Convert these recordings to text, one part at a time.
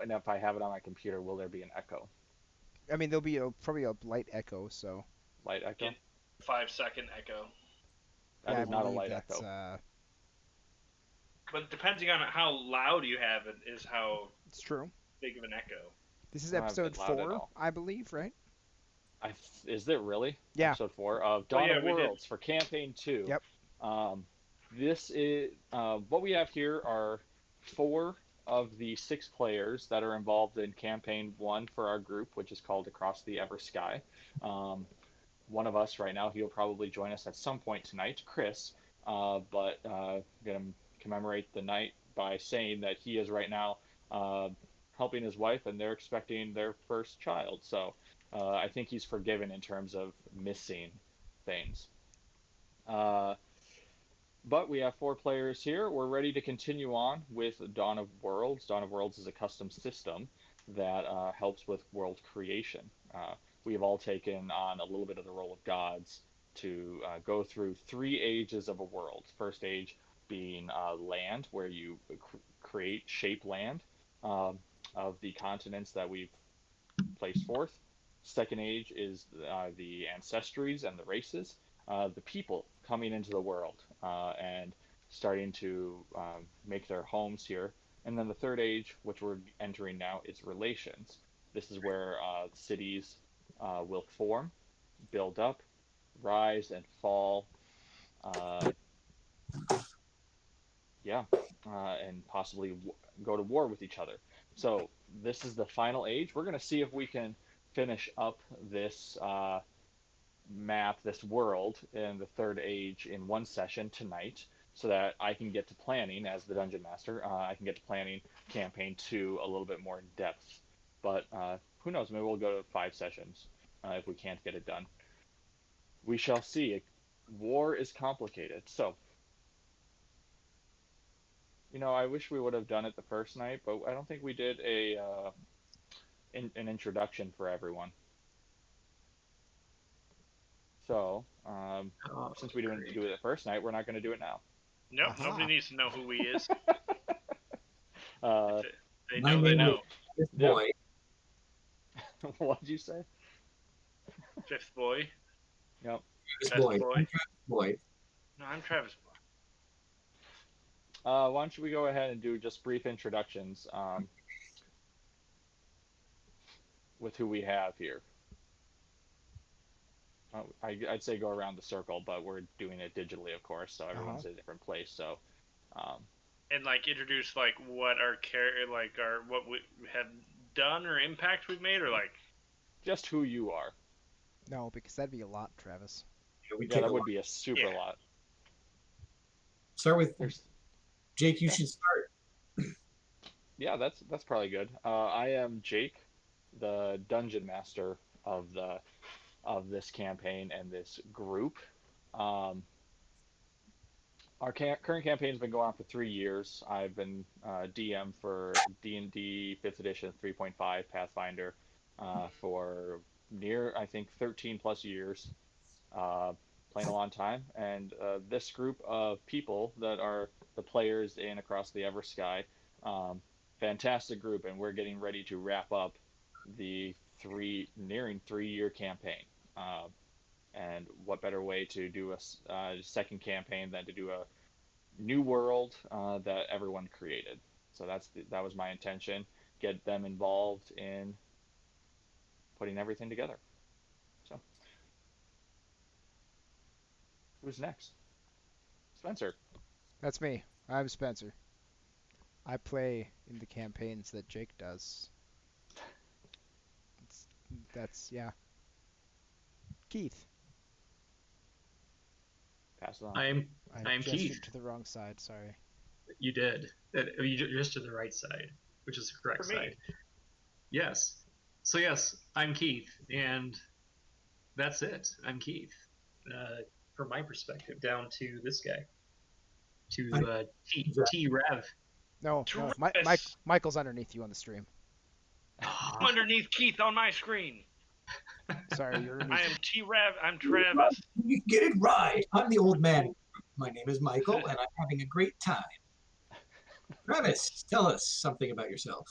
And if I have it on my computer, will there be an echo? I mean, there'll be probably a light echo, so Light Get echo? 5 second echo. That yeah, I is not a believe light that's echo. But depending on how loud you have it is how it's true. big of an echo. This is I don't have episode it loud at 4, all. I believe, right? Is it really Yeah. episode 4 of Oh Dawn of yeah, we did. Worlds for campaign 2? Yep. Um, this is what we have here are 4 of the 6 players that are involved in campaign 1 for our group, which is called Across the Ever Sky. Um, one of us right now, he'll probably join us at some point tonight, Chris. But going to commemorate the night by saying that he is right now uh, helping his wife, and they're expecting their first child. So I think he's forgiven in terms of missing things. Uh, but we have 4 players here. We're ready to continue on with Dawn of Worlds. Dawn of Worlds is a custom system that helps with world creation. We have all taken on a little bit of the role of gods to go through 3 ages of a world. First age being land, where you create, shape land um, of the continents that we've placed forth. Second age is the ancestries and the races, the people coming into the world and starting to make their homes here. And then the third age, which we're entering now, is relations. This is where cities will form, build up, rise, and fall. Uh, yeah, and possibly go to war with each other. So this is the final age. We're going to see if we can finish up this map, this world in the third age in one session tonight, so that I can get to planning as the dungeon master. I can get to planning campaign 2 a little bit more in depth. But who knows? Maybe we'll go to 5 sessions if we can't get it done. We shall see. War is complicated. So I wish we would have done it the first night, but I don't think we did an introduction for everyone. So, Oh, since we didn't great. do it the first night, we're not going to do it now. Nope, nobody Aha. needs to know who he is. Uh, If it, they My know, they name is know. Fifth yeah. Boy. What'd you say? Fifth boy, Yep. Fifth best Boy. boy. Boy. No, I'm Travis boy. Why don't we go ahead and do just brief introductions with who we have here? I'd say go around the circle, but we're doing it digitally, of course, so Uh-huh. everyone's in a different place. So, um, And like introduce like what our what we have done or impact we've made, or like just who you are. No, because that'd be a lot, Travis. We Yeah, take that a would lot. be a super yeah. lot. Start with There's, Jake. You yeah, should start. yeah, that's probably good. I am Jake, the dungeon master of this campaign and this group. Um, our current campaign has been going on for 3 years. I've been DM for D&D Fifth Edition 3.5 Pathfinder for near I think 13 plus years, uh, playing a long time. And this group of people that are the players in Across the Ever Sky, um, fantastic group, and we're getting ready to wrap up the nearing 3 year campaign. And what better way to do a second campaign than to do a new world that everyone created? So that was my intention. Get them involved in putting everything together. So who's next? Spencer. That's me. I'm Spencer. I play in the campaigns that Jake does. It's, that's yeah. Keith. Pass it on. I'm I I'm Keith. gestured to the wrong side. Sorry. You did. You just to the right side, which is the For correct me. side. Yes. So yes, I'm Keith, and that's it. I'm Keith. From my perspective, down to this guy, to T Rev. No, no. Travis, Michael's underneath you on the stream. I'm underneath Keith on my screen. Sorry, you're I underneath. am T-Rev. I'm Travis. You get it right. I'm the old man. My name is Michael, and I'm having a great time. Travis, tell us something about yourself.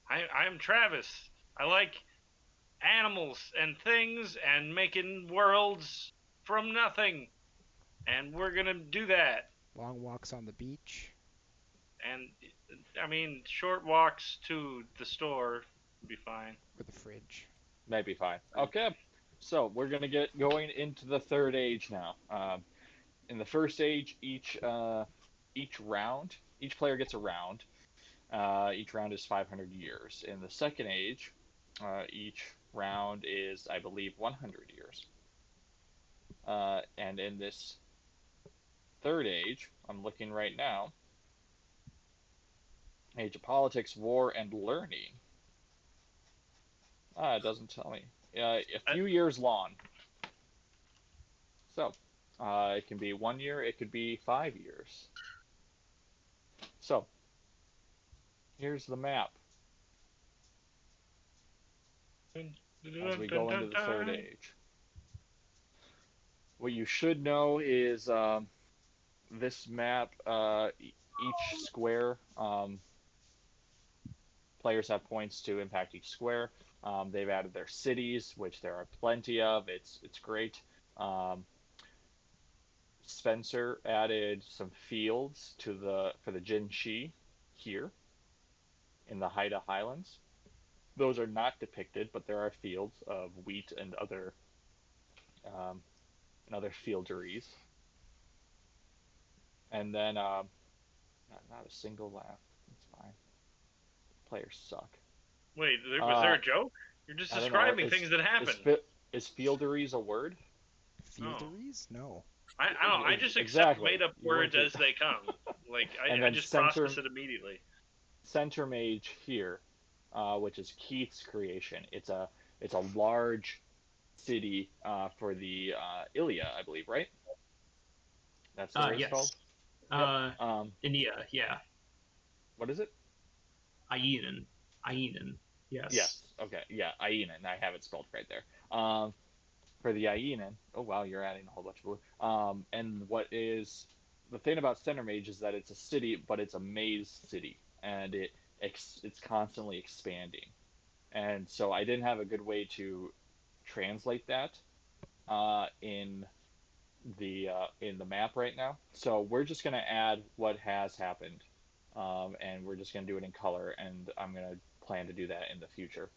I'm Travis. I like animals and things and making worlds from nothing. And we're gonna do that. Long walks on the beach. And I mean, short walks to the store would be fine. Or the fridge. Maybe fine. Okay, so we're gonna get going into the third age now. In the first age, each round, each player gets a round. Each round is 500 years. In the second age, each round is, I believe, 100 years. And in this third age, I'm looking right now, age of politics, war, and learning. It doesn't tell me. A few years long. So, it can be 1 year, it could be 5 years. So, here's the map as we go into the third age. What you should know is this map, each square, players have points to impact each square. They've added their cities, which there are plenty of. It's great. Spencer added some fields for the Jinshi here in the Haida Highlands. Those are not depicted, but there are fields of wheat and other fielderies. And then not a single laugh. It's fine. Players suck. Wait, was there a joke? You're just describing things that happen. Is fielderies a word? Fielderies? No. I don't know. I just accept made up words as they come. Like I just process it immediately. Center Mage here, which is Keith's creation. It's a large city for the Ilia, I believe, right? That's what it's called. Inia, yeah. What is it? Aenon. Yes. Yes. Okay. Yeah, Aenon. I have it spelled right there. For the Aenon. Oh wow, you're adding a whole bunch of blue. And what is the thing about Center Mage is that it's a city, but it's a maze city, and it's constantly expanding. And so I didn't have a good way to translate that in the map right now. So we're just gonna add what has happened, and we're just gonna do it in color, and I'm gonna plan to do that in the future.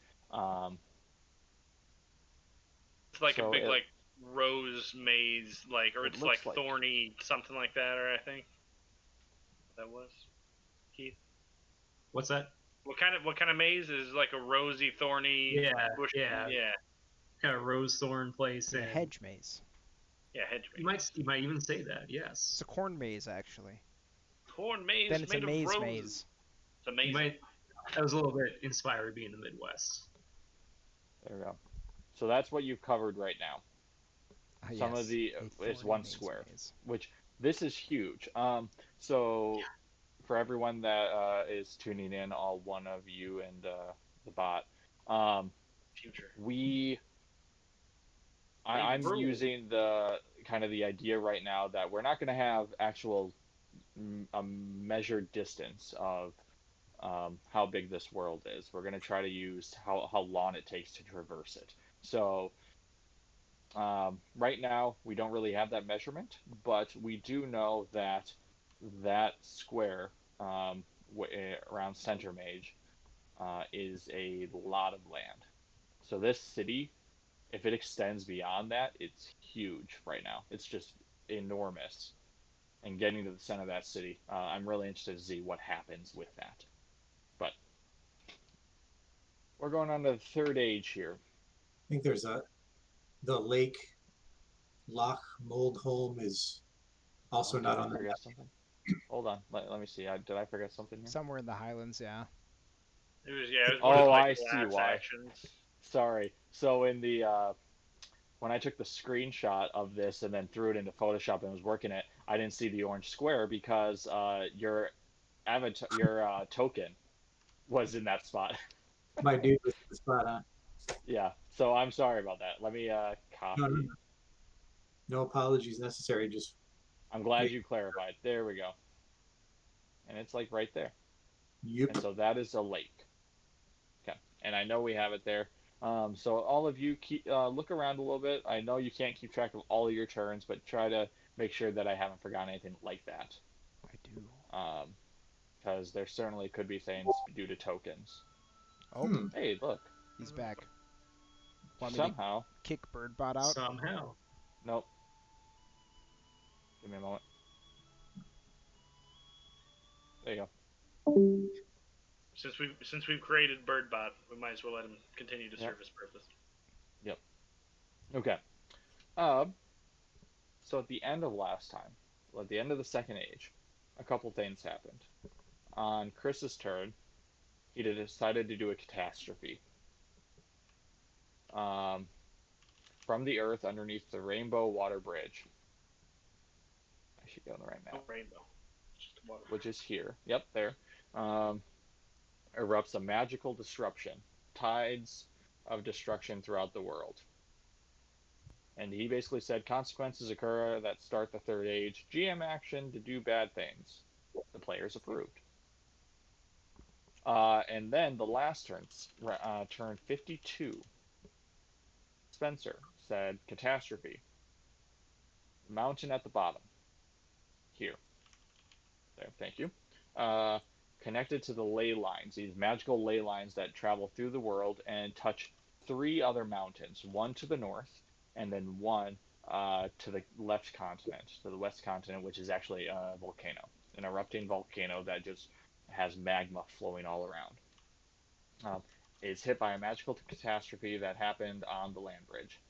It's like a big like rose maze, or it's like thorny something like that, or I think that was Keith. What's that? What kind of maze is like a rosy, thorny? Bush? Yeah. Kind of rose thorn place. A hedge maze. Yeah, hedge maze. You might even say that. Yes. It's a corn maze, actually. Corn maze. Then it's made a maze of maze. It's amazing. That was a little bit inspired being in the Midwest. There we go. So that's what you've covered right now. Some of the is one square, which this is huge. So for everyone that is tuning in, all one of you and the bot, future. I'm using the kind of the idea right now that we're not going to have actual measured distance of how big this world is. We're going to try to use how long it takes to traverse it. So right now we don't really have that measurement, but we do know that square around Center Mage is a lot of land. So this city, if it extends beyond that, it's huge right now. It's just enormous. And getting to the center of that city, I'm really interested to see what happens with that. But we're going on to the third age here. I think there's the lake Loch Moldholm is also not on the map. Hold on, let me see. Did I forget something here? Somewhere in the Highlands, yeah. It was one of I see why. Actions. Sorry. So in the when I took the screenshot of this and then threw it into Photoshop and was working it, I didn't see the orange square because your avatar, your token, was in that spot. My dude was in the spot, huh? Yeah. So I'm sorry about that. Let me copy. No apologies necessary. Just. I'm glad you clarified. There we go. And it's like right there. Yep. And so that is a lake. know we have it there. So all of you keep look around a little bit. I know you can't keep track of all of your turns, but try to make sure that I haven't forgotten anything like that. I do. Because there certainly could be things due to tokens. Oh, Hey, look. he's back. Want me Somehow. to kick Birdbot out? Somehow. Nope. Give me a moment. There you go. Since we've created Birdbot, we might as well let him continue to serve his purpose. Yep. Okay. So at the end of last time, at the end of the Second Age, a couple things happened. On Chris's turn, he decided to do a catastrophe. From the Earth underneath the Rainbow Water Bridge. I should go on the right map. Oh, rainbow. Just water. Which is here. Yep, there. Erupts a magical disruption. Tides of destruction throughout the world. And he basically said consequences occur that start the Third Age. GM action to do bad things. The players approved. And then the last turn, turn 52. Spencer said catastrophe. Mountain at the bottom. Here. There, thank you. Connected to the ley lines, these magical ley lines that travel through the world and touch 3 other mountains, one to the north, and then one to the left continent, to the west continent, which is actually a volcano, an erupting volcano that just has magma flowing all around. Is hit by a magical catastrophe that happened on the land bridge.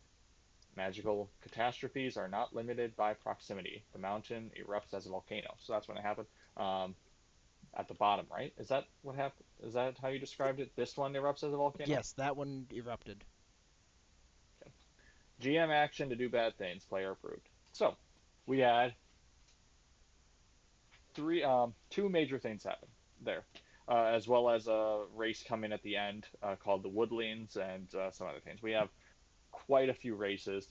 Magical catastrophes are not limited by proximity. The mountain erupts as a volcano, so that's when it happened. At the bottom, right? Is that what happened? Is that how you described it? This one erupts as a volcano? Yes, that one erupted. Okay. GM action to do bad things. Player approved. So, we had 2 major things happen there, as well as a race coming at the end called the Woodlands and some other things. We have quite a few races.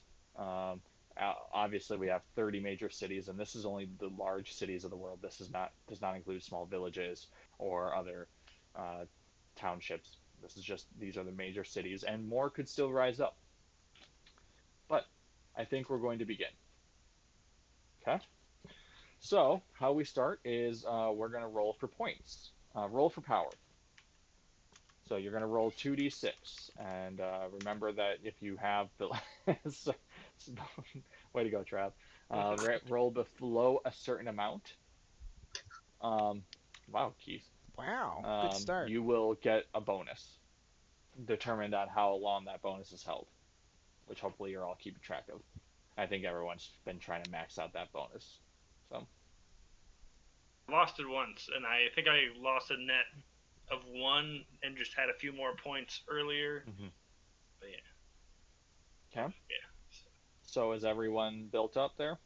Obviously, we have 30 major cities, and this is only the large cities of the world. This does not include small villages or other townships. These are the major cities, and more could still rise up. But I think we're going to begin. Okay. So how we start is we're going to roll for points. Roll for power. So you're going to roll 2d6, and remember that if you have the way to go, Trav. Roll below a certain amount. Wow, Keith. Wow, good start. You will get a bonus, determined on how long that bonus is held, which hopefully you're all keeping track of. I think everyone's been trying to max out that bonus. So. Lost it once, and I think I lost a net of 1 and just had a few more points earlier. Mm-hmm. But yeah. Okay. Yeah. So is everyone built up there?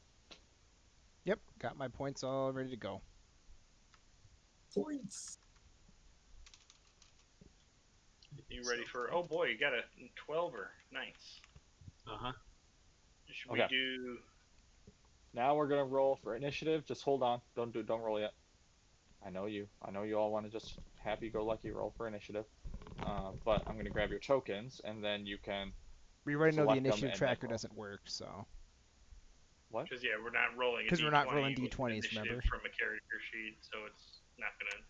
Yep, got my points all ready to go. Points. You ready for? Oh boy, you got a 12er. Nice. Should we do? Now we're gonna roll for initiative. Just hold on. Don't roll yet. I know you all want to just happy-go-lucky roll for initiative. But I'm gonna grab your tokens, and then you can. We already know the select them initiative and tracker then roll. doesn't work, so. What? Because we're not rolling. Because we're not rolling with d20s, initiative remember? From a character sheet, so it's not gonna.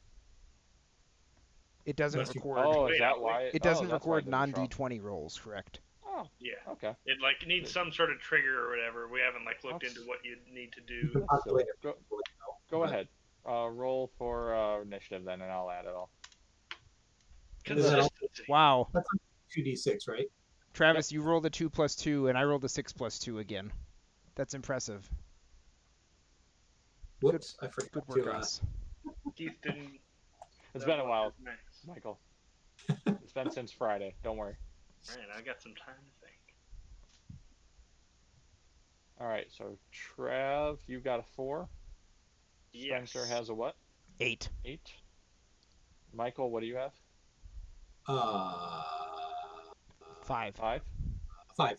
It doesn't Unless you- record. Oh, Wait, is that why? It doesn't that's why it record doesn't show. non-d20 rolls, correct? Oh, Yeah. okay. It needs some sort of trigger or whatever. We haven't looked That's- into what you need to You do. can populate it. Go ahead. Roll for initiative then, and I'll add it all. Consistency. Wow. That's 2d6, right? Travis, you rolled a 2 plus 2, and I rolled a 6 plus 2 again. That's impressive. Whoops, I forgot Good work, to. Russ. Keith didn't. It's been a while, Nice. Michael. It's been since Friday. Don't worry. Man, I got some time to think. All right. So Trav, you got a 4. Yes. Spencer has a what? 8. 8. Michael, what do you have? 5. 5. 5.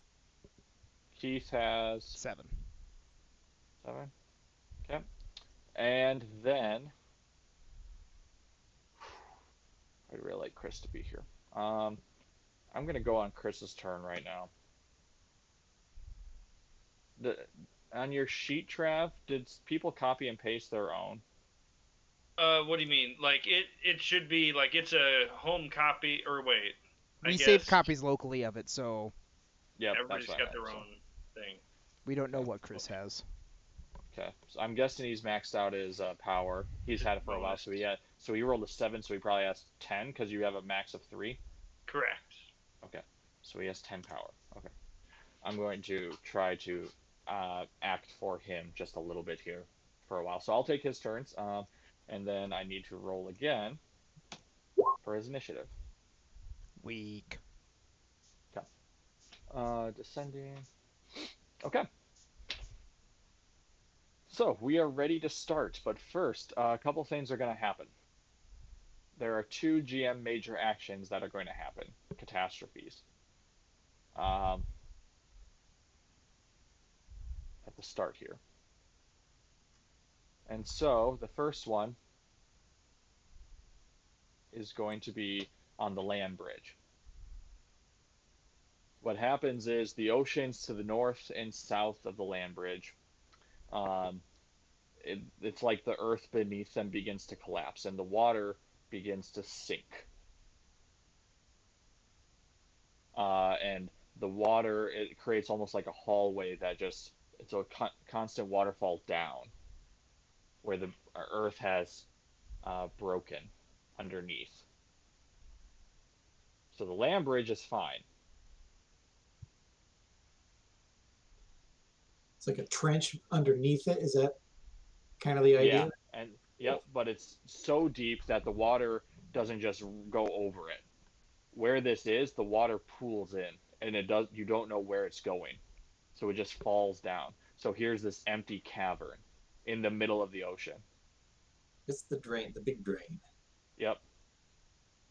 Keith has 7. 7. Okay. And then I'd really like Chris to be here. I'm gonna go on Chris's turn right now. The on your sheet, Trav, did people copy and paste their own? What do you mean? Like it should be like it's a home copy, or wait, I We save guess copies locally of it, so Yep, that's everybody's what I got meant. their So, own thing. we don't know okay, what Chris has. okay. So I'm guessing he's maxed out his power. He's His had it for a while, bonus. so he rolled a 7, so he probably has 10 because you have a max of 3. Correct. Okay, so he has 10 power. Okay, I'm going to try to act for him just a little bit here for a while. So I'll take his turns, and then I need to roll again for his initiative. Weak. Okay. Descending. Okay. So we are ready to start, but first, a couple things are going to happen. There are 2 GM major actions that are going to happen, catastrophes, um, at the start here. And so the first one is going to be on the land bridge. What happens is the oceans to the north and south of the land bridge, um, it's like the earth beneath them begins to collapse and the water begins to sink. And the water, it creates almost like a hallway that just, it's a constant waterfall down where the earth has broken underneath. So the land bridge is fine. It's like a trench underneath it. Is that kind of the Yeah, idea? and yep, but it's so deep that the water doesn't just go over it. Where this is, the water pools in, and you don't know where it's going. So it just falls down. So here's this empty cavern in the middle of the ocean. It's the drain, the big drain. Yep,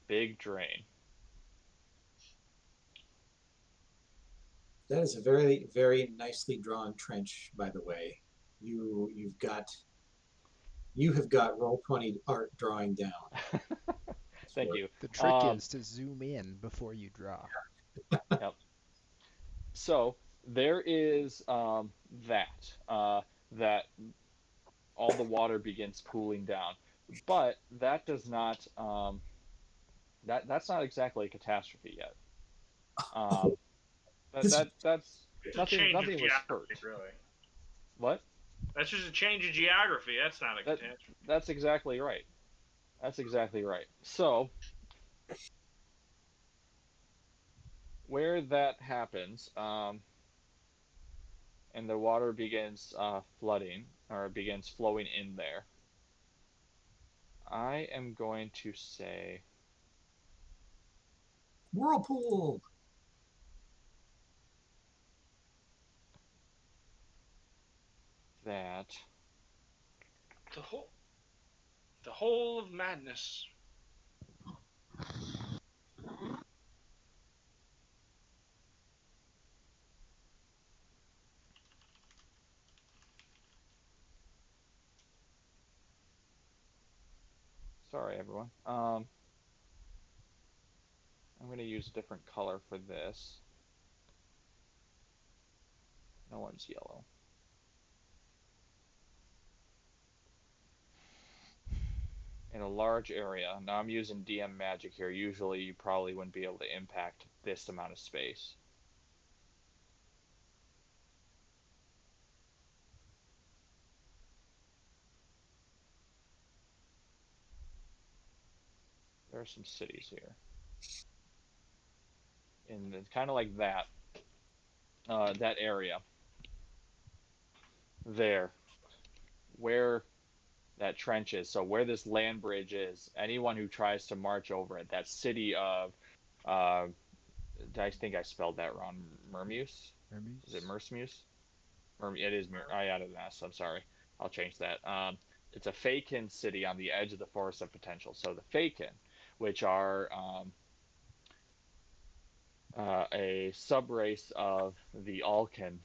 big drain. That is a very, very nicely drawn trench, by the way. You have got Roll20 art drawing down. Thank you. The trick is to zoom in before you draw. Yep. So there is that all the water begins cooling down, but that does not that's not exactly a catastrophe yet. Um, This that's It's a nothing. change of Nothing was hurt. geography, really. What? That's just a change of geography. That's not a That catastrophe. that's exactly right. That's exactly right. So where that happens, and the water begins flooding or begins flowing in there, I am going to say whirlpool. that. The whole, the whole of madness. Sorry, everyone. I'm going to use a different color for this. No one's yellow. In a large area. Now I'm using DM magic here. Usually you probably wouldn't be able to impact this amount of space. There are some cities here. And it's kind of like that. That area. There. Where that trench is. So where this land bridge is, anyone who tries to march over it, that city of, uh, I think I spelled that wrong. Mermuse? Is it Mersmuse? It is. I added an S. I'm sorry. I'll change that. It's a Fakin city on the edge of the Forest of Potential. So the Fakin, which are a subrace of the Alkin.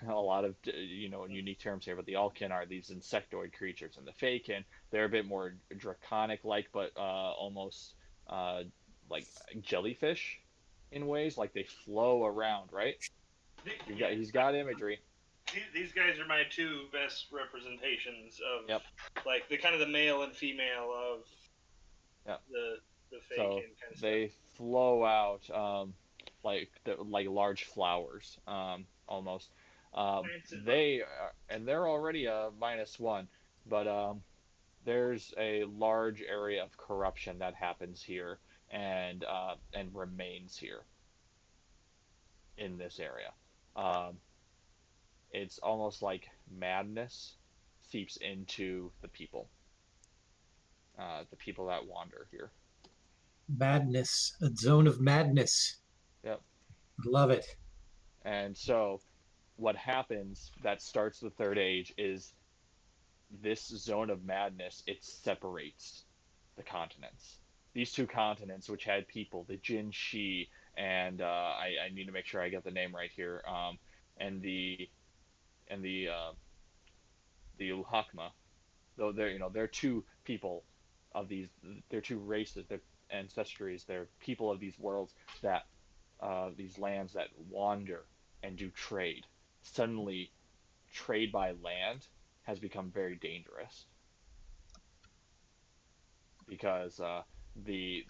A lot of unique terms here, but the Alkin are these insectoid creatures, and the Fakin, they're a bit more draconic like, but almost like jellyfish in ways, like they flow around, right? He's got imagery. These guys are my two best representations of Yep. like the kind of the male and female of Yep. the fake So and kind of they flow out like large flowers, almost. They're already a -1, but there's a large area of corruption that happens here and remains here in this area. Um, it's almost like madness seeps into the people that wander here. Madness, a zone of madness. Yep. Love it. And so, what happens that starts the third age is this zone of madness. It separates the continents. These two continents, which had people, the Jin Shi, and I need to make sure I get the name right here, and the Ulhakma, though they're two people of these, they're two races, they're ancestries, they're people of these worlds that these lands that wander and do trade. Suddenly, trade by land has become very dangerous because the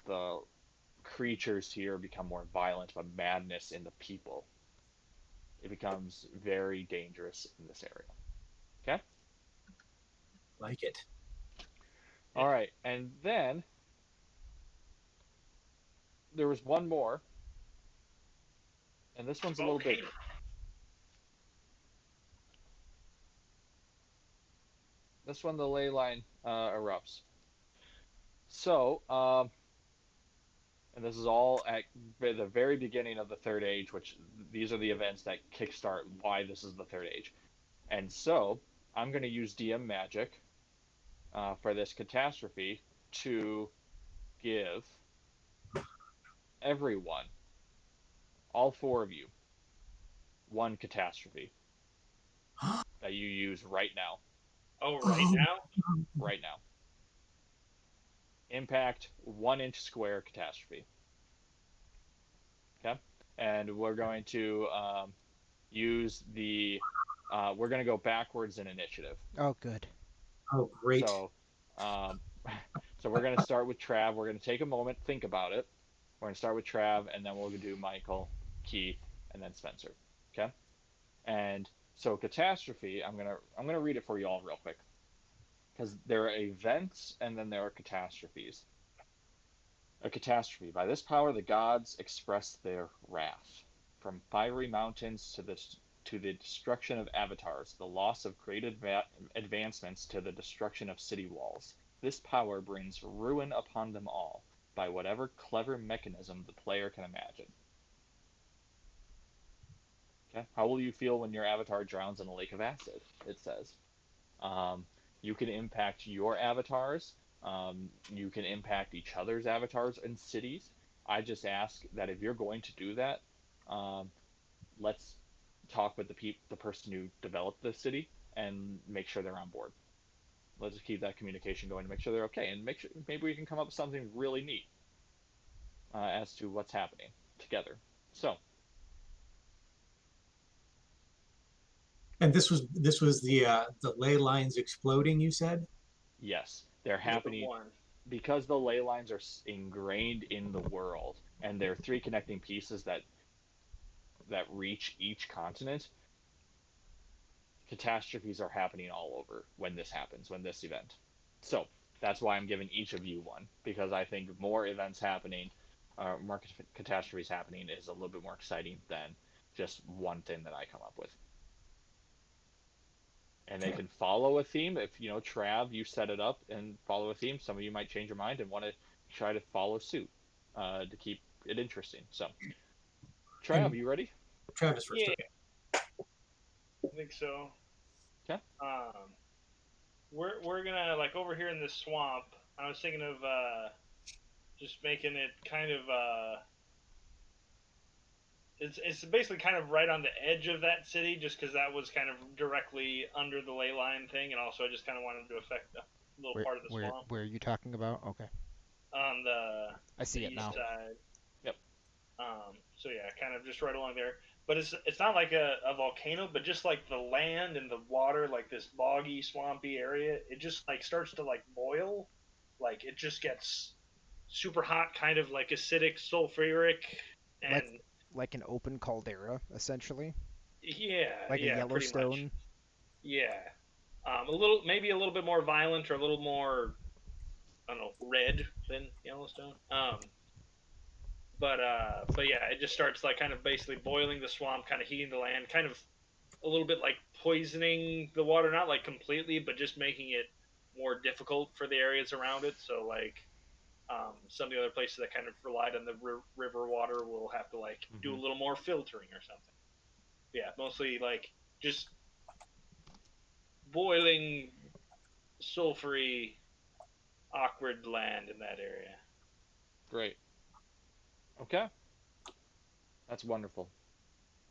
creatures here become more violent, but madness in the people. It becomes very dangerous in this area. Okay. Like it. All right, and then there was one more, and this one's a little bigger. This one, the ley line erupts. So, and this is all at the very beginning of the third age, which these are the events that kickstart why this is the third age. And so, I'm going to use DM magic for this catastrophe to give everyone, all four of you, one catastrophe that you use right now. Oh, right now? Right now. Impact 1 inch square catastrophe. Okay? And we're going to use the. We're going to go backwards in initiative. Oh, good. Oh, great. So, so we're going to start with Trav. We're going to take a moment, think about it. We're going to start with Trav, and then we'll do Michael, Keith, and then Spencer. Okay? And so catastrophe, I'm gonna read it for you all real quick, because there are events and then there are catastrophes. A catastrophe. By this power, the gods express their wrath. From fiery mountains to the destruction of avatars, the loss of great advancements to the destruction of city walls. This power brings ruin upon them all, by whatever clever mechanism the player can imagine. Okay? How will you feel when your avatar drowns in a lake of acid? It says. You can impact your avatars. You can impact each other's avatars and cities. I just ask that if you're going to do that, let's talk with the person who developed the city and make sure they're on board. Let's just keep that communication going to make sure they're okay, and make sure maybe we can come up with something really neat as to what's happening together. So. And this was the ley lines exploding, you said? Yes, they're happening because the ley lines are ingrained in the world, and they're three connecting pieces that reach each continent. Catastrophes are happening all over when this happens, when this event. So that's why I'm giving each of you one, because I think more events happening, more catastrophes happening is a little bit more exciting than just one thing that I come up with. And they can follow a theme. If Trav, you set it up and follow a theme, some of you might change your mind and want to try to follow suit to keep it interesting. So, Trav, you ready? Travis first. Yeah. Okay. I think so. Okay. We're gonna over here in this swamp. I was thinking of just making it kind of It's basically kind of right on the edge of that city, just because that was kind of directly under the ley line thing, and also I just kind of wanted to affect a little part of the swamp. Where are you talking about? Okay. On the I see the it east now. side. Yep. So yeah, kind of just right along there. But it's not like a volcano, but just like the land and the water, like this boggy, swampy area, it just like starts to like boil. Like it just gets super hot, kind of like acidic, sulfuric, Like and like an open caldera, essentially, yeah, like a yeah, pretty much. Yellowstone. Yeah. A little, maybe a little bit more violent or a little more, I don't know, red than Yellowstone. But yeah, it just starts like kind of basically boiling the swamp, kind of heating the land, kind of a little bit like poisoning the water, not like completely, but just making it more difficult for the areas around it. So like some of the other places that kind of relied on the river water will have to like do a Mm-hmm. little more filtering or something. Yeah, mostly like just boiling, sulfury, awkward land in that area. Great. Okay. That's wonderful.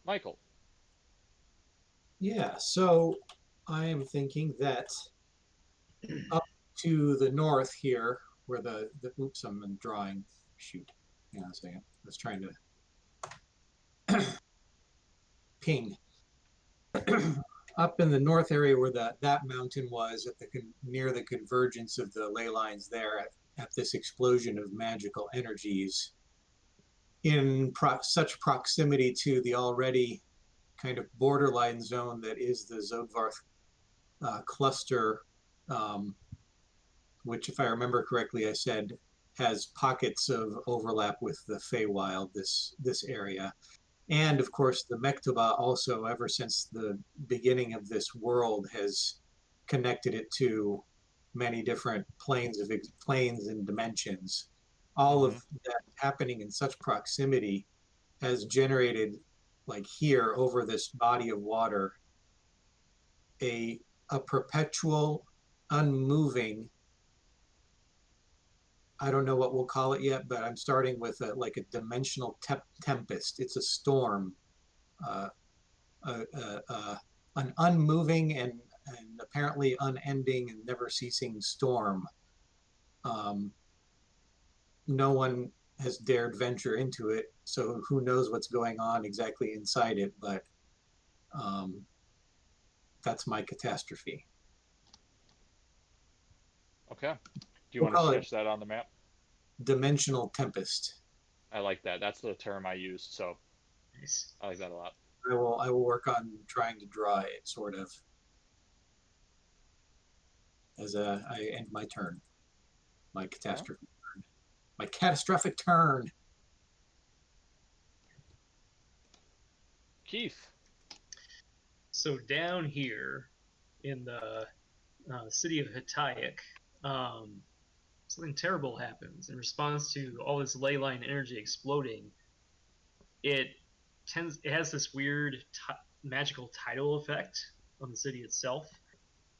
Michael. Yeah, so I am thinking that up to the north here, where the oops, I'm drawing. Shoot. Hang on a second. I was trying to ping. Up in the north area where that mountain was at the near the convergence of the ley lines there at this explosion of magical energies in such proximity to the already kind of borderline zone that is the Zogvarth cluster, um, which, if I remember correctly, I said has pockets of overlap with the Feywild, this area. And of course, the Mektoba also, ever since the beginning of this world, has connected it to many different planes and dimensions. All Mm-hmm. of that happening in such proximity has generated, like here over this body of water, a a perpetual, unmoving. I don't know what we'll call it yet, but I'm starting with like a dimensional tempest. It's a storm, uh, uh, uh, uh, an unmoving and apparently unending and never ceasing storm. Um, no one has dared venture into it, so who knows what's going on exactly inside it, but um, that's my catastrophe. Okay. Do you We'll want to call it sketch that on the map? dimensional tempest. I like that. That's the term I used, so Nice. I like that a lot. I will work on trying to draw it sort of as I end my turn, my Okay. catastrophe, my catastrophic turn. Keith. So down here in the city of Hatayak, um, something terrible happens in response to all this ley line energy exploding. It it has this weird magical tidal effect on the city itself,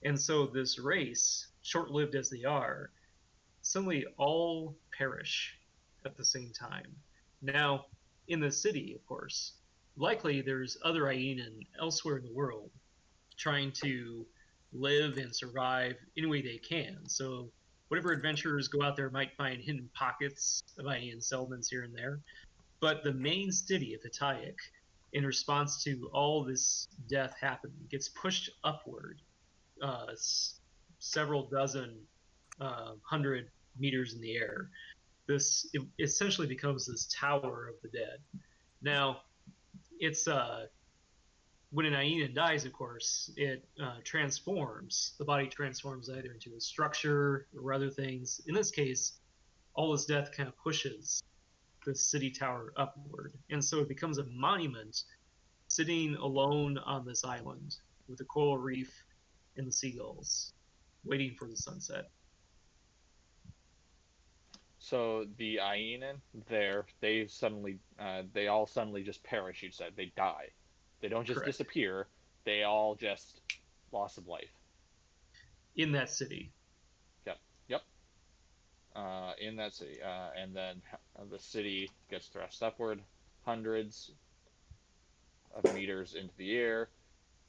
and so this race, short-lived as they are, suddenly all perish at the same time. Now, in the city, of course, likely there's other Aenan elsewhere in the world trying to live and survive any way they can. So, whatever adventurers go out there might find hidden pockets of Aenan settlements here and there. But the main city of Hatayak, in response to all this death happening, gets pushed upward uh, several dozen, 100 meters in the air. This it essentially becomes this tower of the dead. Now, it's when an Aenan dies, of course, it transforms. The body transforms either into a structure or other things. In this case, all this death kind of pushes the city tower upward, and so it becomes a monument sitting alone on this island with the coral reef and the seagulls, waiting for the sunset. So the Aenan there, they all suddenly just perish. You said they die. They don't just Correct. disappear. They all just loss of life. In that city. Yep. Yep. In that city, and then the city gets thrust upward, hundreds of meters into the air,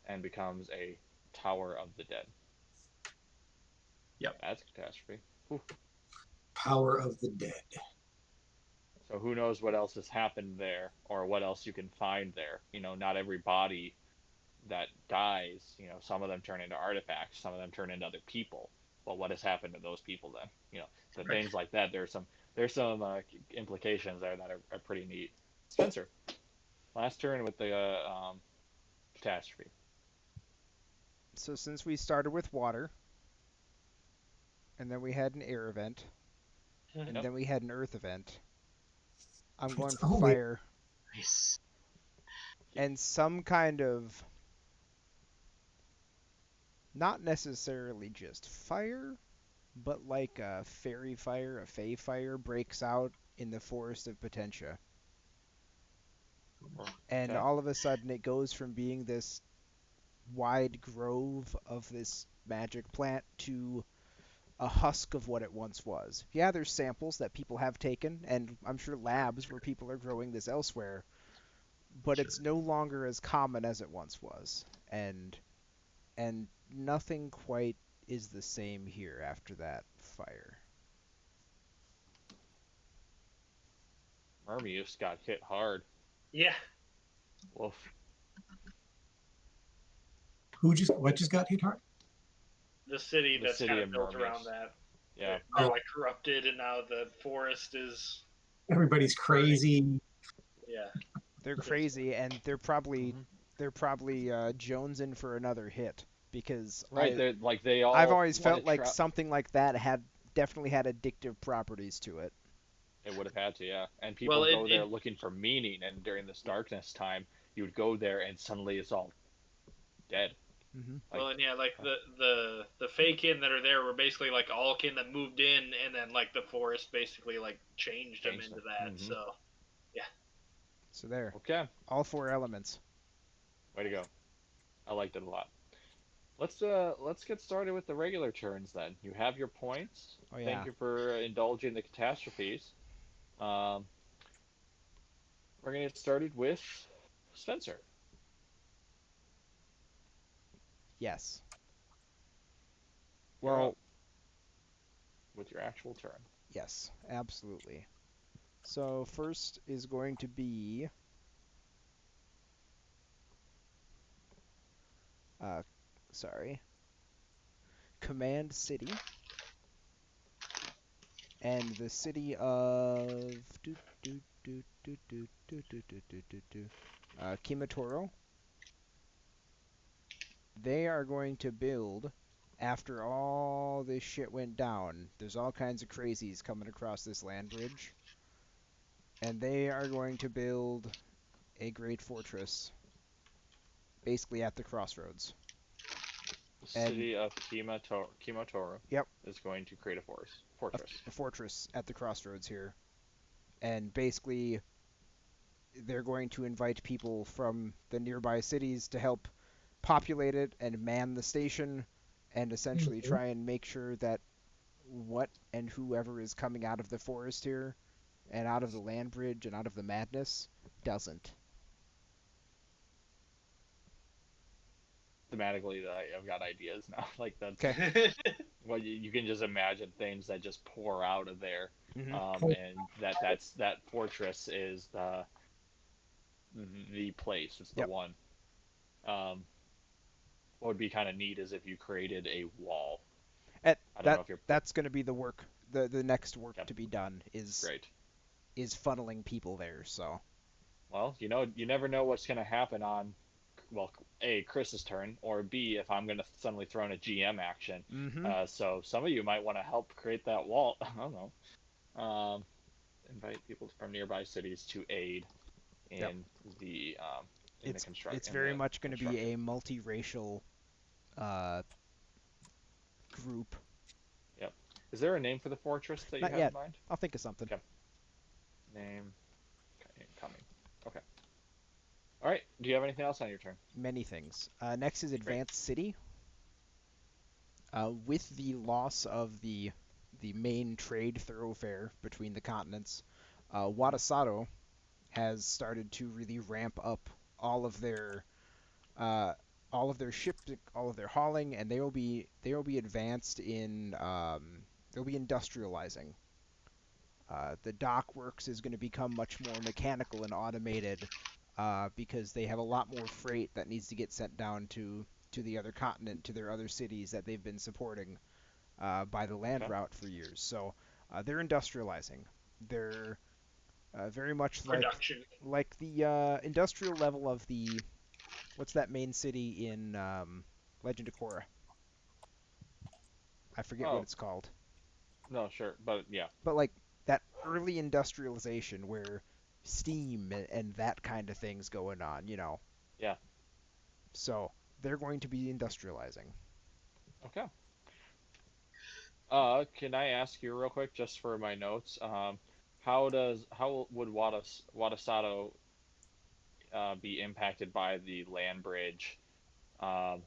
and becomes a tower of the dead. Yep. That's a catastrophe. Whew. Power of the dead. So who knows what else has happened there or what else you can find there. Not every body that dies, some of them turn into artifacts, some of them turn into other people. Well, what has happened to those people then? So Right. things like that. There's some implications there that are pretty neat. Spencer, last turn with the catastrophe. So since we started with water, and then we had an air event, and Yep. then we had an earth event, I'm going It's for only fire Nice. and some kind of not necessarily just fire, but like a fairy fire, a fey fire breaks out in the forest of Potentia. And Okay. all of a sudden it goes from being this wide grove of this magic plant to a husk of what it once was. Yeah, there's samples that people have taken, and I'm sure labs where people are growing this elsewhere, but Sure. it's no longer as common as it once was. And nothing quite is the same here after that fire. Mermius got hit hard. Yeah, Woof. what just got hit hard? the city The that's city kind of of built mermaids. around that. Yeah. They're Oh. like corrupted, and now the forest is. Everybody's crazy. Yeah. They're crazy, and they're probably Mhm. jonesing for another hit because Right. They're like they I've all always want felt to like something like that had definitely had addictive properties to it. It would have had to, yeah. And Well, people go there looking for meaning, and during this darkness time, you would go there, and suddenly it's all dead. Hmm well, Like, and yeah, like the fake kin that are there were basically like all kin that moved in, and then like the forest basically like changed them changed into them. that. Hmm. So yeah. So there, Okay, all four elements. way to go. I liked it a lot. Let's get started with the regular turns then. You have your points. Oh Thank yeah, you for indulging the catastrophes. Um, we're gonna get started with Spencer. yes. You're up Well, with your actual turn. yes, absolutely. So first is going to be uh, sorry, Command City, and the city of Kimatoro. They are going to build after all this shit went down. There's all kinds of crazies coming across this land bridge, and they are going to build a great fortress basically at the crossroads. The And city of Kimotoro yep, is going to create a fortress. a fortress at the crossroads here. And basically they're going to invite people from the nearby cities to help populate it and man the station and essentially Mhm. try and make sure that what and whoever is coming out of the forest here and out of the land bridge and out of the madness doesn't. Thematically, I've got ideas now. Like that's Okay. well, you can just imagine things that just pour out of there, Hmm and that fortress is the place. It's the Yep. one. Um, what would be kind of neat is if you created a wall. At I don't know that if you're that's going to be the work. The next work yep, to be done is great. funneling people there. So Well, you never know what's going to happen on, well, A, Chris's turn, or B, if I'm going to suddenly throw in a GM action. hmm So some of you might want to help create that wall. I don't know. Invite people from nearby cities to aid yep. in the It's very much going to be construction. a multiracial uh, group. Yep. Is there a name for the fortress that you Not have in yet. mind? I'll think of something. Okay. Name coming. Okay. All right. Do you have anything else on your turn? Many things. Next is Great. Advanced City. With the loss of the main trade thoroughfare between the continents, Watasato has started to really ramp up all of their uh, ship, all of their hauling, and they will be advanced in they'll be industrializing. The dock works is going to become much more mechanical and automated because they have a lot more freight that needs to get sent down to the other continent, to their other cities that they've been supporting by the land Okay. route for years. So they're industrializing. They're very much Production. like the industrial level of the what's that main city in Legend of Korra? I forget what Oh, it's called, no, sure, but yeah. but like that early industrialization where steam and that kind of things going on, you know. Yeah. So they're going to be industrializing. Okay. Can I ask you real quick, just for my notes? How would Watasato be impacted by the land bridge um,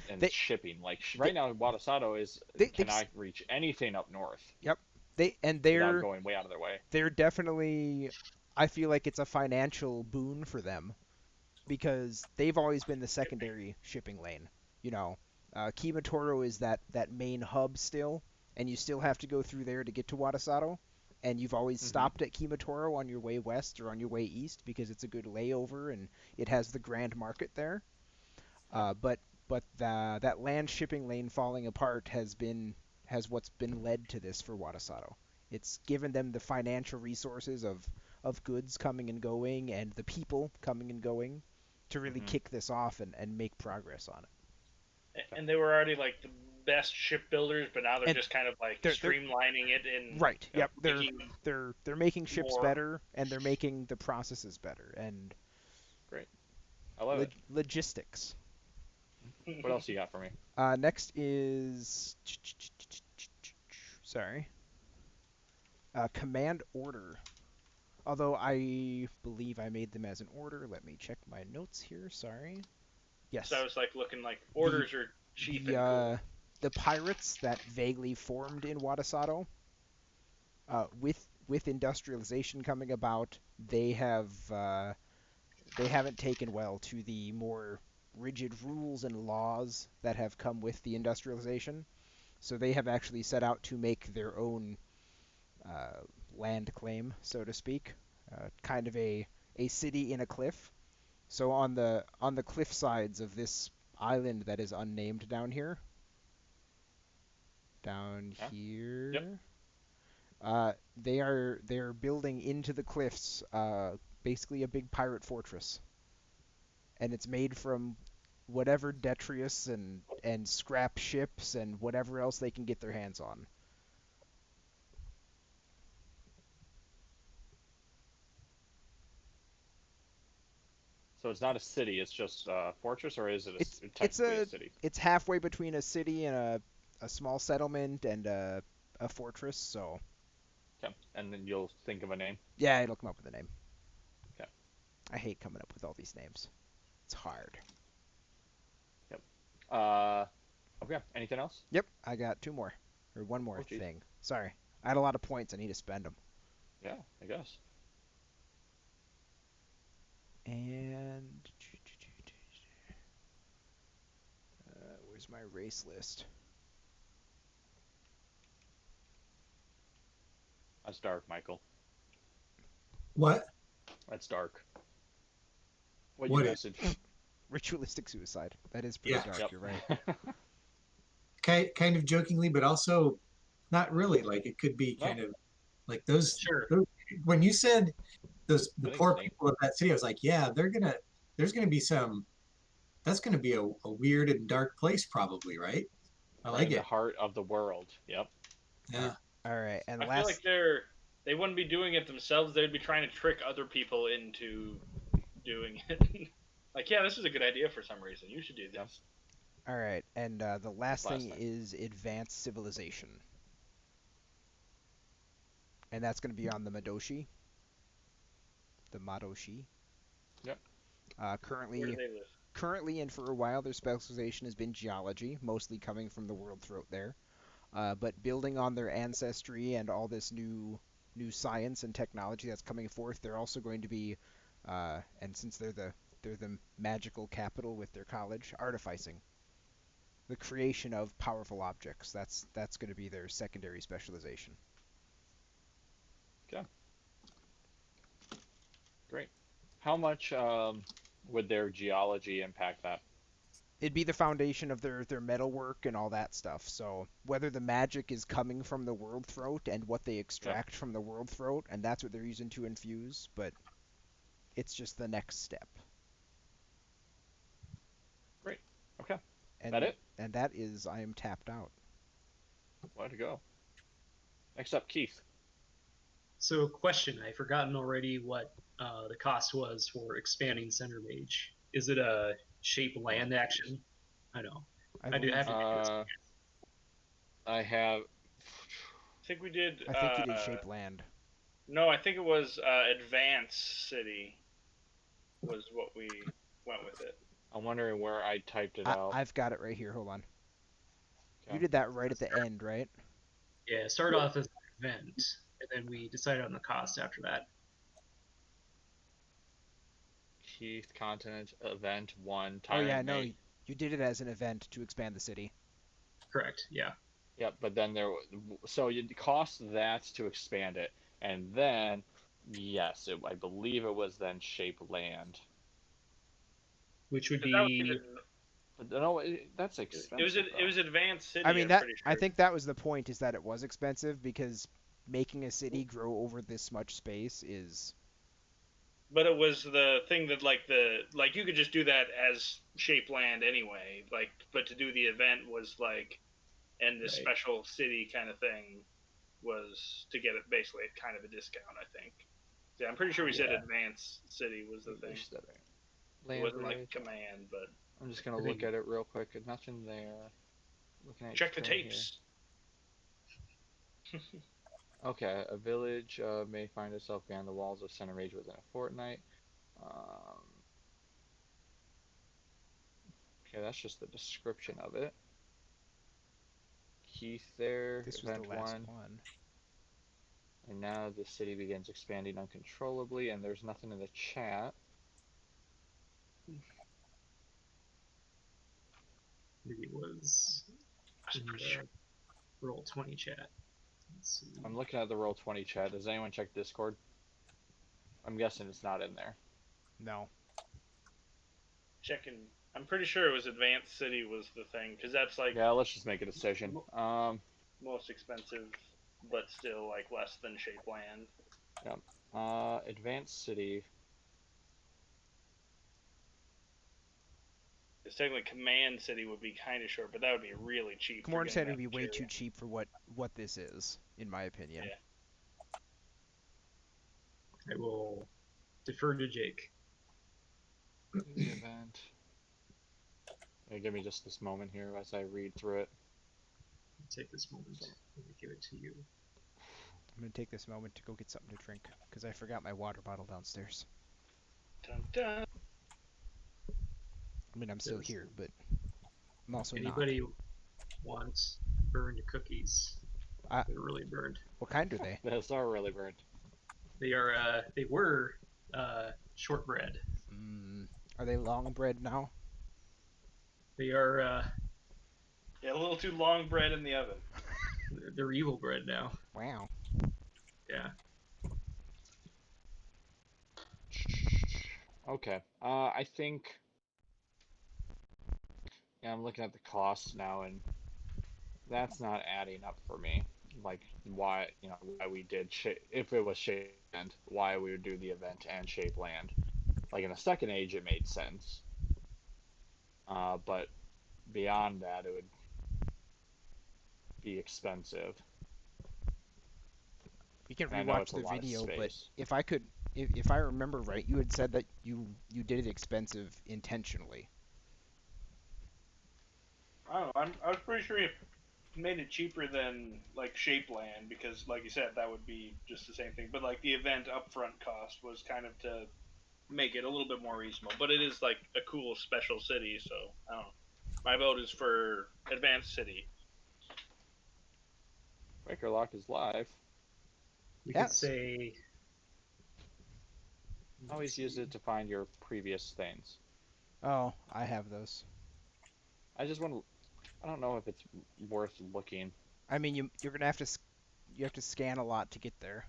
and They shipping? Like they right now, Watasato is they cannot reach anything up north yep. They and without going way out of their way. they're definitely I feel like it's a financial boon for them because they've always been the secondary shipping lane. You know, Kimatoro is that main hub still, and you still have to go through there to get to Watasato. And you've always Hmm. stopped at Kimatoro on your way west or on your way east because it's a good layover and it has the grand market there. Yeah. But that land shipping lane falling apart has what's been led to this for Watasato. It's given them the financial resources of goods coming and going and the people coming and going to really Hmm. kick this off and make progress on it. Okay. And they were already like the best shipbuilders, but now they're And just kind of like they're streamlining it and right. Yep. Yep. making They're making ships more. better and they're making the processes better and Great. I love it. logistics. What else you got for me? Next is sorry. Command order. Although I believe I made them as an order. Let me check my notes here. Sorry. So I Yes. was like looking like The orders are cheap the and cool. uh, the pirates that vaguely formed in Watasato, with industrialization coming about, they haven't taken well to the more rigid rules and laws that have come with the industrialization. So they have actually set out to make their own uh, land claim, so to speak, kind of a city in a cliff. So on the cliff sides of this island that is unnamed down Yeah. Yep. here, they're building into the cliffs, basically a big pirate fortress, and it's made from whatever detritus and scrap ships and whatever else they can get their hands on. So it's not a city; it's just a fortress, or is it It's it's technically a a city? it's halfway between a city and a small settlement and a fortress. So Okay. And then you'll think of a name. yeah, it'll come up with a name. Okay. I hate coming up with all these names. It's hard. Yep. Uh. Okay. Anything else? Yep, I got two more or one more Oh, geez. thing. Sorry, I had a lot of points. I need to spend them. Yeah. I guess. And where's my race list? That's dark, Michael. What? That's dark. What you What is? messaged. Ritualistic suicide. That is pretty Yeah, dark. Yep. You're right. kind of jokingly, but also not really. Like it could be No, kind of like those. Sure. those when you said the I think it's poor neat. people of that city, I was like, yeah, there's gonna be some. That's gonna be a weird and dark place, probably, right? I Right like in the it. heart of the world. Yep. Yeah. All right, and I feel like last. they wouldn't be doing it themselves. They'd be trying to trick other people into doing it. Like, yeah, this is a good idea for some reason. You should do Yep. this. All right, and the This last last thing thing. is advanced civilization, and that's going to be on the Madoshi. Yep. Uh, Where do currently, they live? currently, and for a while, their specialization has been geology, mostly coming from the world throat there. But building on their ancestry and all this new science and technology that's coming forth, they're also going to be, and since they're the magical capital with their college, artificing, the creation of powerful objects. That's going to be their secondary specialization. Okay, great. How much would their geology impact that? It'd be the foundation of their metalwork and all that stuff. So whether the magic is coming from the world throat and what they Yep. extract from the world throat, and that's what they're using to infuse, but it's just the next step. Great. Okay. That And it? and that is I am tapped out. Way to go. Next up, Keith. So, question: I've forgotten already what the cost was for expanding Center Mage. Is it a shape land action? I know. I do have to do this. I have. I think we did. I think you did shape land. No, I think it was Advanced City was what we went with it. I'm wondering where I typed it out. I've got it right here. Hold on. Okay. You did that right at the end, right? Yeah, start off as an event, and then we decided on the cost after that. Keith Continent Event 1 Oh yeah, Tyrant no, Mate. you did it as an event to expand the city. Correct. Yeah. Yep, but then so it cost that to expand it, and then yes, I believe it was then Shape Land. Which would 'Cause that was be even- But no, that's expensive. it was Advanced City. I mean I'm that pretty sure. I think that was the point is that it was expensive because making a city grow over this much space is But it was the thing that like you could just do that as Shape Land anyway. Like, but to do the event was like, and this Right. special city kind of thing was to get it basically at kind of a discount. I think. Yeah, I'm pretty sure we said Yeah. Advanced City was the thing. It Land wasn't like Bridge. Command, but I'm just gonna I look think- at it real quick. There's nothing there. Looking at check the your screen here. tapes. Okay, a village may find itself behind the walls of Center Rage within a fortnight. Okay, that's just the description of it. Keith there, this was event the last 1. one. And now the city begins expanding uncontrollably, and there's nothing in the chat. Maybe it was in the roll 20 chat. Let's see. I'm looking at the Roll20 chat. Does anyone check Discord? I'm guessing it's not in there. No. Checking. I'm pretty sure it was Advanced City was the thing because that's like Yeah, let's just make a decision. most expensive, but still like less than Shape Land. Advanced City. Because technically, Command City would be kind of short, but that would be really cheap. Commander for said getting it would be that way material. too cheap for what this is, in my opinion. Yeah. I will defer to Jake. The event. Give me just this moment here as I read through it. Take this moment. Let me give it to you. I'm gonna take this moment to go get something to drink because I forgot my water bottle downstairs. Dun, dun. I mean, I'm still here, but I'm also Anybody wants burned cookies? I- They're really burned. not. What kind are they? Those are really burnt. They are. They were shortbread. Are they long bread now? They are. Yeah, a little too long bread in the oven. They're evil bread now. Wow. Yeah. Okay. I think. Yeah, I'm looking at the costs now, and that's not adding up for me. Like why we did if it was Shape Land, why we would do the event and Shape Land. Like in the second age, it made sense. But beyond that, it would be expensive. We can And I know rewatch it's a the lot of video, but space. if I remember right, you had said that you did it expensive intentionally. I don't know. I was pretty sure you made it cheaper than like Shape Land because, like you said, that would be just the same thing. But like the event upfront cost was kind of to make it a little bit more reasonable. But it is like a cool special city, so I don't know. My vote is for Advanced City. Breaker Lock is live. We Yes. could say. Always use it to find your previous things. Oh, I have those. I just want to. I don't know if it's worth looking. I mean, you're gonna have to you have to scan a lot to get there.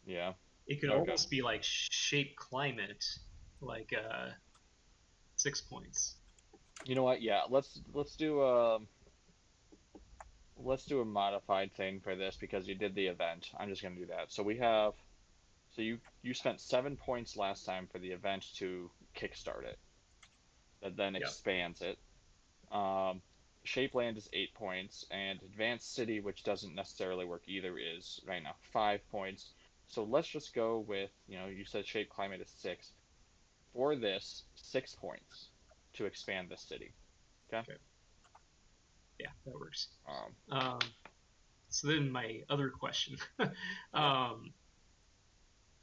Yeah. It could Okay. almost be like shape climate, like 6 points. You know what? Yeah, let's do a modified thing for this because you did the event. I'm just gonna do that. So you spent 7 points last time for the event to kickstart it. That then Yep. expands it. Um, Shapeland is 8 points, and Advanced City, which doesn't necessarily work either, is right now 5 points. So let's just go with, you said Shape Climate is 6. For this, 6 points to expand this city. Okay? Yeah, that works. Um, So then my other question,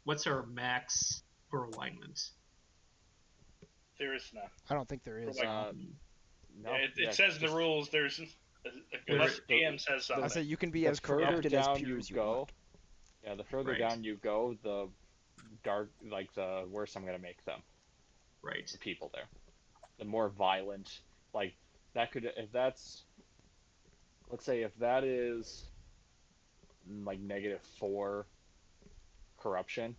what's our max for alignment? There is none. I don't think there is. Like, no, it says in the rules there's unless the DM says I something. say you can be the as further corrupted as down pure you as you go, want. yeah, the further Right. down you go, the the worse I'm gonna make them. Right. The people there, the more violent. Like that could, if that's, let's say, if that is like -4 corruption,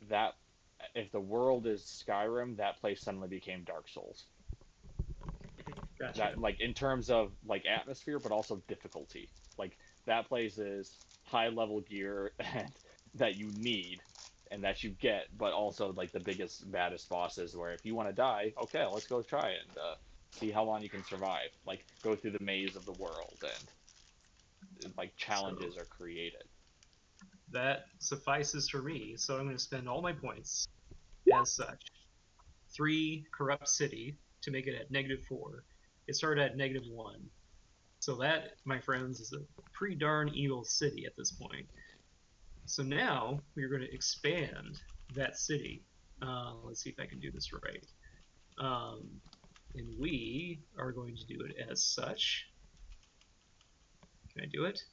that if the world is Skyrim, that place suddenly became Dark Souls. Gotcha. That, like, in terms of like atmosphere, but also difficulty. Like that place is high level gear and that you need and that you get, but also like the biggest, baddest bosses. Where if you want to die, okay, let's go try it and see how long you can survive. Like go through the maze of the world and like challenges are created. That suffices for me, so I'm going to spend all my points as such. 3 corrupt city to make it at -4. It started at -1. So that, my friends, is a pretty darn evil city at this point. So now we're going to expand that city. Let's see if I can do this right. And we are going to do it as such. Can I do it?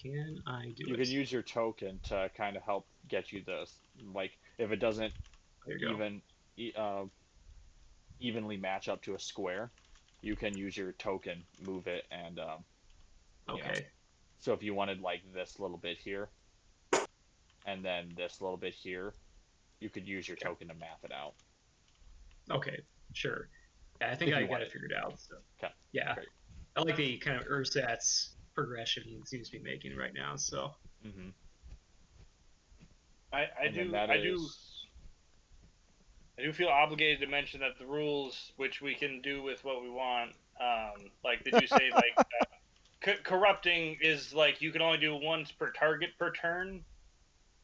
Can I do You it? can use your token to kind of help get you this. Like if it doesn't There you go. evenly match up to a square, you can use your token, move it, and Okay. So if you wanted like this little bit here, and then this little bit here, you could use your token to map it out. Okay, sure. Yeah, I think I got it figured out. So. Okay. Yeah. Great. I like the kind of ersatz progression he seems to be making right now. So. Mm-hmm. I do feel obligated to mention that the rules, which we can do with what we want, like did you say like corrupting is like you can only do once per target per turn.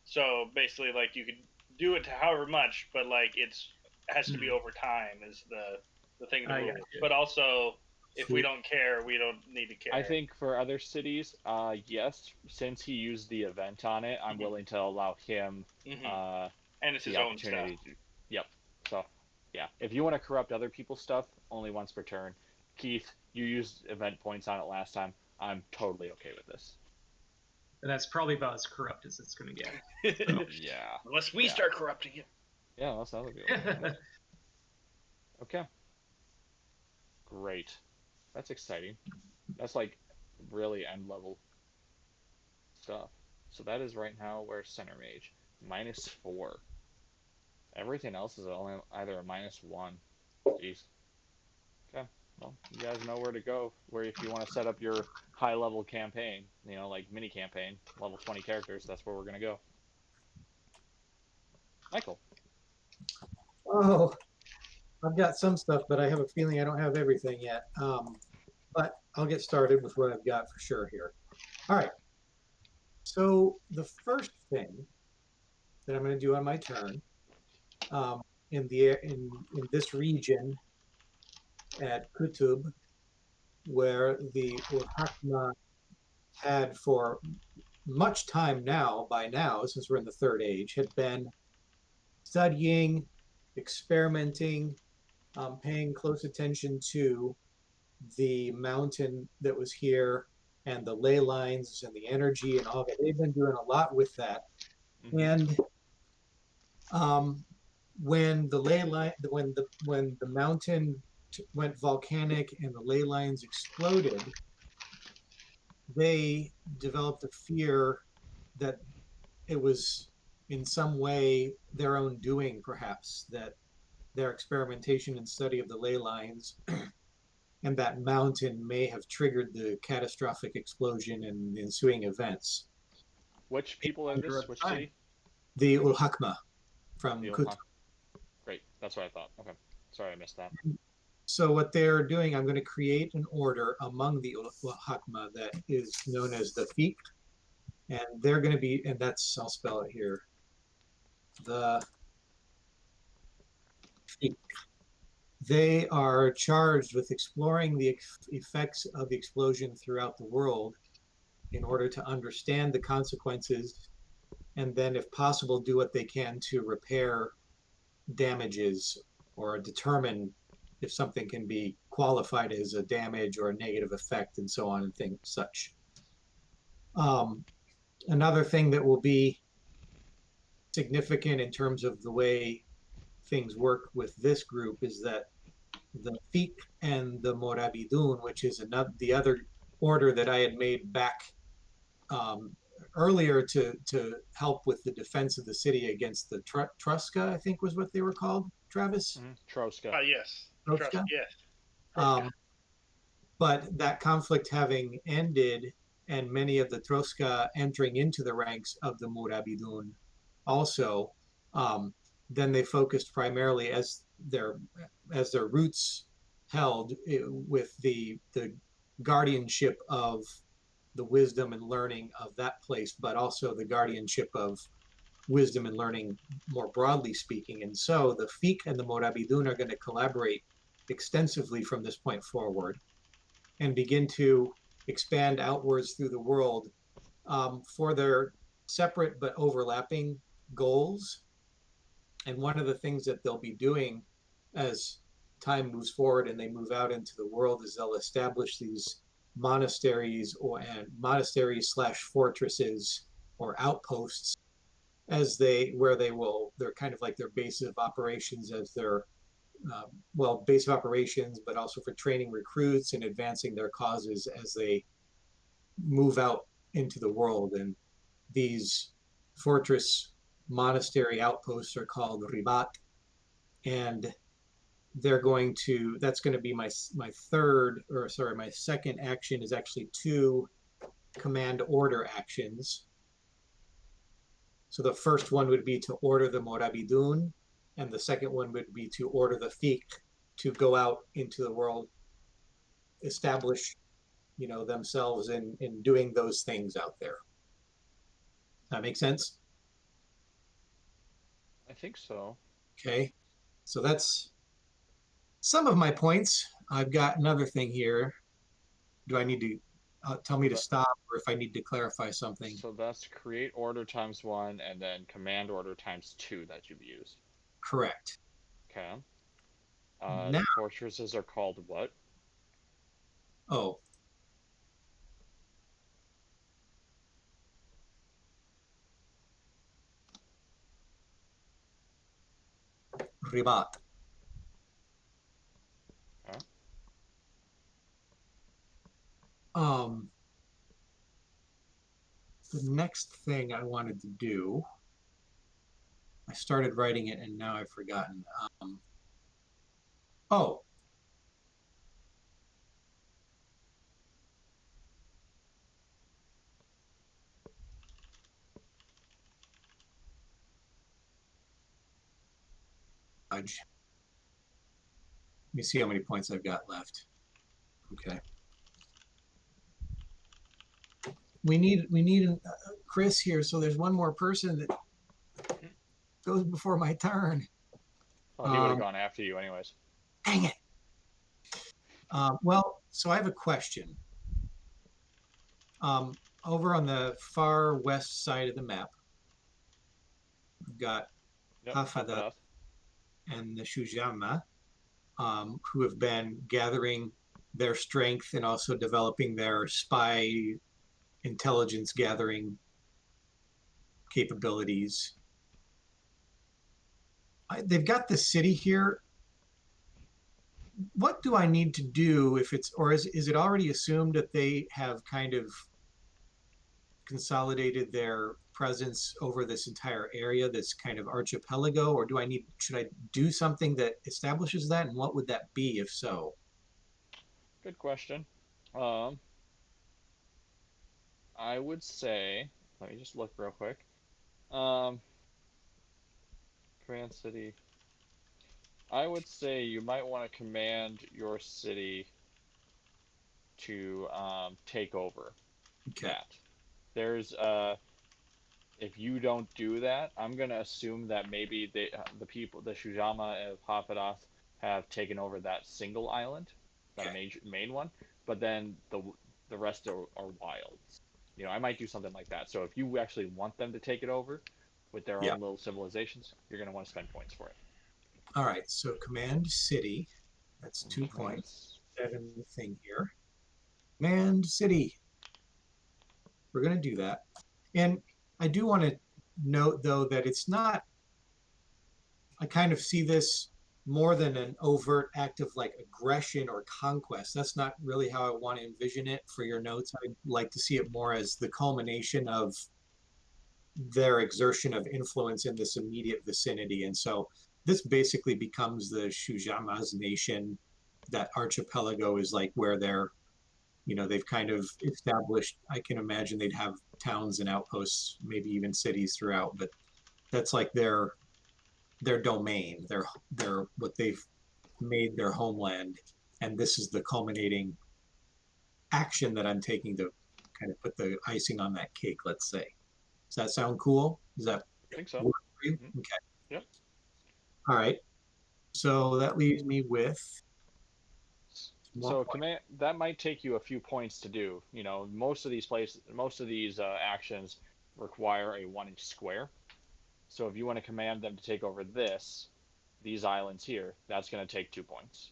So basically, like you could do it to however much, but like it has to be over time is the thing. The rules. But also, if we don't care, we don't need to care. I think for other cities, yes, since he used the event on it, I'm willing to allow him and it's his own stuff. Yep. So, yeah, if you want to corrupt other people's stuff, only once per turn. Keith, you used event points on it last time. I'm totally okay with this. And that's probably about as corrupt as it's going to get. So. Yeah. Unless we start corrupting it. Yeah, that's other people. Okay. Great. That's exciting. That's like really end level stuff. So that is right now where center mage -4. Everything else is only either a -1. Jeez. Okay. Well, you guys know where to go. Where if you want to set up your high level campaign, like mini campaign, level 20 characters, that's where we're gonna go. Michael. Oh, I've got some stuff, but I have a feeling I don't have everything yet. But I'll get started with what I've got for sure here. All right. So the first thing that I'm going to do on my turn, in this region at Kutub, where the Urhakma had for much time now, by now, since we're in the Third Age, had been studying, experimenting, paying close attention to the mountain that was here and the ley lines and the energy and all that. They've been doing a lot with that. And when the ley line, when the mountain went volcanic and the ley lines exploded, they developed a fear that it was in some way their own doing, perhaps, that their experimentation and study of the ley lines and that mountain may have triggered the catastrophic explosion and the ensuing events. Which people are Under this? a Which time. city? The Ul Hakma from The Kut. Great. That's what I thought. Okay. Sorry, I missed that. So what they're doing, I'm going to create an order among the Ul Hakma that is known as the Fiqh, and they're going to be, and that's, I'll spell it here, the Fiqh. They are charged with exploring the effects of the explosion throughout the world in order to understand the consequences and then, if possible, do what they can to repair damages or determine if something can be qualified as a damage or a negative effect and so on and things such. Another thing that will be significant in terms of the way things work with this group is that the Fiqh and the Morabidun, which is the other order that I had made back earlier to help with the defense of the city against the Truska, I think was what they were called, Travis? Troska. Yes. Truska? Yes. But that conflict having ended and many of the Troska entering into the ranks of the Murabidun also, then they focused primarily as their roots held with the guardianship of the wisdom and learning of that place, but also the guardianship of wisdom and learning more broadly speaking. And so the Fiqh and the Morabidun are going to collaborate extensively from this point forward and begin to expand outwards through the world for their separate but overlapping goals. And one of the things that they'll be doing as time moves forward and they move out into the world is they'll establish these monasteries and monasteries / fortresses or outposts as they're kind of like their base of operations as their base of operations, but also for training recruits and advancing their causes as they move out into the world. And these fortress monastery outposts are called ribat, and that's going to be my second action is actually 2 command order actions. So the first one would be to order the Morabidun, and the second one would be to order the Fiqh to go out into the world, establish, themselves in doing those things out there. That make sense? I think so. Okay. So that's some of my points. I've got another thing here. Do I need to tell me to stop, or if I need to clarify something? So that's create order ×1 and then command order ×2 that you've used. Correct. Okay. Now, the fortresses are called what? Oh. Ribat. Okay. The next thing I wanted to do, I started writing it and now I've forgotten. Oh. Let me see how many points I've got left. Okay. We need Chris here, so there's one more person that goes before my turn. Well, he would have gone after you anyways. Dang it. So I have a question. Over on the far west side of the map, we've got Hafadat and the Shujama, who have been gathering their strength and also developing their spy intelligence gathering capabilities. They've got the city here. What do I need to do if it's, or is it already assumed that they have kind of consolidated their presence over this entire area, this kind of archipelago, or should I do something that establishes that, and what would that be if so? Good question. Um, I would say, let me just look real quick. Um, Command city. I would say you might want to command your city to take over Okay. that. There's if you don't do that, I'm gonna assume that maybe the people, the Shujama of Hapadoth, have taken over that single island, that Okay. main one. But then the rest are wilds. You know, I might do something like that. So if you actually want them to take it over with their Yeah. own little civilizations, you're gonna want to spend points for it. All right. So command city. That's 2 points. Commands. That in the thing here. Command city. We're going to do that. And I do want to note, though, that it's not, I kind of see this more than an overt act of like aggression or conquest. That's not really how I want to envision it for your notes. I'd like to see it more as the culmination of their exertion of influence in this immediate vicinity. And so this basically becomes the Shujama's nation. That archipelago is like where they've kind of established. I can imagine they'd have towns and outposts, maybe even cities throughout, but that's like their domain, their what they've made their homeland. And this is the culminating action that I'm taking to kind of put the icing on that cake, let's say. Does that sound cool? Does that I think so. work for you? Mm-hmm. Okay. Yep. All right. So that leaves me with more So points. command that might take you a few points to do. You know, most of these actions require a 1 inch square. So if you want to command them to take over these islands here, that's going to take 2 points.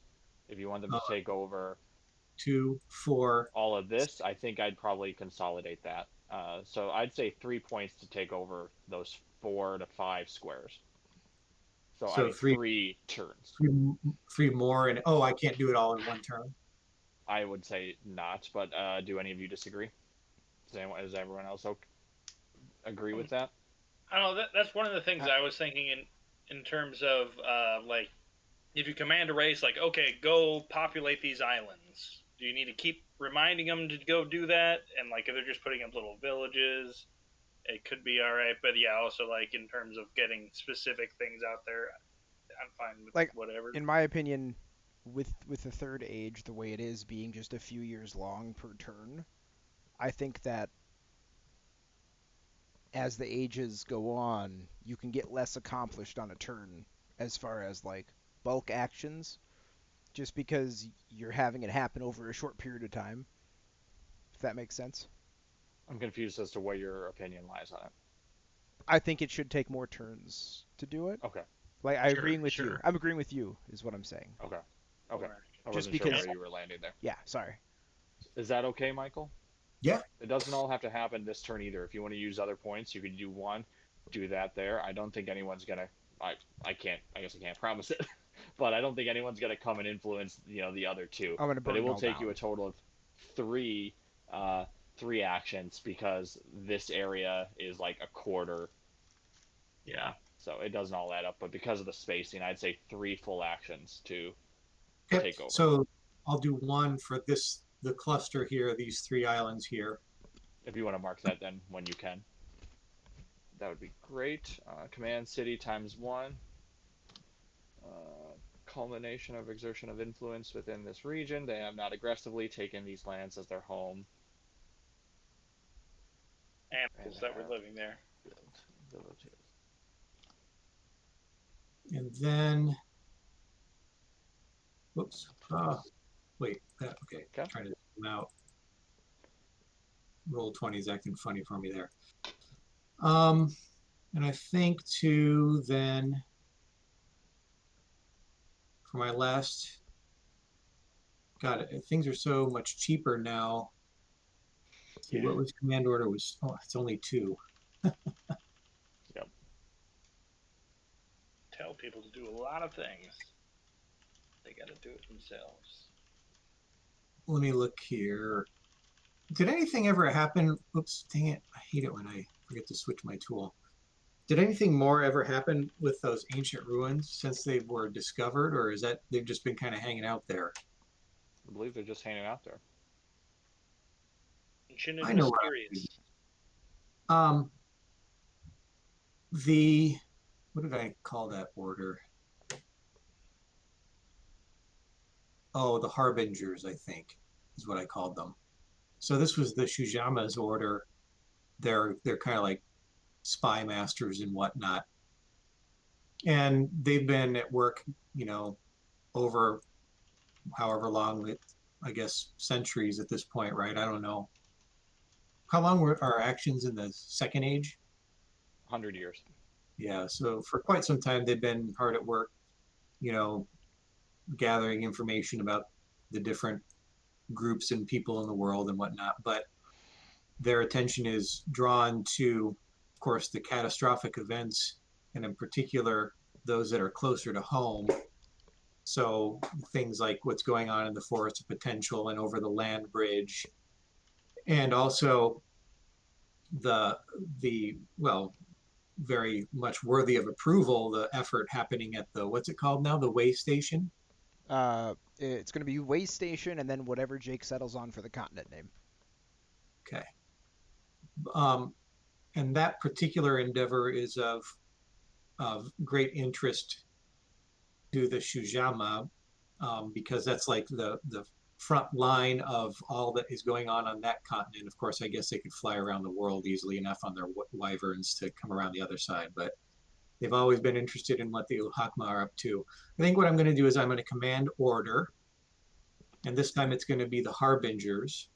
If you want them Uh, to take over 2, 4. all of this, I think I'd probably consolidate that. So I'd say 3 points to take over those 4 to 5 squares. So I So mean three, 3 turns. three more, and oh, I can't do it all in one turn. I would say not, but do any of you disagree? Does everyone else agree with that? I don't know. That's one of the things I, I was thinking in terms of like if you command a race, like okay, go populate these islands. Do you need to keep reminding them to go do that? And like if they're just putting up little villages, it could be all right. But yeah, also like in terms of getting specific things out there, I'm fine with like, whatever. in my opinion, with the third age, the way it is being just a few years long per turn, I think that as the ages go on, you can get less accomplished on a turn as far as like bulk actions, just because you're having it happen over a short period of time. If that makes sense. I'm confused as to where your opinion lies on it. I think it should take more turns to do it. Okay. Like Sure, with you. sure. I'm agreeing with you is what I'm saying. Okay. Okay. I Just wasn't sure because, where you were landing there. yeah, sorry. Is that okay, Michael? Yeah. It doesn't all have to happen this turn either. If you want to use other points, you could do one, do that there. I don't think anyone's gonna. I can't. I guess I can't promise it, but I don't think anyone's gonna come and influence the other two. I'm gonna But burn it it will all take you down. a total of three, three actions because this area is like a quarter. Yeah. So it doesn't all add up. But because of the spacing, I'd say 3 full actions to Okay. take over. So I'll do one for the cluster here, these 3 islands here. If you want to mark that, then when you can. That would be great. Command city ×1. Culmination of exertion of influence within this region. They have not aggressively taken these lands as their home. Animals that were living there. Built villages. And then, whoops. Wait. Okay. Okay. Trying to zoom out. Roll20 is acting funny for me there. And I think to then, for my last, God, things are so much cheaper now. See, what was command order was, it's only 2. Yep. Tell people to do a lot of things. They got to do it themselves. Let me look here. Did anything ever happen? Oops, dang it. I hate it when I forget to switch my tool. Did anything more ever happen with those ancient ruins since they were discovered, or is that they've just been kind of hanging out there? I believe they're just hanging out there. Ancient I and know. mysterious. Um, the what did I call that order? Oh, the Harbingers, I think, is what I called them. So this was the Shujama's order. They're kind of like spy masters and whatnot, and they've been at work, over however long it, I guess centuries at this point, right? I don't know. How long were our actions in the Second Age? 100 years. Yeah, so for quite some time they've been hard at work, you know, gathering information about the different groups and people in the world and whatnot. But their attention is drawn to, of course, the catastrophic events, and in particular, those that are closer to home. So things like what's going on in the Forest of Potential and over the land bridge, and also the well, very much worthy of approval, the effort happening at the what's it called now, the way station. It's going to be Way Station and then whatever Jake settles on for the continent name. Okay. Um, and that particular endeavor is of great interest to the Shujama, because that's like the front line of all that is going on that continent. Of course, I guess they could fly around the world easily enough on their wyverns to come around the other side, but they've always been interested in what the Ulhakma are up to. I think what I'm going to do is I'm going to command order, and this time it's going to be the Harbingers,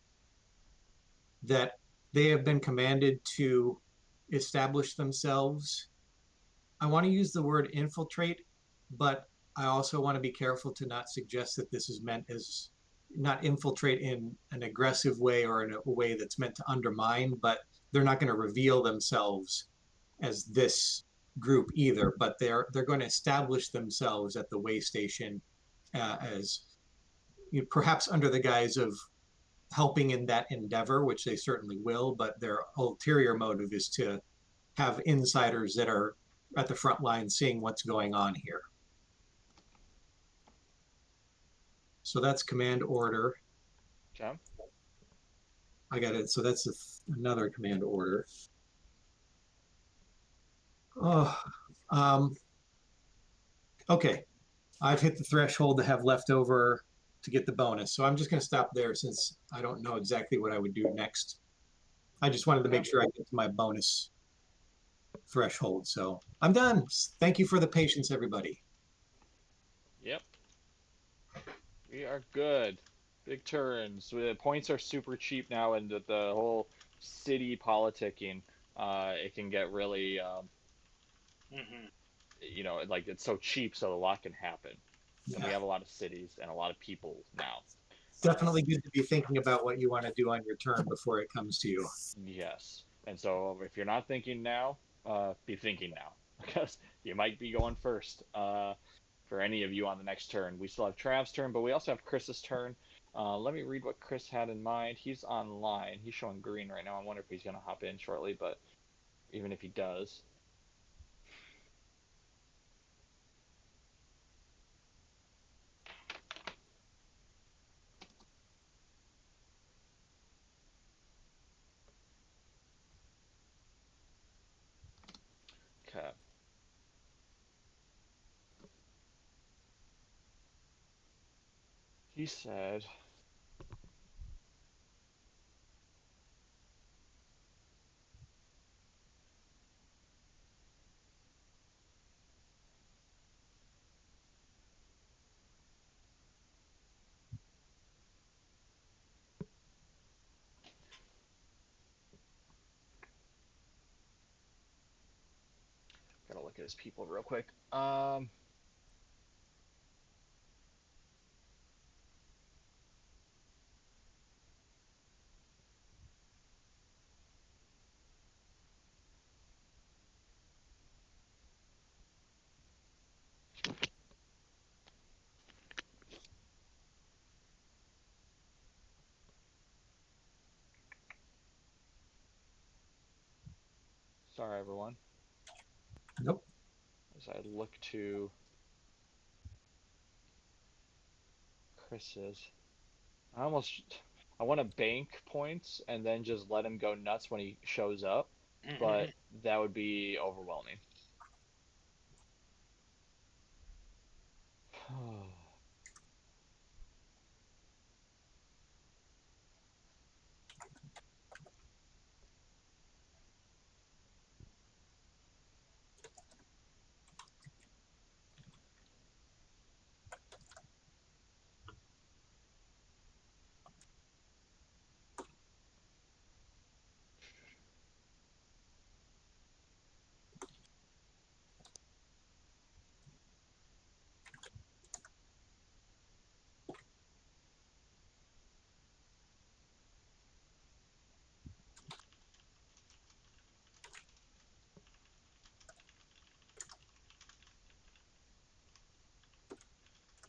that they have been commanded to establish themselves. I want to use the word infiltrate, but I also want to be careful to not suggest that this is meant as not infiltrate in an aggressive way or in a way that's meant to undermine, but they're not going to reveal themselves as this group either, but they're going to establish themselves at the way station, as perhaps under the guise of helping in that endeavor, which they certainly will, but their ulterior motive is to have insiders that are at the front line seeing what's going on here. So that's command order. Okay. I got it. So that's another command order. Oh, okay. I've hit the threshold to have leftover to get the bonus. So I'm just going to stop there since I don't know exactly what I would do next. I just wanted to Okay. make sure I get to my bonus threshold. So I'm done. Thank you for the patience, everybody. Yep. We are good. Big turns. The points are super cheap now, and the whole city politicking, it can get really, Mm-hmm. like it's so cheap, so a lot can happen. And we Yeah. have a lot of cities and a lot of people now. Definitely good to be thinking about what you want to do on your turn before it comes to you. Yes. And so if you're not thinking now, be thinking now because you might be going first for any of you on the next turn. We still have Trav's turn, but we also have Chris's turn. Let me read what Chris had in mind. He's online. He's showing green right now. I wonder if he's going to hop in shortly, but even if he does. Okay. He said, gotta look at his people real quick. Sorry, everyone. Nope. As I look to Chris's, I almost I want to bank points and then just let him go nuts when he shows up, but that would be overwhelming.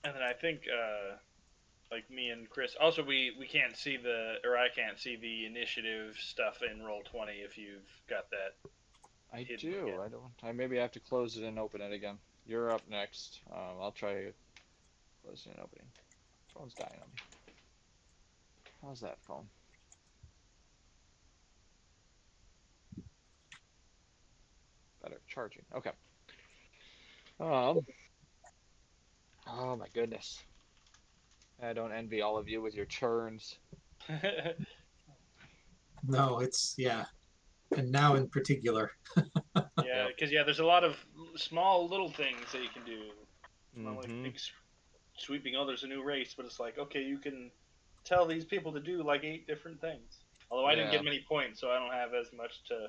And then I think, like me and Chris, also we can't see or I can't see the initiative stuff in Roll20 if you've got that I hidden do. again. I don't. I maybe have to close it and open it again. You're up next. I'll try closing and opening. Phone's dying on me. How's that phone? Better charging. Okay. Um. Oh my goodness. I don't envy all of you with your turns. No, it's yeah. And now in particular. Yeah, Yep. because there's a lot of small little things that you can do. It's not like Mm-hmm. big sweeping. Oh, there's a new race, but it's like okay, you can tell these people to do like 8 different things. Although I didn't Yeah. get many points, so I don't have as much to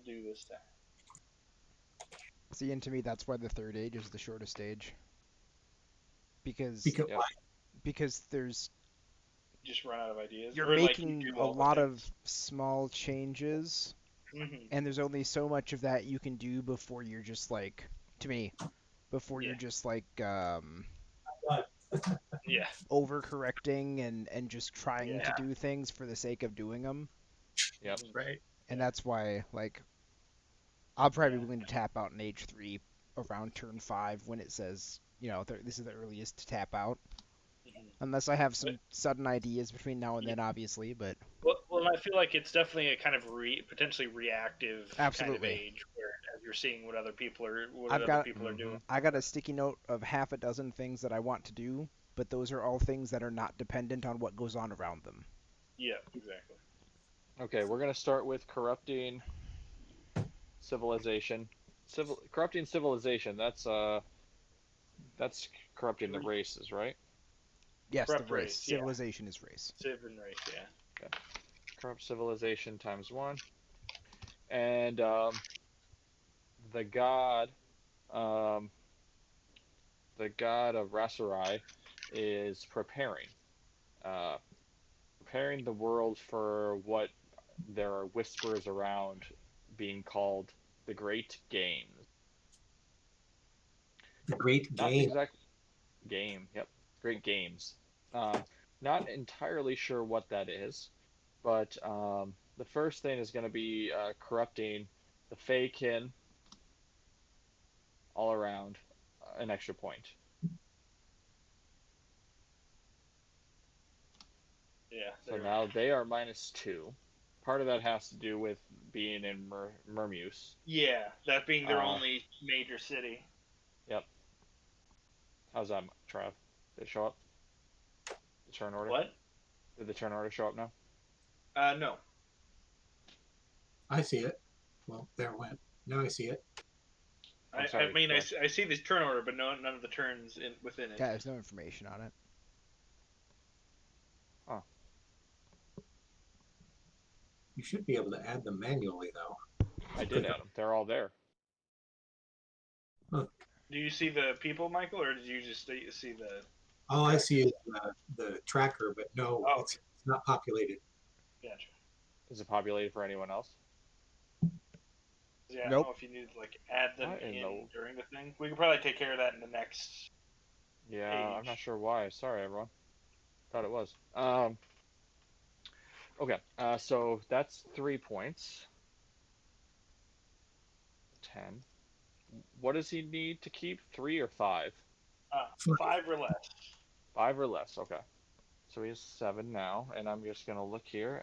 do this time. See, and to me, that's why the third age is the shortest stage. Because Because Yep. because there's Just run out of ideas, you're or like you making do a all the lot of things. small changes, Mm-hmm. and there's only so much of that you can do before you're just like, to me, before Yeah, you're just like yeah, overcorrecting and just trying to yeah. do things for the sake of doing them. Yep. Mm-hmm. Right. And Yeah, that's why, like, I'll probably yeah. be willing to tap out in age 3 around turn 5 when it says, this is the earliest to tap out. Mm-hmm. Unless I have But some sudden ideas between now and yeah. then, obviously, but Well, I feel like it's definitely a kind of potentially reactive kind of absolutely. age where as you're seeing what I've other got people are Mm-hmm. doing. I got a sticky note of half a dozen things that I want to do, but those are all things that are not dependent on what goes on around them. Yeah, exactly. Okay, we're gonna start with corrupting civilization. Corrupting civilization. That's corrupting the races, right? Yes, the Corrupt race. race, yeah. Civilization is race. Civ and race, yeah. Okay. Corrupt civilization times one, and the god, um, the god of Rasurai, is uh, preparing the world for what there are whispers around being called the Great Games. the great Not game. exact game. Yep, Great Games. Um, Not entirely sure what that is, but the first thing is going to be corrupting the Fey kin all around an extra point. Yeah, So they're now they are -2. Part of that has to do with being in Mermuse. yeah, that being their Uh, only major city. yep. How's that, Trav? Did it show up? The turn order? What? Did the turn order show up now? No. I see it. Well, there it went. Now I see it. I'm I sorry. mean, Go I, ahead. I see this turn order, but none of the turns within it. Yeah, there's no information on it. Oh, You should be able to add them manually though. I did Click add them. They're all there. on. Huh. Do you see the people, Michael, or did you just see the All I see trackers? is the tracker, but no, Oh, it's not populated. gotcha. Is it populated for anyone else? Yeah, I don't Nope. know if you need to like add them What in in the? during the thing. We could probably take care of that in the next Yeah, I'm not page. sure why. Sorry, everyone. Thought it was. Okay. So that's 3 points. 10. What does he need to keep? 3 or 5? 5 or less. 5 or less. Okay. So he has 7 now, and I'm just gonna look here.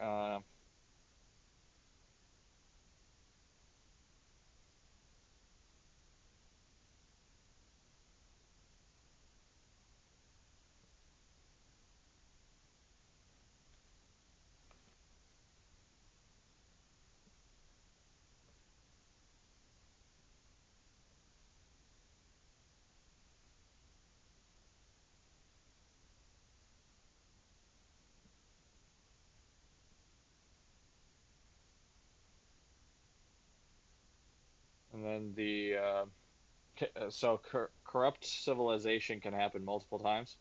And then corrupt civilization can happen multiple times.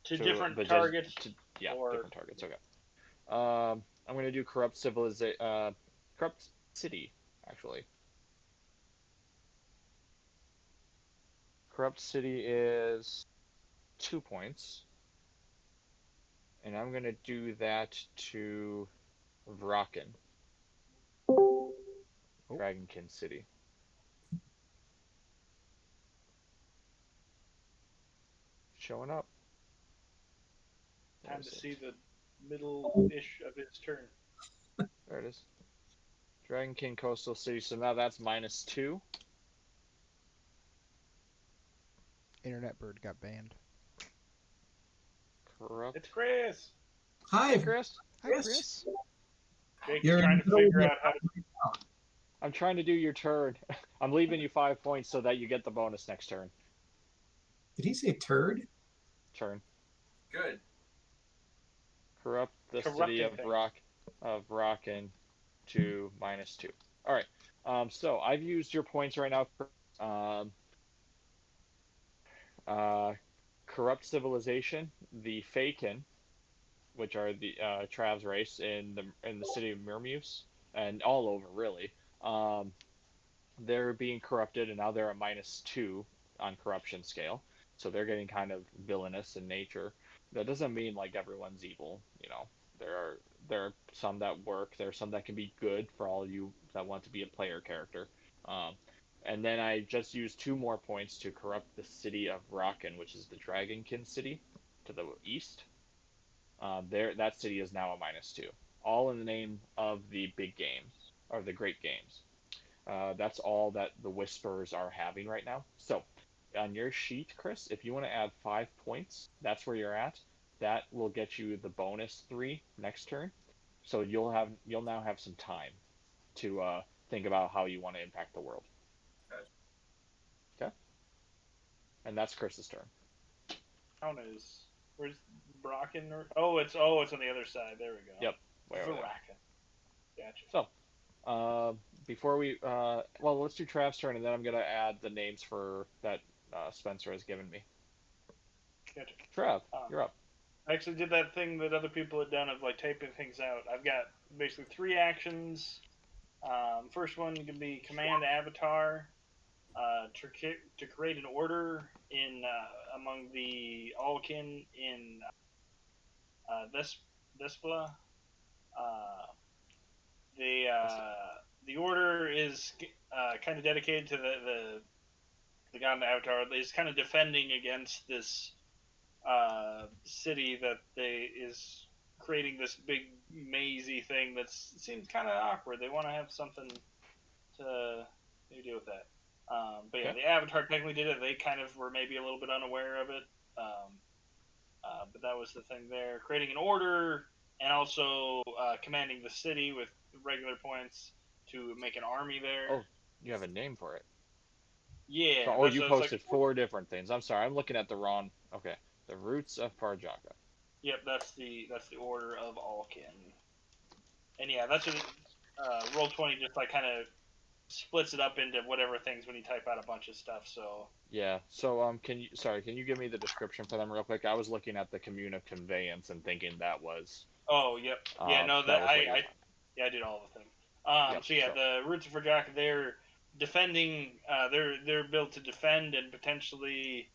To different but targets, yeah, or different targets. Okay. I'm gonna do corrupt city, actually. Corrupt city is 2 points, and I'm gonna do that to Vraken, Oh. Dragonkin City. Showing up. time to There's see it. the middle-ish of his turn. There it is. Dragonkin Coastal City. So now that's -2. Internet bird got banned. Corrupt. It's Chris. Hi, Hey, Chris. Hi, Chris. Chris. Jake's You're trying in to the middle figure of out how to. I'm trying to do your turn. I'm leaving you 5 points so that you get the bonus next turn. Did he say turd? Turn. Good. Corrupt the city Corrupting of things. Rockin to -2. All right. So I've used your points right now. Um, corrupt civilization, the Fakin, which are the Trav's race in the city of Mirmuse and all over really. Um, they're being corrupted, and now they're a -2 on corruption scale. So they're getting kind of villainous in nature. That doesn't mean like everyone's evil. There are there are some that work. There are some that can be good for all you that want to be a player character. Um, and then I just used 2 more points to corrupt the city of Rockin, which is the Dragonkin city to the east. That city is now a -2, all in the name of the big games or the great games. That's all that the Whispers are having right now. So, on your sheet, Chris, if you want to add 5 points, that's where you're at. That will get you the bonus 3 next turn. So you'll now have some time to think about how you want to impact the world. Okay, and that's Chris's turn. Town is where's Brocken? It's on the other side. There we go. Yep, way over there. Varaken. Gotcha. So, before well, let's do Trav's turn, and then I'm gonna add the names for that Spencer has given me. Gotcha. Trav, you're up. I actually did that thing that other people had done of like typing things out. I've got basically 3 actions. First one can be command avatar to create an order in among the Alkin in Vespla. Uh, the order is kind of dedicated to the god avatar. Is kind of defending against this city that is creating this big mazy thing that seems kind of awkward. They want to have something to deal with that. But yeah, Okay. the Avatar technically did it. They kind of were maybe a little bit unaware of it. But that was the thing there. Creating an order and also commanding the city with regular points to make an army there. Oh, you have a name for it. Yeah. So, you posted 4 different things. I'm sorry, I'm looking at the wrong. Okay, the roots of Parjaka. Yep, that's the order of Alkin. And yeah, that's what Roll20 just like kind of splits it up into whatever things when you type out a bunch of stuff. So Yeah. So can you give me the description for them real quick? I was looking at the commune of conveyance and thinking that was. Oh yep. Yeah, no, that was I did all the things. Yep, so yeah, sure. the roots of Rajaka, they're defending. They're built to defend and potentially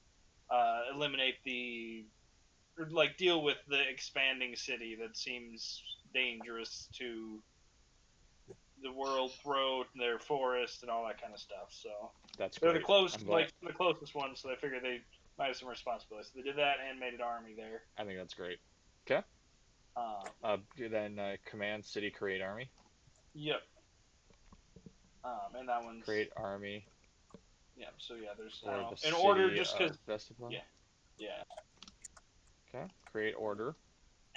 eliminate or like deal with the expanding city that seems dangerous to the world through their forest and all that kind of stuff. So That's they're great. the close, I'm glad. the closest ones. So they figured they might have some responsibility. So they did that and made an army there. I think that's great. Okay. Um, Then command city create army. yep. And that one's Create army yeah. So yeah, there's for the in city order just of because Vestipla. yeah. Okay. Create order.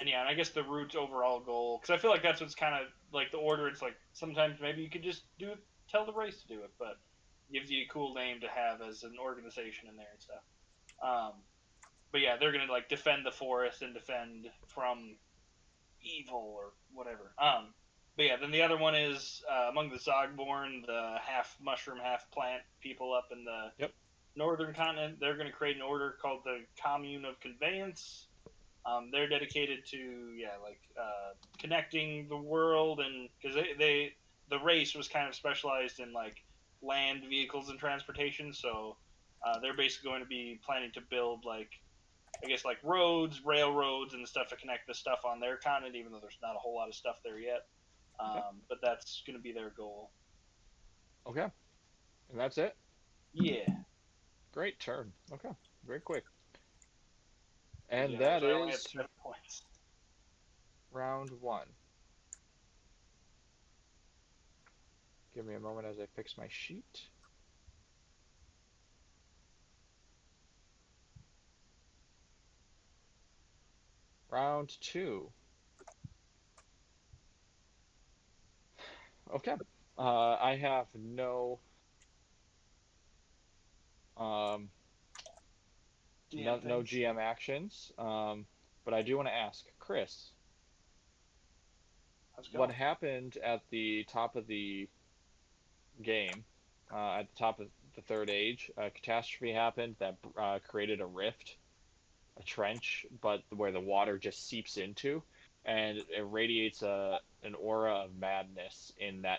And yeah, and I guess the root's overall goal, because I feel like that's what's kind of like the order. It's like sometimes maybe you could just tell the race to do it, but it gives you a cool name to have as an organization in there and stuff. But yeah, they're gonna like defend the forest and defend from evil or whatever. But yeah, then the other one is among the Zogborn, the half mushroom, half plant people up in the Yep. northern continent. They're going to create an order called the Commune of Conveyance. They're dedicated to connecting the world, and because the race was kind of specialized in like land vehicles and transportation, so they're basically going to be planning to build like I guess like roads, railroads, and stuff to connect the stuff on their continent, even though there's not a whole lot of stuff there yet. Okay. But that's going to be their goal. Okay. And that's it. Yeah. Great turn. Okay. Very quick. And Yeah, that so I only have is 7 points. round one. Give me a moment as I fix my sheet. Round two. Okay. I have no um, no GM actions, but I do want to ask Chris, Let's go. what happened at the top of the game, at the top of the third age? A catastrophe happened that created a rift, a trench, but where the water just seeps into, and it radiates an aura of madness in that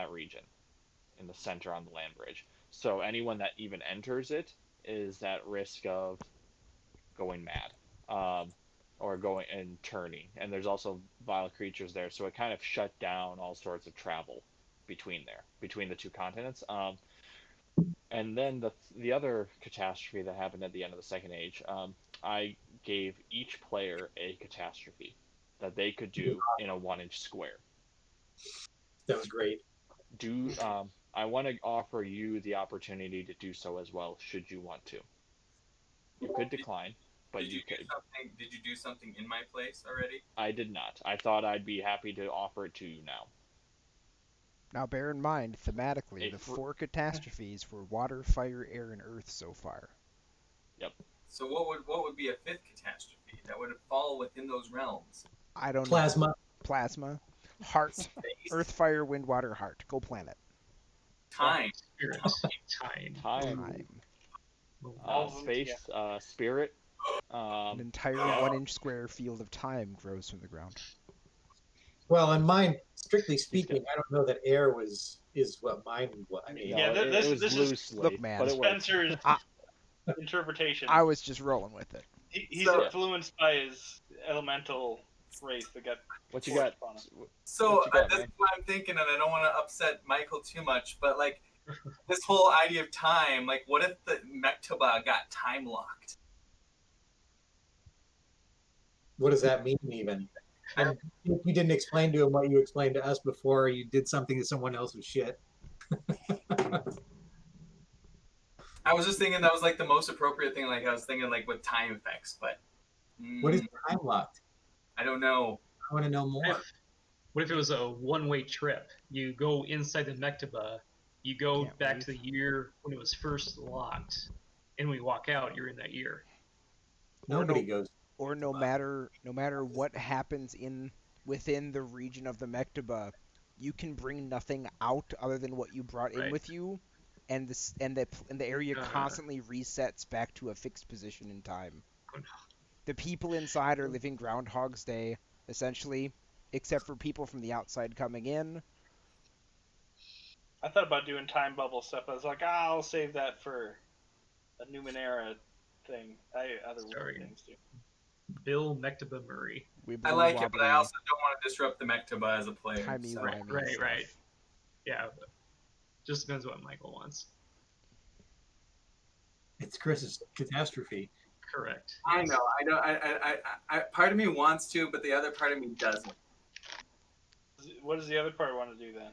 region, in the center on the land bridge. So anyone that even enters it is at risk of going mad, or going and turning. And there's also vile creatures there, so it kind of shut down all sorts of travel between the two continents. And then the other catastrophe that happened at the end of the second age, I gave each player a catastrophe that they could do in a 1 inch square. That was great. I want to offer you the opportunity to do so as well, should you want to. You could decline, but you could. Did you do something in my place already? I did not. I thought I'd be happy to offer it to you now. Now, bear in mind, thematically, the 4 catastrophes were water, fire, air, and earth so far. Yep. So what would be a 5th catastrophe that would fall within those realms? I don't Plasma. know. Plasma. Heart. Space. Earth, fire, wind, water, heart. Go planet. Time. Spirit. Time. Time. Space, spirit. An entire 1 inch square field of time grows from the ground. Well, in mine, strictly speaking, I don't know that air is what mine was. I mean, No, Yeah, this it was is loosely, Look, man. but it worked. Spencer's interpretation. I was just rolling with it. He's So- influenced by his elemental race that got. What you got? forced on him. So What you got, that's man? what I'm thinking, and I don't want to upset Michael too much, but like this whole idea of time, like what if the Mektoba got time locked? what does that mean even? And you didn't explain to him what you explained to us before. You did something to someone else's shit. I was just thinking that was like the most appropriate thing. Like I was thinking like with time effects, but What is time locked? I don't know. I want to know more. What if it was a one-way trip? You go inside the Mektoba, you go Can't back leave. to the year when it was first locked, and when you walk out, you're in that year. Nobody goes. Or no matter what happens within the region of the Mektoba, you can bring nothing out other than what you brought in Right. with you, and the area constantly resets back to a fixed position in time. Oh, no. The people inside are living Groundhog's Day, essentially, except for people from the outside coming in. I thought about doing time bubble stuff. I was like, I'll save that for a Numenera thing. Other Sorry. weird things too. Bill Mektoba Murray. I like it, but I also don't want to disrupt the Mektoba as a player. Timey so. wimey Right, stuff. right. Yeah, but just depends what Michael wants. It's Chris's catastrophe. Correct. I yes. know. I don't. Part of me wants to, but the other part of me doesn't. What does the other part want to do then?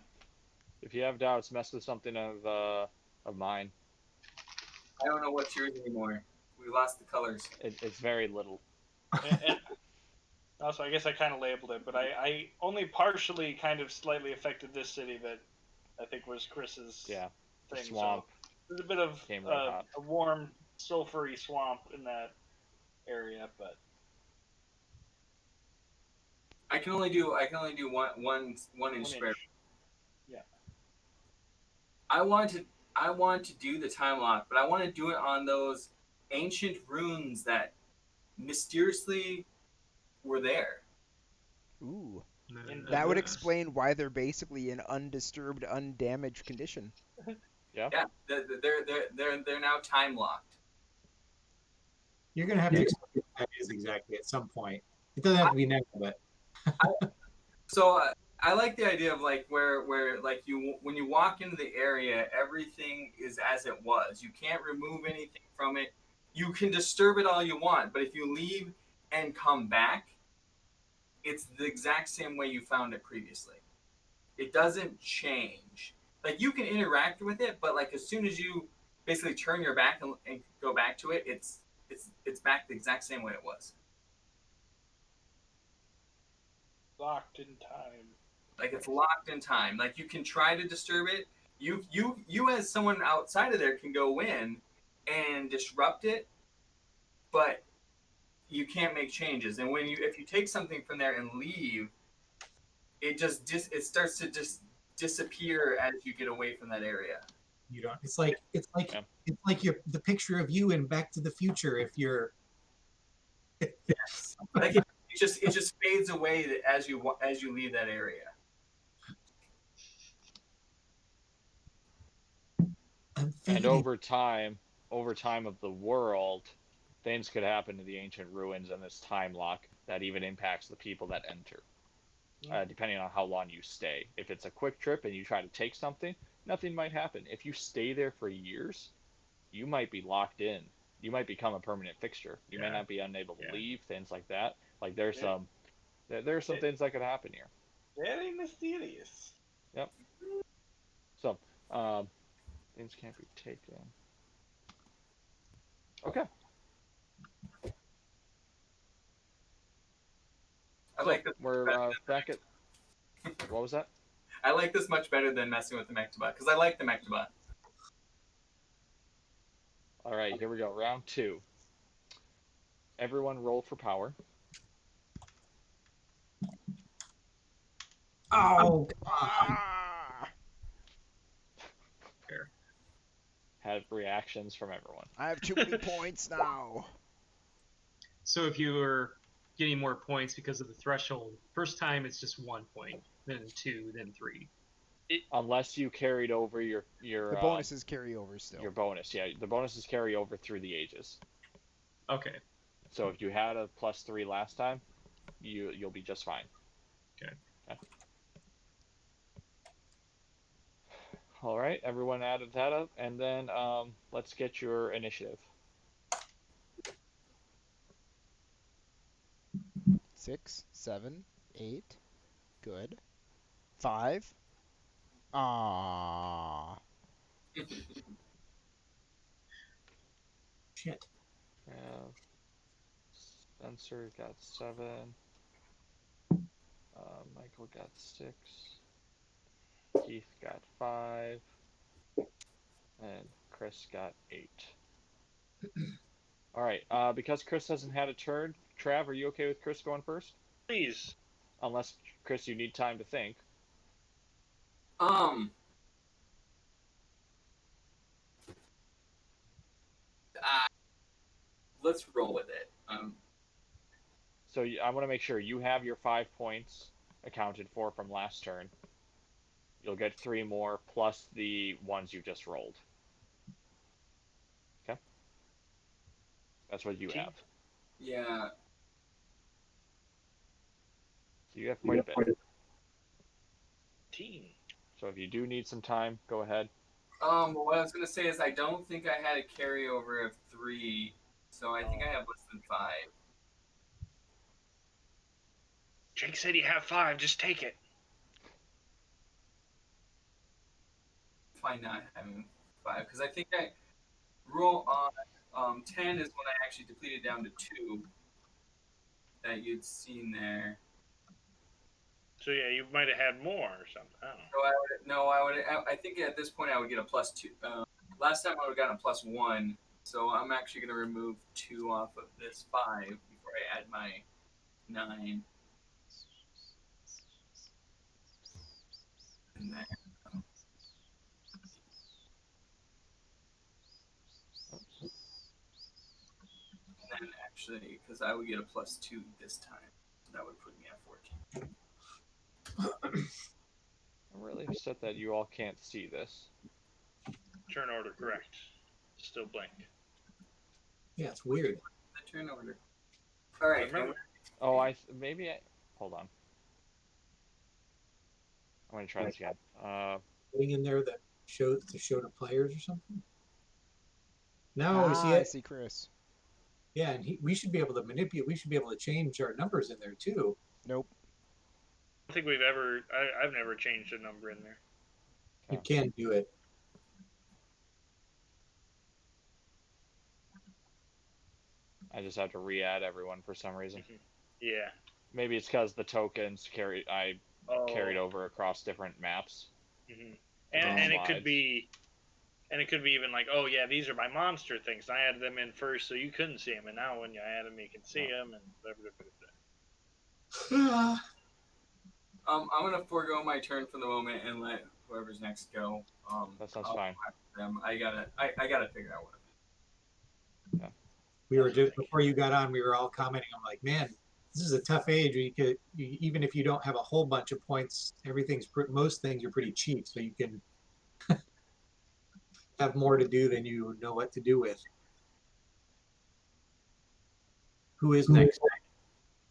If you have doubts, mess with something of mine. I don't know what's yours anymore. We lost the colors. It's very little. And also, I guess I kind of labeled it, but I only partially kind of slightly affected this city that I think was Chris's Yeah, the thing. swamp So there's a bit of came right hot. a warm, sulfury swamp in that area, but I can only do one inch 1 square. inch. Yeah. I want to do the time lock, but I want to do it on those ancient runes that mysteriously were there. Ooh. In That would the- explain why they're basically in undisturbed, undamaged condition. Yeah. Yeah, they're now time locked. You're going to have to explain what that is exactly at some point. It doesn't have to be now, but So I like the idea of like where like when you walk into the area, everything is as it was. You can't remove anything from it. You can disturb it all you want, but if you leave and come back, it's the exact same way you found it previously. It doesn't change. Like you can interact with it, but like as soon as you basically turn your back and go back to it, it's back the exact same way it was. locked in time. Like it's locked in time. Like you can try to disturb it. You as someone outside of there can go in and disrupt it, but you can't make changes. And if you take something from there and leave, it just it starts to just disappear as you get away from that area. you don't. It's like Yeah. it's like the picture of you in Back to the Future. If you're Yes. Like it just fades away as you leave that area. I'm And fading. over time of the world, things could happen to the ancient ruins and this time lock that even impacts the people that enter. Depending on how long you stay. If it's a quick trip and you try to take something, nothing might happen. If you stay there for years, you might be locked in. You might become a permanent fixture. You may Yeah. not be unable to Yeah. leave, things like that. Like there's Yeah. there's some things that could happen here. Very mysterious. Yep. So, things can't be taken. Okay. I So like this. we're back at. What was that? I like this much better than messing with the Mektaba because I like the Mektaba. All right, here we go. Round 2. Everyone roll for power. Oh, Ah! Fair. Have reactions from everyone. I have too many points now. So if you are getting more points because of the threshold, first time it's just 1 point, then 2, then 3. Unless you carried over your The bonuses carry over still. your bonus. Yeah, the bonuses carry over through the ages. Okay. So if you had a +3 last time, you'll be just fine. Okay. All right, everyone added that up, and then let's get your initiative. 6, 7, 8. Good. 5. Ah. shit. Spencer got 7. Michael got 6. Keith got 5. And Chris got 8. All right. Because Chris hasn't had a turn, Trav, are you okay with Chris going first? Please. Unless, Chris, you need time to think. Let's roll with it. So I want to make sure you have your 5 points accounted for from last turn. You'll get 3 more plus the ones you just rolled. Okay? That's what you have. Yeah. So you have quite a bit. Team. So if you do need some time, go ahead. But what I was gonna say is I don't think I had a carryover of 3, so I think I have less than 5. Jake said you have 5. Just take it. Why not having 5? Because I think I roll on 10 is when I actually depleted down to 2 that you'd seen there. So yeah, you might have had more or something. I don't know. So I would. I think at this point I would get a +2. Last time I would have gotten a +1, so I'm actually going to remove 2 off of this 5 before I add my 9. And then, actually, because I would get a +2 this time, so that would put me at 14. I'm really upset that you all can't see this. Turn order correct. Still blank. Yeah, it's weird. The turn order. All right. Remember, Oh, hold on. I'm gonna try this again. Thing in there that show to players or something. No, see I it. see Chris. Yeah, and we should be able to manipulate. We should be able to change our numbers in there too. Nope. I don't think we've ever. I've never changed a number in there. You can do it. I just have to re-add everyone for some reason. Yeah. Maybe it's because the tokens carried over across different maps. Mm-hmm. And it could be, even like, oh yeah, these are my monster things. I added them in first, so you couldn't see them, and now when you add them, you can see them, and whatever. I'm gonna forego my turn for the moment and let whoever's next go. That sounds fine. Them. I gotta figure out what. Yeah. We were just before you got on. We were all commenting. I'm like, man, this is a tough age. Even if you don't have a whole bunch of points, most things are pretty cheap, so you can have more to do than you know what to do with. Who is next?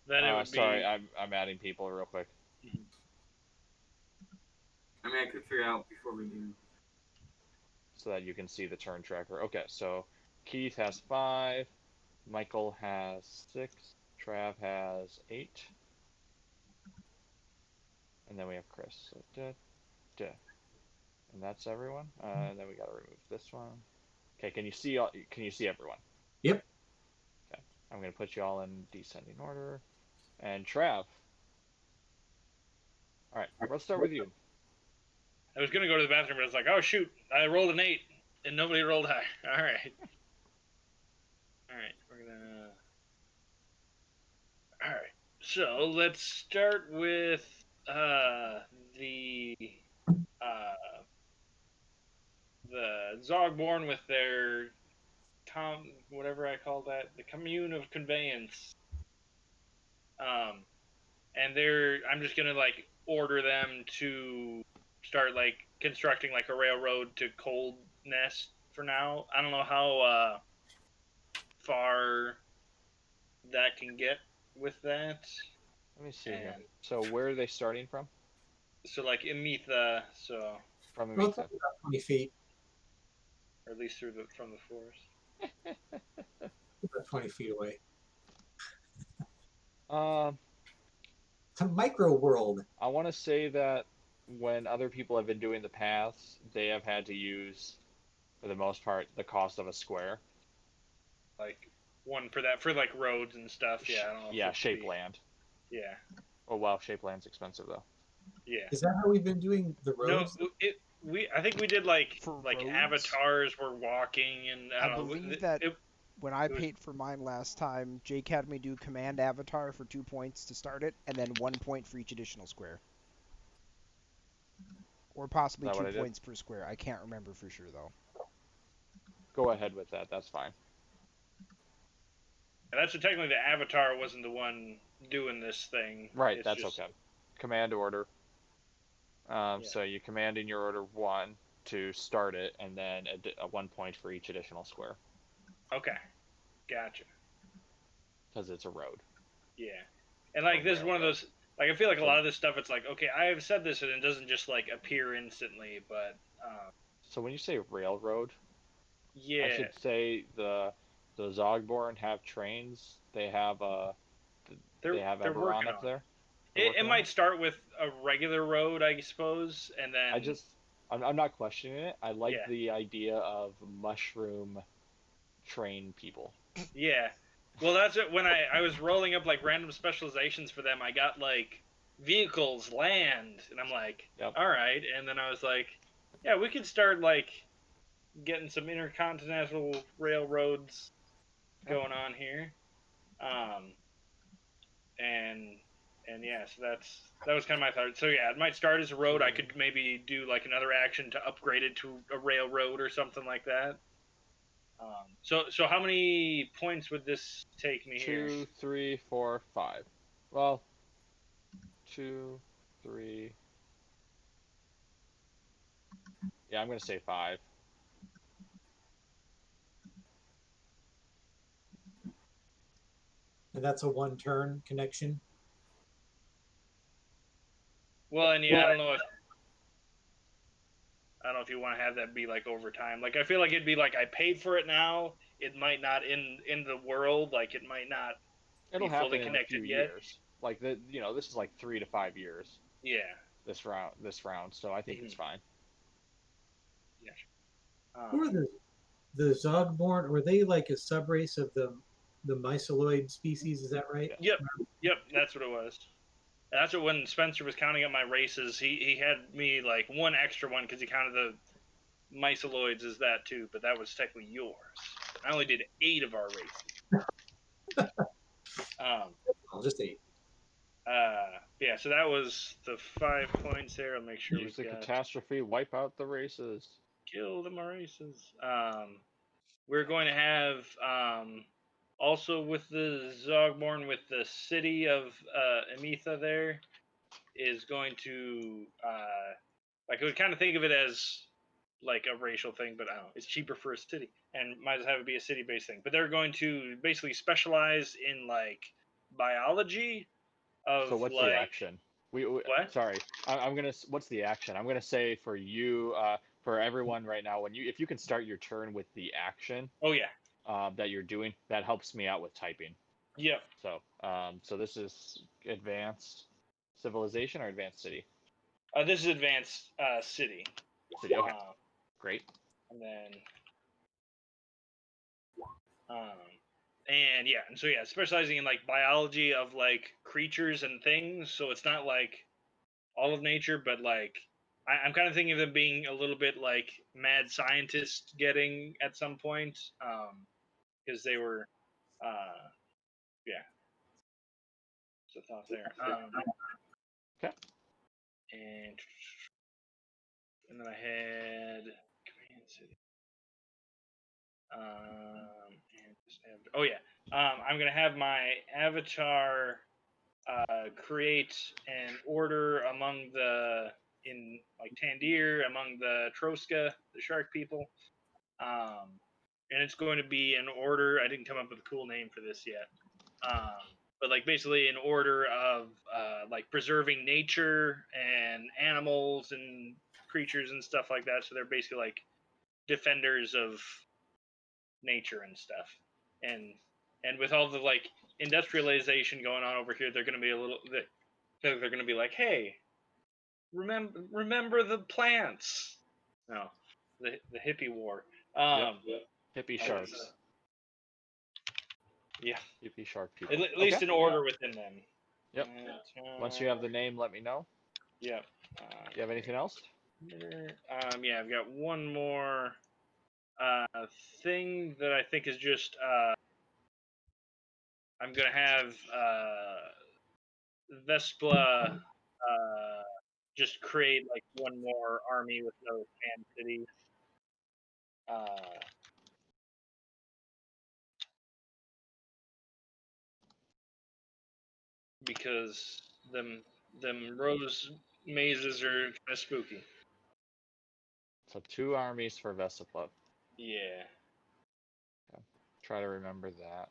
Then it would sorry, be. I'm adding people real quick. I mean, I could figure out before we do. So that you can see the turn tracker. Okay, so Keith has 5, Michael has 6, Trav has 8, and then we have Chris. So, and that's everyone. And then we gotta remove this one. Okay, can you see everyone? Yep. Okay, I'm gonna put you all in descending order. And Trav. All right, let's start with you. I was gonna go to the bathroom, but I was like, oh shoot, I rolled an 8, and nobody rolled high. All right. We're gonna. All right, so let's start with the Zogborn with their whatever I call that, the commune of conveyance. And I'm just gonna like order them to start like constructing like a railroad to Cold Nest for now. I don't know how far that can get with that. Let me see here. So where are they starting from? So like Imitha, so From Well, Imitha. it's about 20 feet. or at least from the forest. About 20 feet away. It's a micro world. I want to say that when other people have been doing the paths, they have had to use, for the most part, the cost of a square. Like one for that, for like roads and stuff. Yeah. I don't know yeah, shape land. Yeah. Oh wow, shape land's expensive though. Yeah. Is that how we've been doing the roads? No, I think we did like For like roads? avatars were walking, and I don't know. believe that when I paid for mine last time, Jake had me do command avatar for 2 points to start it, and then 1 point for each additional square. Or possibly 2 points per square. I can't remember for sure though. Go ahead with that. That's fine. And that's technically the avatar wasn't the one doing this thing. Right, that's just... okay. Command order. Yeah. So you command in your order 1 to start it, and then a 1 point for each additional square. Okay, gotcha. Because it's a road. Yeah, and like this is one of those. Like I feel like a lot of this stuff, it's like, okay, I have said this and it doesn't just like appear instantly, but So when you say railroad, I yeah, should say the Zogborn have trains. They have they're Eberron working up on it. there. They're It working on might it. start with a regular road, I suppose, and I then just I'm not questioning it. I like yeah, the idea of mushroom train people. yeah. Well, that's it. When I was rolling up like random specializations for them, I got like vehicles, land, and I'm like, Yep. all right. And then I was like, yeah, we could start like getting some intercontinental railroads Yep. going on here. Um, and yeah, so that was kind of my thought. So yeah, it might start as a road. I could maybe do like another action to upgrade it to a railroad or something like that. So how many points would this take me here? 2, 3, 4, 5. Well, 2, 3. Yeah, I'm gonna say 5. And that's a one-turn connection. Well, and yeah, I don't know if you want to have that be like over time. Like I feel like it'd be like I paid for it now. It might not in the world. Like it might not It'll be fully happen in a few connected yet. years. Like this is like 3 to 5 years. Yeah. This round. So I think it's Mhm. fine. Yeah. Who are the Zogborn? Were they like a subrace of the myceloid species? Is that right? Yes. Yep. That's what it was. And that's what when Spencer was counting up my races, he had me like one extra one because he counted the myceloids as that too, but that was technically yours. I only did 8 of our races. Just 8. Yeah, so that was the 5 points there. I'll make sure Use the we've got catastrophe. Wipe out the races. kill the races. We're going to have also with the Zogborn, with the city of Emitha there, is going to like I would kind of think of it as like a racial thing, but I don't know. It's cheaper for a city, and might as well have it be a city-based thing. But they're going to basically specialize in like biology of So what's the like action? what? Sorry. I'm gonna. What's the action? I'm gonna say for you, for everyone right now, if you can start your turn with the action Oh yeah, that you're doing, that helps me out with typing. yep. So this is advanced civilization or advanced city. This is advanced city. City. Okay. Um, Great. and then um, and yeah, and so yeah, specializing in like biology of like creatures and things. So it's not like all of nature, but like I'm kind of thinking of them being a little bit like mad scientist getting at some point, because they were, yeah. So thoughts there, Okay. and then I had command city, and just oh yeah, I'm gonna have my avatar create an order among the in like Tandir among the Troska, the shark people. And it's going to be an order. I didn't come up with a cool name for this yet, but like basically an order of like preserving nature and animals and creatures and stuff like that. So they're basically like defenders of nature and stuff. And with all the like industrialization going on over here, they're going to be a little. They're going to be like, hey, remember the plants. No, the hippie war. Yep. Hippie sharks. Yeah. Hippie shark people. At least in order within them. Yep. Once you have the name, let me know. Yep. You have anything else? Yeah, I've got one more thing that I think is just I'm gonna have Vespla just create like one more army with no fan city. Because them rose mazes are kind of spooky. So 2 armies for Vesiplup. Yeah. Okay. Try to remember that.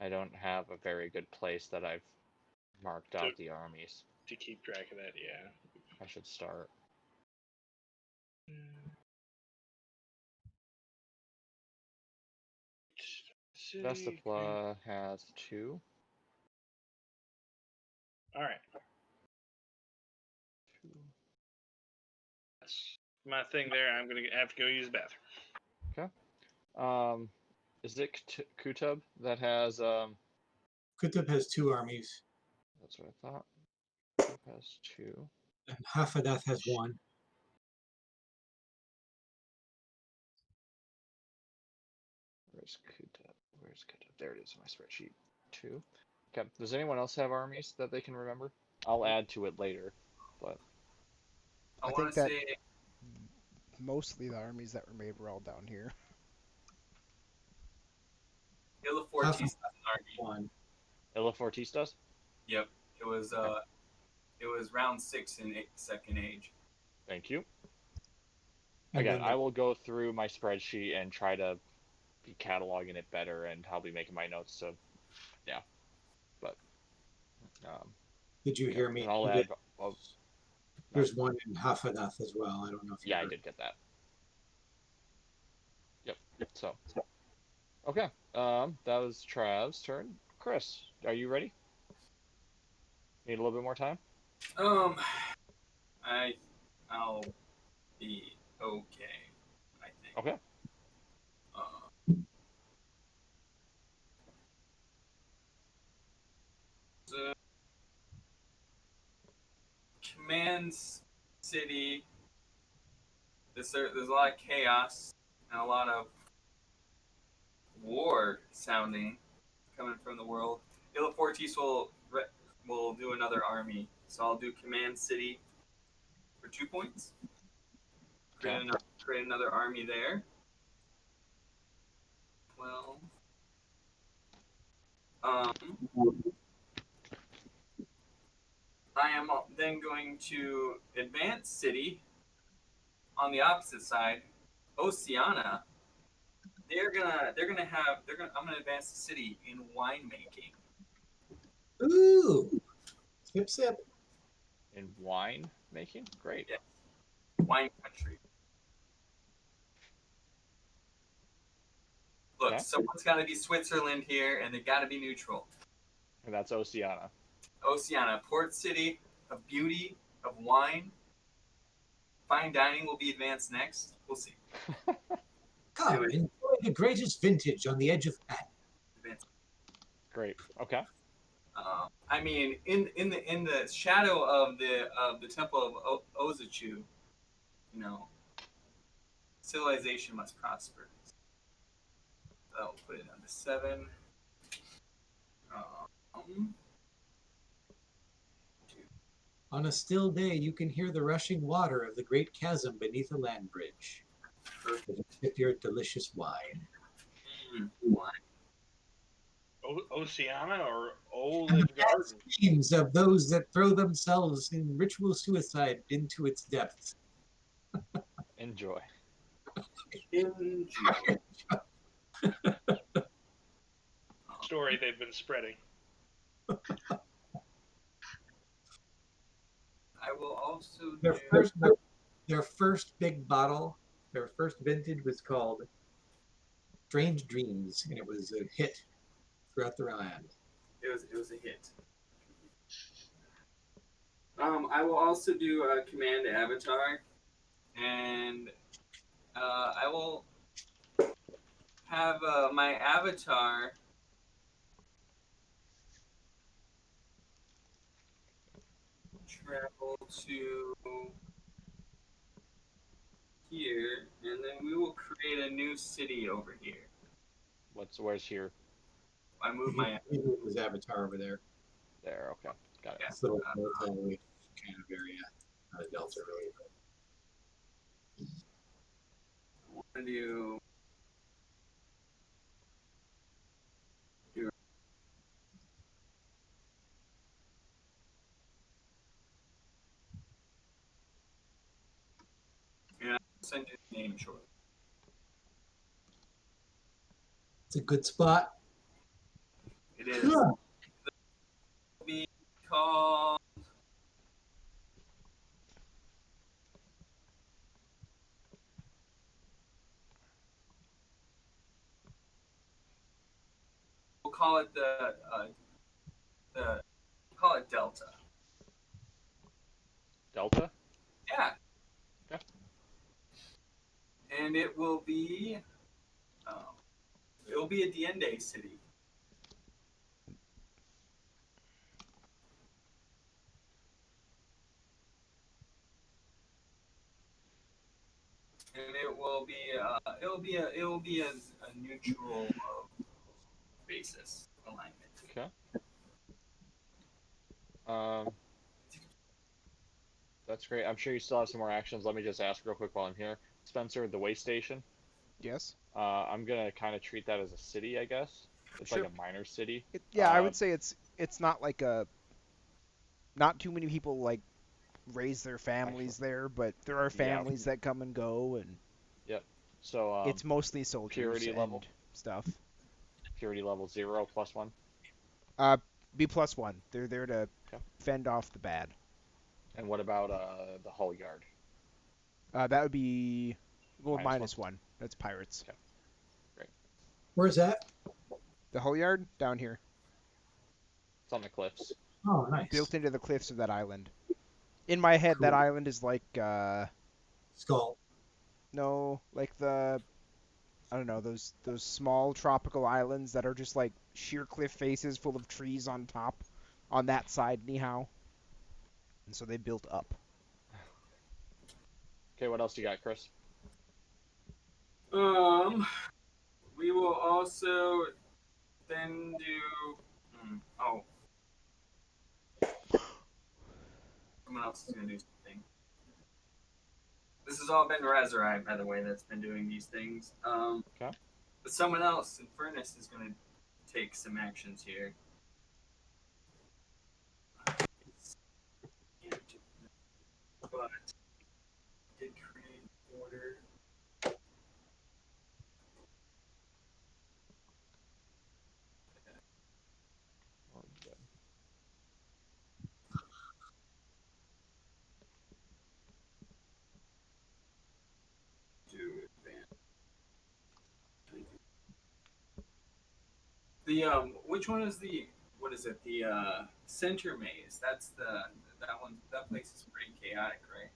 I don't have a very good place that I've marked out the armies. To keep track of that, yeah. I should start. Vestapla has 2. All right. That's my thing there. I'm going to have to go use the bathroom. Okay. Is it Kutub that has Kutub has 2 armies, That's what I thought. Kutub has 2. and Hafadath has 1. Where's Kutub? There it is in my spreadsheet. 2. Okay. Does anyone else have armies that they can remember? I'll add to it later, but I I want think to that say mostly the armies that were made were all down here. Illafortis has an army. 1. Illafortis does? Yep, it was round 6 in Second Age. Thank you. And Again, then I will go through my spreadsheet and try to be cataloging it better, and I'll be making my notes. So, yeah. But did you hear me? and I'll add. Oh, There's 1 in Hafadath as well. I don't know if you yeah, I heard. did get that. Yep. So, okay. That was Trav's turn. Chris, are you ready? Need a little bit more time? I'll be okay, I think. Okay. So, Command City. There's a lot of chaos and a lot of war sounding coming from the world. Illafortis will do another army, so I'll do Command City for 2 points. Create another army there. Well, I am then going to advance city on the opposite side, Oceana. I'm gonna advance the city in winemaking. Ooh! Sip, sip. In wine making? Great. Yeah. Wine country. Look, someone's got to be Switzerland here, and they got to be neutral. And that's Oceana. Oceana, port city of beauty, of wine. Fine dining will be advanced next. We'll see. Come, enjoy the greatest vintage on the edge of Pat. Great. Okay. I mean, in the shadow of the temple of Ozachu, civilization must prosper. So I'll put it on to 7. On a still day, you can hear the rushing water of the great chasm beneath the land bridge. Sip your delicious wine. Oceana or Olive Garden? Dreams of those that throw themselves in ritual suicide into its depths. Enjoy. Story they've been spreading. I will also their first big bottle, their first vintage was called Strange Dreams, and it was a hit throughout the land. It was a hit. I will also do a command avatar, and I will have my avatar travel to here, and then we will create a new city over here. Where's here? I moved my his avatar over there. There. Okay. Got it. Yeah. This little military kind of area, not a delta really. I want to do. And I'll send you the name shortly. It's a good spot. It is. It will be called. We'll call it the call it Delta. Delta? Yeah. Yeah. And it will be a Diende city. And it will be a neutral basis alignment. Okay. Um, that's great. I'm sure you still have some more actions. Let me just ask real quick while I'm here. Spencer, the way station. Yes. I'm gonna kind of treat that as a city, I guess. It's Sure. like a minor city. Yeah, I would say it's not like not too many people like raise their families there, but there are Yeah. families that come and go, and Yep. So it's mostly soldiers purity and level? stuff. Purity level 0 plus 1. B+1. They're there to Okay. fend off the bad. And what about the hull yard? That would be Minus -1. That's pirates. Okay. Great. Where's that? The hull yard down here, It's on the cliffs. Oh, nice. built into the cliffs of that island. In my head, that Cool. island is like Skull. no, like I don't know, those small tropical islands that are just like sheer cliff faces full of trees on top, on that side anyhow. And so they built up. Okay, what else you got, Chris? We will also then do. Oh, someone else is gonna do something. This has all been Razarai, by the way, that's been doing these things. Okay. But someone else, Infernus, is gonna take some actions here. But did create order. To advance. The which one is the what is it? The center maze. That's that one. That place is pretty chaotic, right?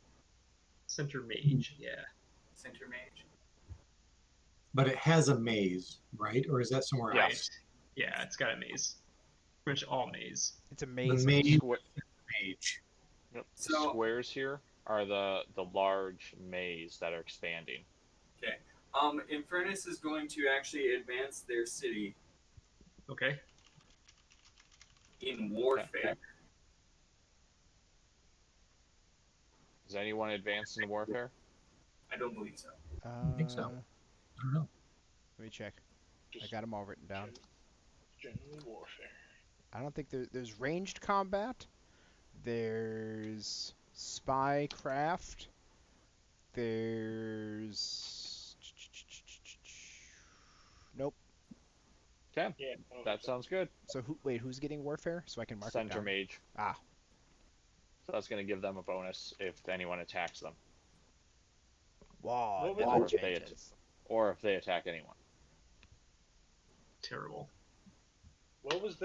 Center mage, yeah. Center mage. But it has a maze, right? Or is that somewhere Yeah. else? Yeah, it's got a maze. Pretty much all maze. It's amazing. The maze Squ- mage. Yep. The So- squares here are the large maze that are expanding. Okay. Infernus is going to actually advance their city Okay. in warfare. Is anyone advanced in warfare? I don't believe so. I think so. I don't know. Let me check. I Just got them all written down. general warfare. I don't think there's ranged combat. There's spycraft. There's nope. Okay, Yeah. that sounds good. So who's getting warfare? So I can mark it Center down. mage. Ah. So that's going to give them a bonus if anyone attacks them, Wow, What that was it? changes. or if they attack anyone. Terrible. What was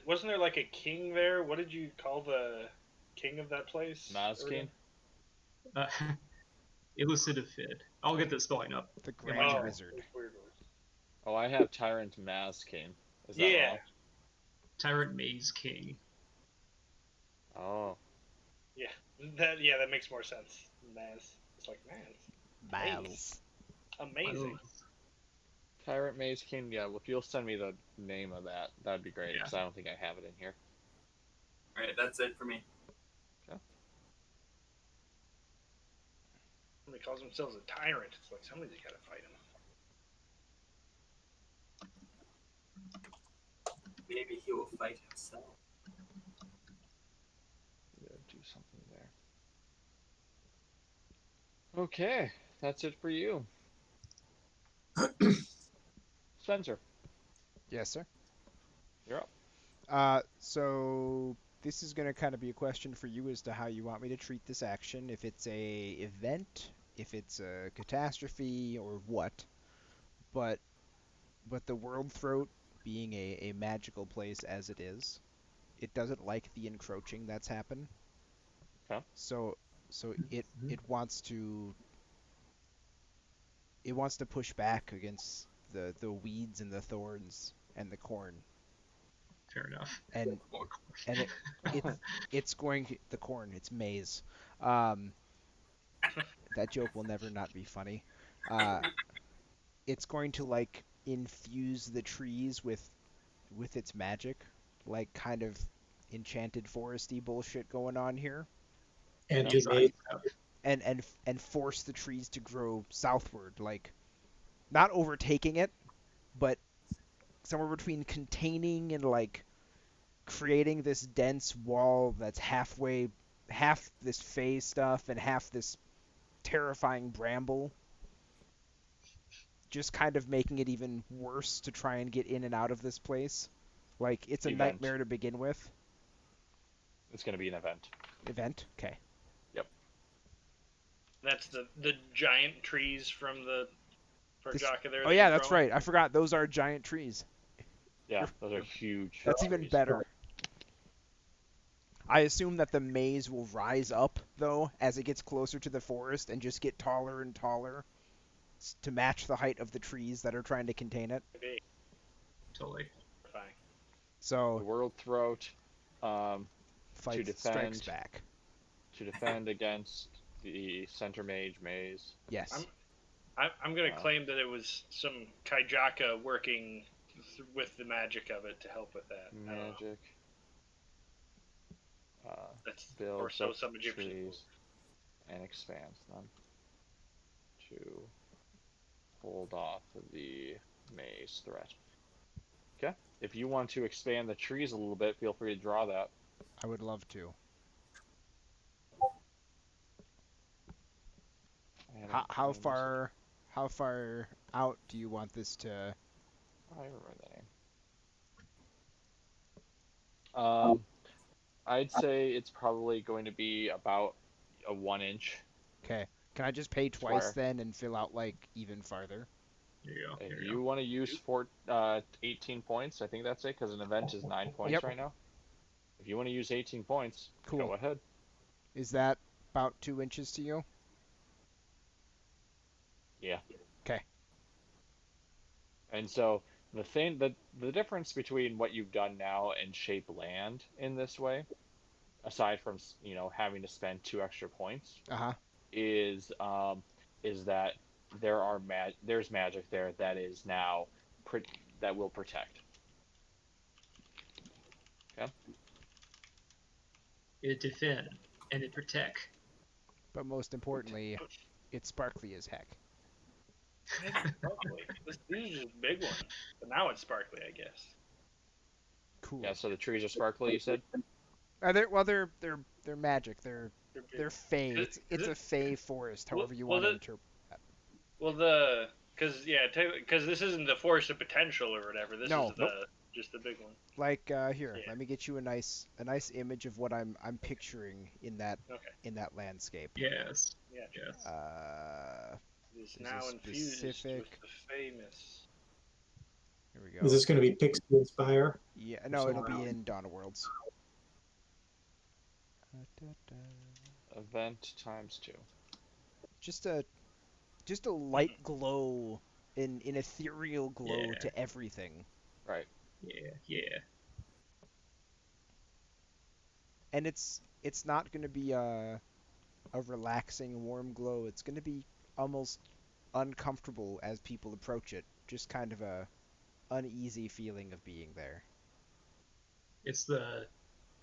wasn't there like a king there? What did you call the king of that place? Mazkin? Uh, Elucidifid. I'll get the spelling up. The Yeah, Grand Oh, Wizard. those weird words. Oh, I have Tyrant Mazkin. Is that Yeah. wrong? Tyrant Maze King. Oh, That makes more sense. Maz. It's like Maz. Battles. Amazing. Tyrant Maze King. Yeah, well, if you'll send me the name of that, that'd be great. Yeah. Because I don't think I have it in here. All right, that's it for me. Somebody calls themselves a tyrant. It's like somebody's got to fight him. Maybe he will fight himself. Yeah, do something there. Okay, that's it for you. Spencer, Yes, sir. you're up. So this is going to kind of be a question for you as to how you want me to treat this action. If it's a event, if it's a catastrophe, or what. But the world throat being a magical place as it is, it doesn't like the encroaching that's happened. Okay. So it wants to push back against the weeds and the thorns and the corn. Fair enough. And More and it's going to, the corn, it's maize. Um, that joke will never not be funny. Uh, it's going to like infuse the trees with its magic, like kind of enchanted foresty bullshit going on here, Anti-mage. and force the trees to grow southward, like not overtaking it, but somewhere between containing and like creating this dense wall that's half this phase stuff and half this terrifying bramble, just kind of making it even worse to try and get in and out of this place. Like it's a Event. nightmare to begin with. It's going to be an event. Event, okay. Yep. That's the giant trees from the Parjaka there. Oh that yeah, you're that's growing? right. I forgot those are giant trees. Yeah, those are huge. That's even trees. better. I assume that the maze will rise up though as it gets closer to the forest and just get taller and taller to match the height of the trees that are trying to contain it. Maybe. Totally. Fine. The So world throat fight strikes defend. back. to defend against the center mage maze. Yes. I'm going to claim that it was some Kaijaka working with the magic of it to help with that. I don't know. Magic. That's Builds or so up some Egyptians. trees and expands them to hold off the maze threat. Okay. If you want to expand the trees a little bit, feel free to draw that. I would love to. And How far out do you want this to? I remember that name. I'd say it's probably going to be about a 1 inch. Okay. Can I just pay twice Square. then and fill out like even farther? There you go. If There you want to use 18 points, I think that's it, because an event is 9 points Yep. right now. If you want to use 18 points, Cool. go ahead. Is that about 2 inches to you? Yeah. Okay. And so the difference between what you've done now and shape land in this way, aside from having to spend 2 extra points, Uh-huh. is that there's magic there that is now that will protect. Okay. It defend and it protect. But most importantly, it's sparkly as heck. Sparkly. This is a big one, but now it's sparkly, I guess. Cool. Yeah. So the trees are sparkly, you said. They're magic. They're fey. Is It's a it- fey forest, well- however you well, want to the- interpret. Well, because this isn't the forest of potential or whatever. This No. is just the big one. Like here, Yeah. let me get you a nice image of what I'm picturing in that Okay. landscape. Yes. Yeah. Yes. It is There's a now infused specific- with the famous. Here we go. Is this going to be Pixie Inspire? Yeah, no, it'll be somewhere? in Dawn of Worlds. Event ×2. Just a light glow, an ethereal glow Yeah. to everything. Right. Yeah. Yeah. And it's not going to be a relaxing warm glow. It's going to be almost uncomfortable as people approach it. Just kind of a uneasy feeling of being there. It's the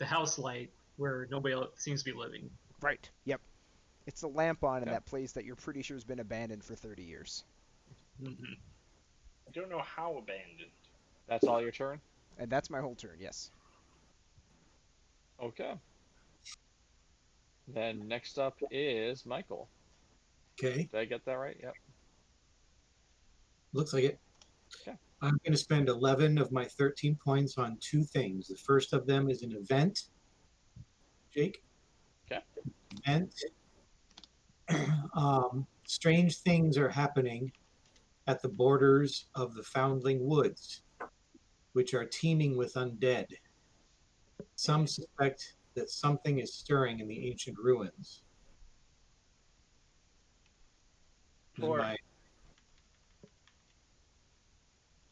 house light where nobody else seems to be living. Right. Yep. It's the lamp on in Yeah. that place that you're pretty sure has been abandoned for 30 years. Mm-hmm. I don't know how abandoned. That's all your turn. And that's my whole turn, yes. Okay. Then next up is Michael. Okay, Did I get that right? Yep. looks like it. Okay. I'm going to spend 11 of my 13 points on two things. The first of them is an event, Jake. Okay. And strange things are happening at the borders of the Foundling Woods, which are teeming with undead. Some suspect that something is stirring in the ancient ruins. Then Poor, my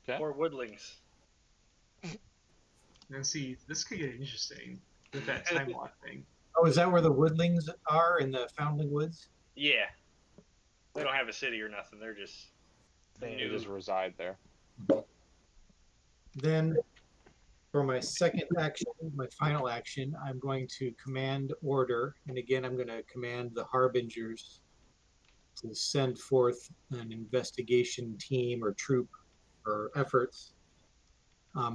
Okay. poor woodlings. Now, see, this could get interesting with that time lock thing. oh, is that where the woodlings are in the Foundling Woods? Yeah, they don't have a city or nothing. They're just There. They just reside there. Then, for my second action, my final action, I'm going to command order, and again, I'm going to command the Harbingers to send forth an investigation team or troop or efforts.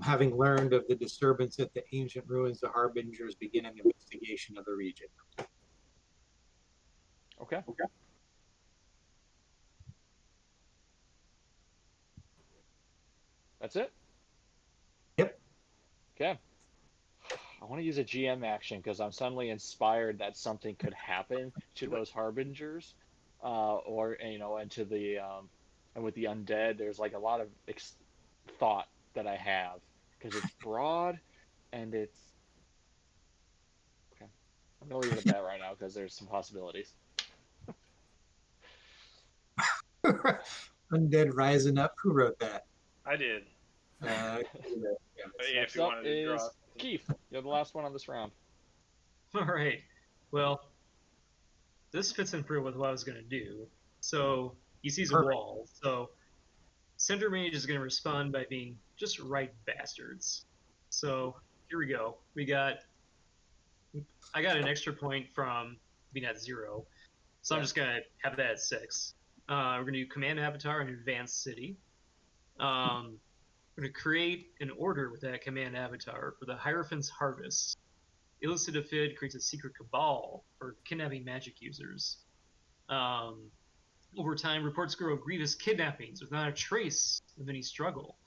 Having learned of the disturbance at the ancient ruins, the Harbingers begin an investigation of the region. Okay. That's it? Yep. Okay. I want to use a GM action because I'm suddenly inspired that something could happen to those harbingers, or and to the and with the undead. There's like a lot of thought that I have because it's broad, and it's okay. I'm gonna leave it at that right now because there's some possibilities. Undead Rising Up. Who wrote that? I did. Yeah, But yeah, if Next you up wanted to draw. is Keith. You're the last one on this round. All right. Well, this fits in pretty with what I was going to do. So he sees a Perfect. wall. So Center Mage is going to respond by being just right bastards. So here we go. I got an extra point from being at 0. So I'm just going to have that at 6. We're going to do Command Avatar and Advanced City. We're going to create an order with that Command Avatar for the Hierophant's Harvest. Illicit Aphid creates a secret cabal for kidnapping magic users. Over time, reports grow of grievous kidnappings with not a trace of any struggle.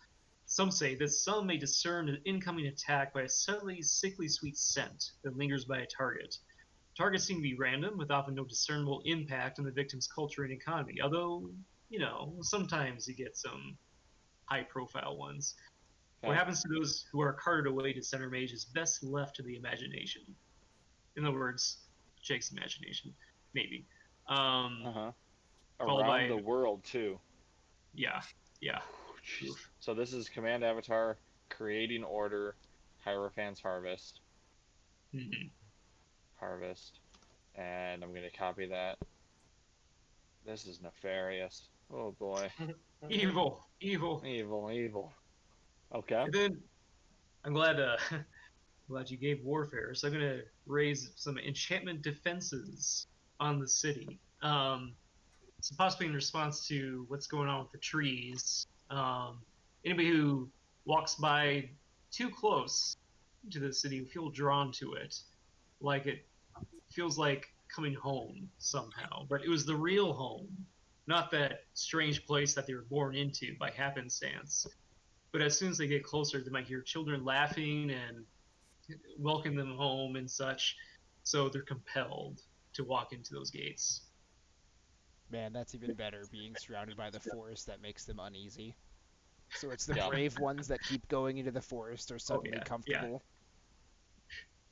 Some say that some may discern an incoming attack by a subtly sickly sweet scent that lingers by a target. Targets seem to be random, with often no discernible impact on the victim's culture and economy, although, sometimes you get some high-profile ones. Okay. What happens to those who are carted away to Center Mage is best left to the imagination. In other words, Jake's imagination, maybe. Around by, the world too. Yeah. So this is Command Avatar, creating order, Hierophant's Harvest. Mm-hmm. Harvest. And I'm going to copy that. This is nefarious. Oh boy. Evil. Okay. And then I'm glad you gave warfare, so I'm gonna raise some enchantment defenses on the city. So possibly in response to what's going on with the trees. Anybody who walks by too close to the city will feel drawn to it, like it feels like coming home somehow. But it was the real home, not that strange place that they were born into by happenstance. But as soon as they get closer, they might hear children laughing and welcome them home and such. So they're compelled to walk into those gates. Man, that's even better, being surrounded by the forest that makes them uneasy. So it's the Yeah. brave ones that keep going into the forest are suddenly comfortable.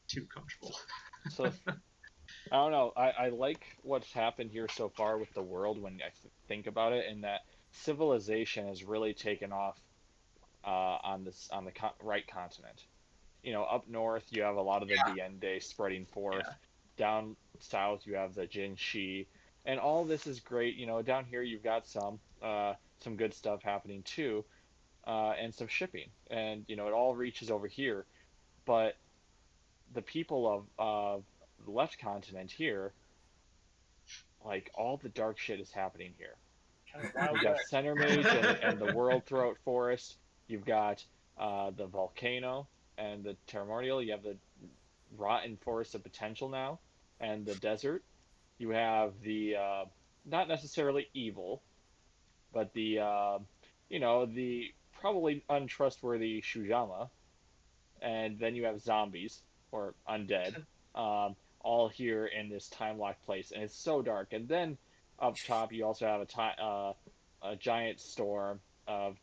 Too comfortable. So I don't know. I like what's happened here so far with the world when I think about it, in that civilization has really taken off on the right continent. Up north you have a lot of the Diende spreading forth. Yeah. Down south you have the Jinshi, and all this is great. Down here you've got some good stuff happening too, and some shipping, and it all reaches over here. But the people of the left continent here, like, all the dark shit is happening here. You've got Center Mage and the World Throat Forest. You've got the volcano and the Terramordial. You have the rotten forest of potential now, and the desert. You have the not necessarily evil, but the the probably untrustworthy Shujama, and then you have zombies or undead, all here in this time locked place, and it's so dark. And then up top, you also have a giant storm of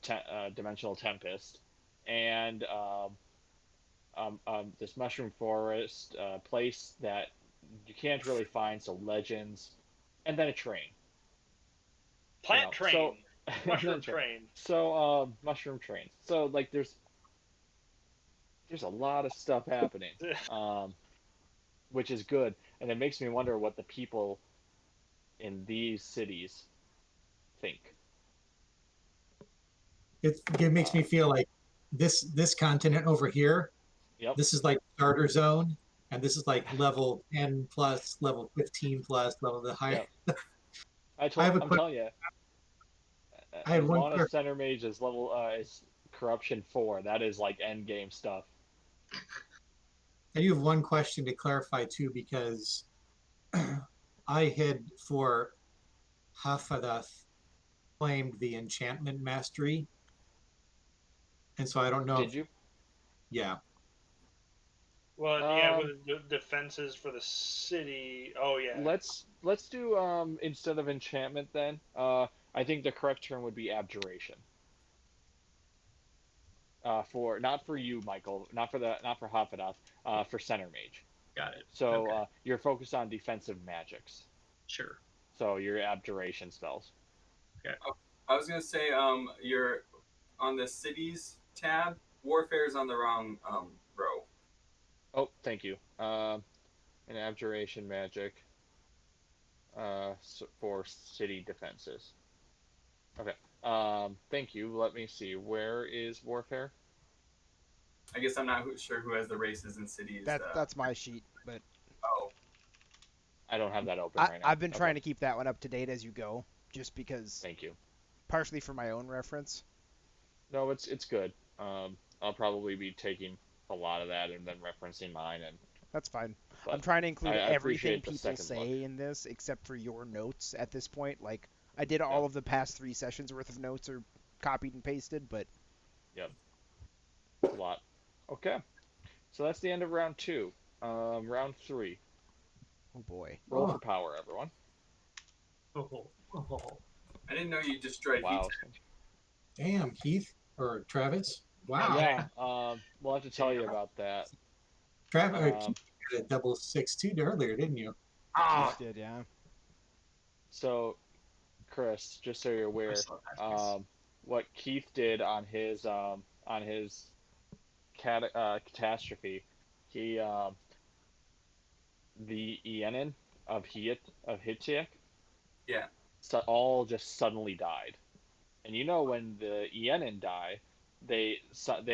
dimensional tempest, and this mushroom forest place that you can't really find. So legends, and then a train. Plant train. So Mushroom train. So mushroom trains. So like there's a lot of stuff happening, which is good, and it makes me wonder what the people in these cities think. It makes me feel like this continent over here. Yep. This is like starter zone, and this is like level 10 plus, level 15 plus, level the higher. Yep. I'm telling you, I had as one long quick- as center mage is level is corruption 4, that is like end game stuff. I do have one question to clarify too, because I had for Hafadath claimed the enchantment mastery, and so I don't know. Did you? Yeah. Well, yeah, with the defenses for the city. Oh yeah. Let's do instead of enchantment then. I think the correct term would be abjuration. For not for you, Michael, not for Hafadath, for center mage. Got it. So Okay. you're focused on defensive magics. Sure. So your abjuration spells. I was gonna say, you're on the cities tab. Warfare is on the wrong row. Oh, thank you. An abjuration magic. For city defenses. Okay. Thank you. Let me see. Where is warfare? I guess I'm not sure who has the races in cities. That's my sheet, but Oh, I don't have that open right now. I've been trying to keep that one up to date as you go, just because, Thank you. partially for my own reference. No, it's good. I'll probably be taking a lot of that and then referencing mine, and That's fine. but I'm trying to include I everything appreciate the people second say look. in this, except for your notes at this point. Like, I did all of the past 3 sessions worth of notes are copied and pasted, but a lot. Okay. So that's the end of round 2. Round 3. oh boy. Roll for power, everyone. Oh. I didn't know you destroyed Wow. heat. Damn, Keith or Travis. Wow. Yeah. We'll have to tell you about that. Travis Um, Keith did a double 6-2 earlier, didn't you? Ah, Did, yeah. So, Chris, just so you're aware, what Keith did on his catastrophe, he the Ienin of Hitiak, yeah. all just suddenly died. And you know when the Ienin die, they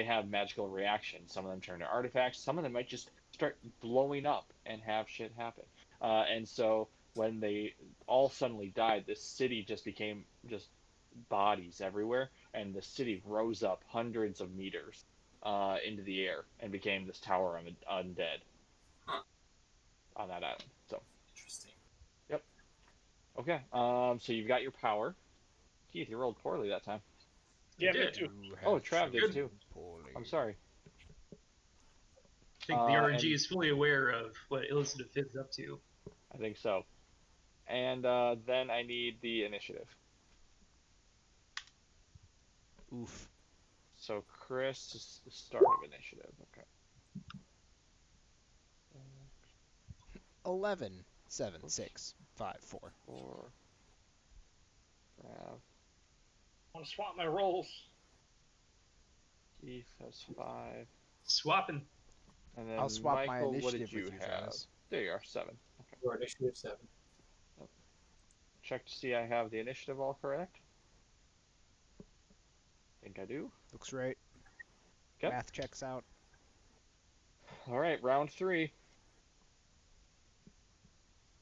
have magical reactions. Some of them turn to artifacts. Some of them might just start blowing up and have shit happen. And so when they all suddenly died, this city just became just bodies everywhere, and the city rose up hundreds of meters into the air and became this tower of undead on that island. So Interesting. okay, so you've got your power. Keith, you rolled poorly that time. Yeah, me did. too. Oh, Trav did too. Poorly. I'm sorry. I think the RNG and- is fully aware of what Elizabeth is up to. I think so. And then I need the initiative. Oof. So Chris is the start of initiative. Okay. 11, 7, 6, 5, 4. 4. I want to swap my rolls. Keith has 5. Swapping. And then I'll swap my Michael, what initiative did you with you, have? Travis. There you are, 7. Okay. Or initiative 7. Check to see I have the initiative all correct. Think I do. Looks right. Okay. Math checks out. All right, round 3.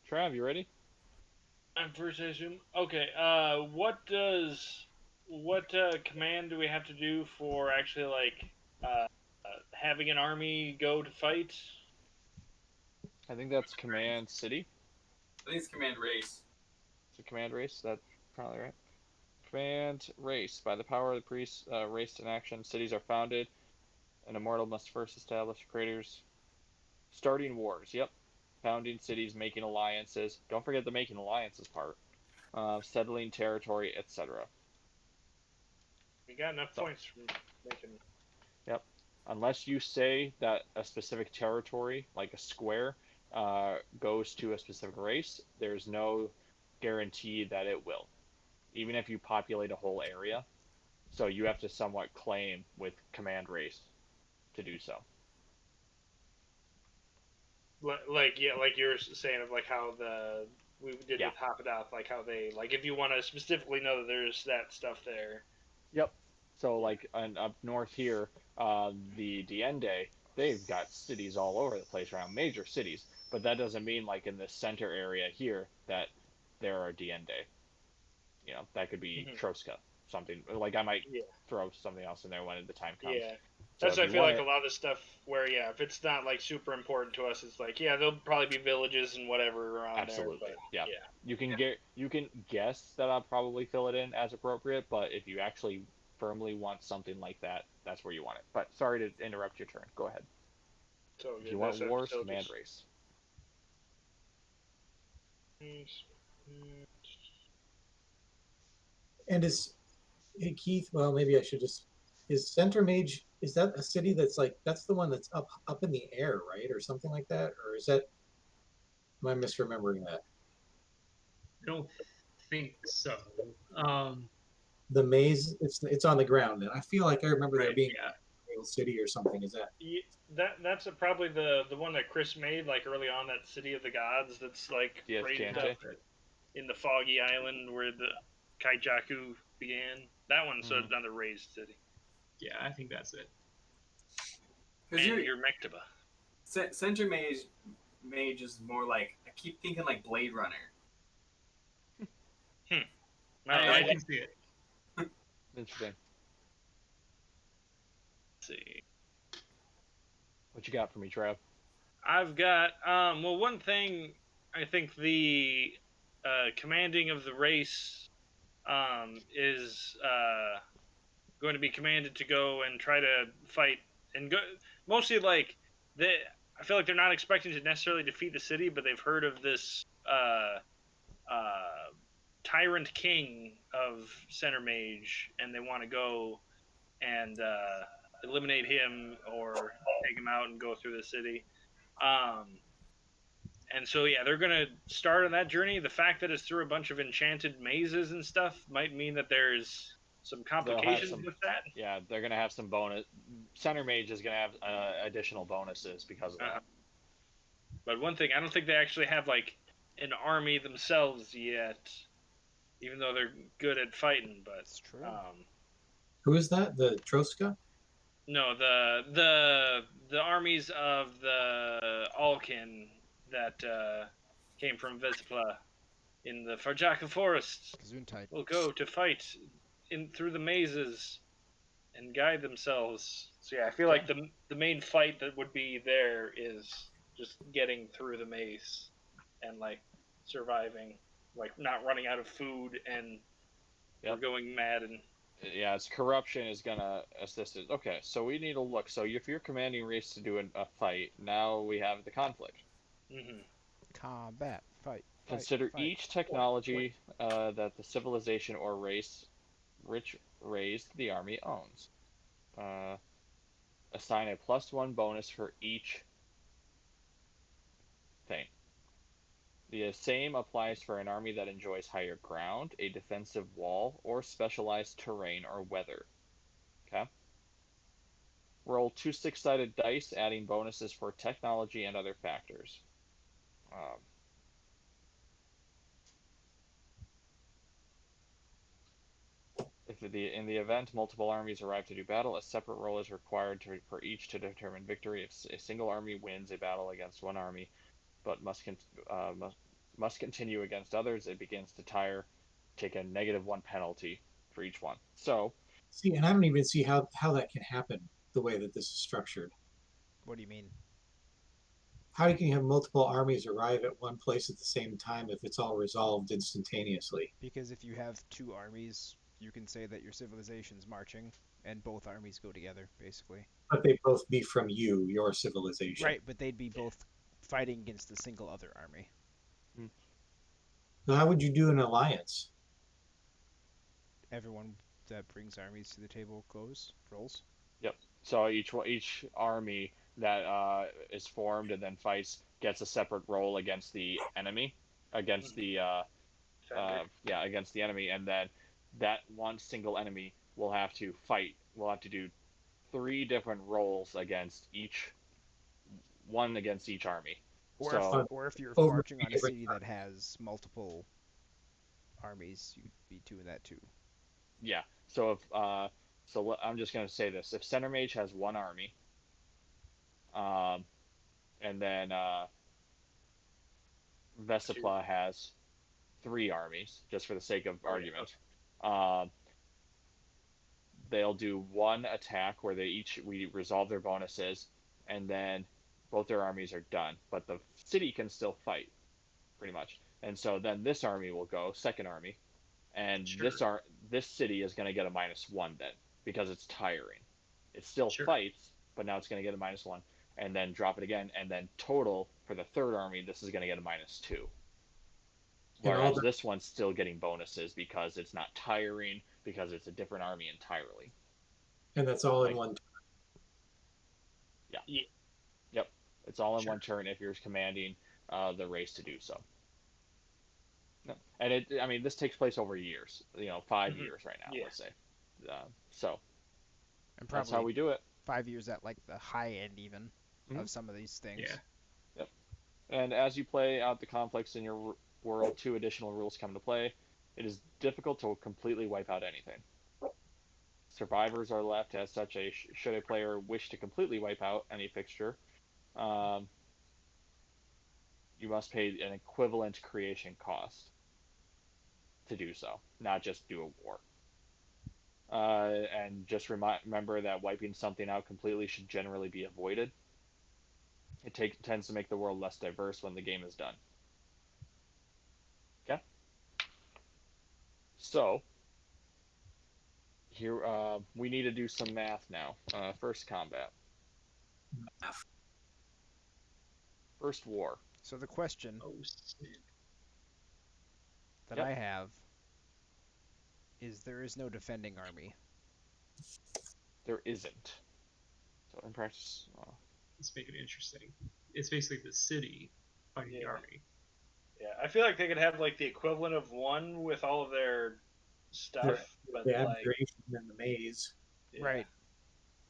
Trav, you ready? I'm first, I assume. Okay. What command do we have to do for actually having an army go to fight? I think that's command city. I think it's command race. It's a command race. That's probably right. Command race. By the power of the priest, race in action, cities are founded. An immortal must first establish creators. Starting wars. Yep. founding cities, making alliances. Don't forget the making alliances part. Settling territory, etc. We got enough So, points from making. yep. Unless you say that a specific territory, like a square, goes to a specific race, there's no guarantee that it will. Even if you populate a whole area, so you have to somewhat claim with command race to do so. Like yeah, like you're saying of like how we did Yeah. with Hoppadoth, like how they like if you want to specifically know that there's that stuff there. Yep. So like up north here, the Diende, they've got cities all over the place around major cities, but that doesn't mean like in the center area here that there are Diende. That could be Mm-hmm. Troska, something like I might Yeah. throw something else in there when the time comes. Yeah. So That's if I you feel want like it, a lot of the stuff where if it's not like super important to us, it's like there'll probably be villages and whatever around absolutely, there. But yeah. yeah. You can guess that I'll probably fill it in as appropriate, but if you actually firmly want something like that, that's where you want it. But sorry to interrupt your turn. Go ahead. So If you want wars, command just... race. And hey, Keith, well, maybe I should just. Is Center Mage, is that a city that's like, that's the one that's up in the air, right? Or something like that? Or is that, am I misremembering that? I don't think so. Um, The maze, it's on the ground. And I feel like I remember there right, being yeah. a real city or something. Is that? Yeah, that's probably the one that Chris made like early on, that City of the Gods that's like Yes, raised Jante. up in the foggy island where the Kaijaku began. That one's another raised city. Yeah, I think that's it. Because And your Mektaba. Center Mage is more like, I keep thinking like Blade Runner. I can see it. Interesting. Let's see. What you got for me, Trav? I've got well, one thing I think the commanding of the race is going to be commanded to go and try to fight and go mostly like they. I feel like they're not expecting to necessarily defeat the city, but they've heard of this tyrant king of Center Mage, and they want to go and eliminate him or take him out and go through the city. And so they're gonna start on that journey. The fact that it's through a bunch of enchanted mazes and stuff might mean that there's some complications with that. Yeah, they're gonna have some bonus. Center Mage is gonna have additional bonuses because of that. But one thing, I don't think they actually have like an army themselves yet, even though they're good at fighting. But It's true. Who is that? The Troska? No, the armies of the Alkin that came from Vespa in the Farjaka forests Gesundheit. will go to fight through the mazes and guide themselves. So I feel like the main fight that would be there is just getting through the maze and like surviving, like not running out of food and going mad. And yeah, it's corruption is gonna assist it. Okay, so we need to look. So if you're commanding race to do a fight, now we have the conflict. Mm-hmm. Combat. Fight. Consider fight, each technology that the civilization or race which raised the army owns. Assign a +1 bonus for each thing. The same applies for an army that enjoys higher ground, a defensive wall, or specialized terrain or weather. Okay? Roll 2 6-sided dice, adding bonuses for technology and other factors. If in the event multiple armies arrive to do battle, a separate roll is required for each to determine victory. If a single army wins a battle against one army, but must continue against others, it begins to tire. Take a -1 penalty for each one. So, See, and I don't even see how that can happen the way that this is structured. What do you mean? How can you have multiple armies arrive at one place at the same time if it's all resolved instantaneously? Because if you have two armies, you can say that your civilization's marching, and both armies go together, basically. But they both be from your civilization. Right, but they'd be both fighting against a single other army. So how would you do an alliance? Everyone that brings armies to the table rolls. Yep. So each army that is formed and then fights gets a separate roll against the enemy, against the against the enemy, and then that one single enemy will have to fight. Will have to do 3 different rolls against each against each army. Or if you're over marching on a different city that has multiple armies, you'd be doing that too. Yeah. So if I'm just gonna say this: if Center Mage has 1 army, and then Vesipla has 3 armies, just for the sake of argument, they'll do 1 attack where we resolve their bonuses, and then both their armies are done. But the city can still fight, pretty much. And so then this army will go, second army, and this city is going to get a -1 then, because it's tiring. It still fights, but now it's going to get a -1, and then drop it again, and then total for the third army, this is going to get a -2. Whereas this one's still getting bonuses because it's not tiring, because it's a different army entirely. And that's all in one turn. Yeah. Yep. It's all in one turn if you're commanding the race to do so. No. And this takes place over years. 5 years right now, let's say. So and probably that's how we do it. 5 years at like the high end even of some of these things. Yeah. Yep. And as you play out the conflicts in your world, 2 additional rules come into play. It is difficult to completely wipe out anything. Survivors are left as such. Should a player wish to completely wipe out any fixture, you must pay an equivalent creation cost to do so, not just do a war. And just remember that wiping something out completely should generally be avoided. It tends to make the world less diverse when the game is done. Okay? So, here we need to do some math now. First combat. First war. So the question that I have is there is no defending army. There isn't. So in practice... Let's make it interesting. It's basically the city fighting the army. Yeah, I feel like they could have like the equivalent of 1 with all of their stuff. But the abjuration and the maze. Yeah. Right.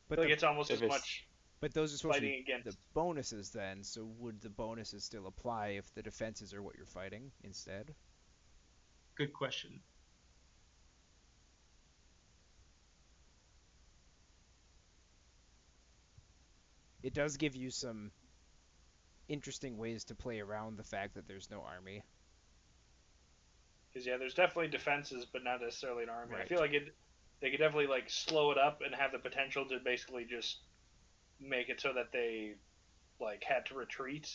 But I feel like it's almost as much... But those are supposed to fighting be against the bonuses then, so would the bonuses still apply if the defenses are what you're fighting instead? Good question. It does give you some interesting ways to play around the fact that there's no army. Because there's definitely defenses, but not necessarily an army. Right. I feel like they could definitely like slow it up and have the potential to basically just make it so that they like had to retreat.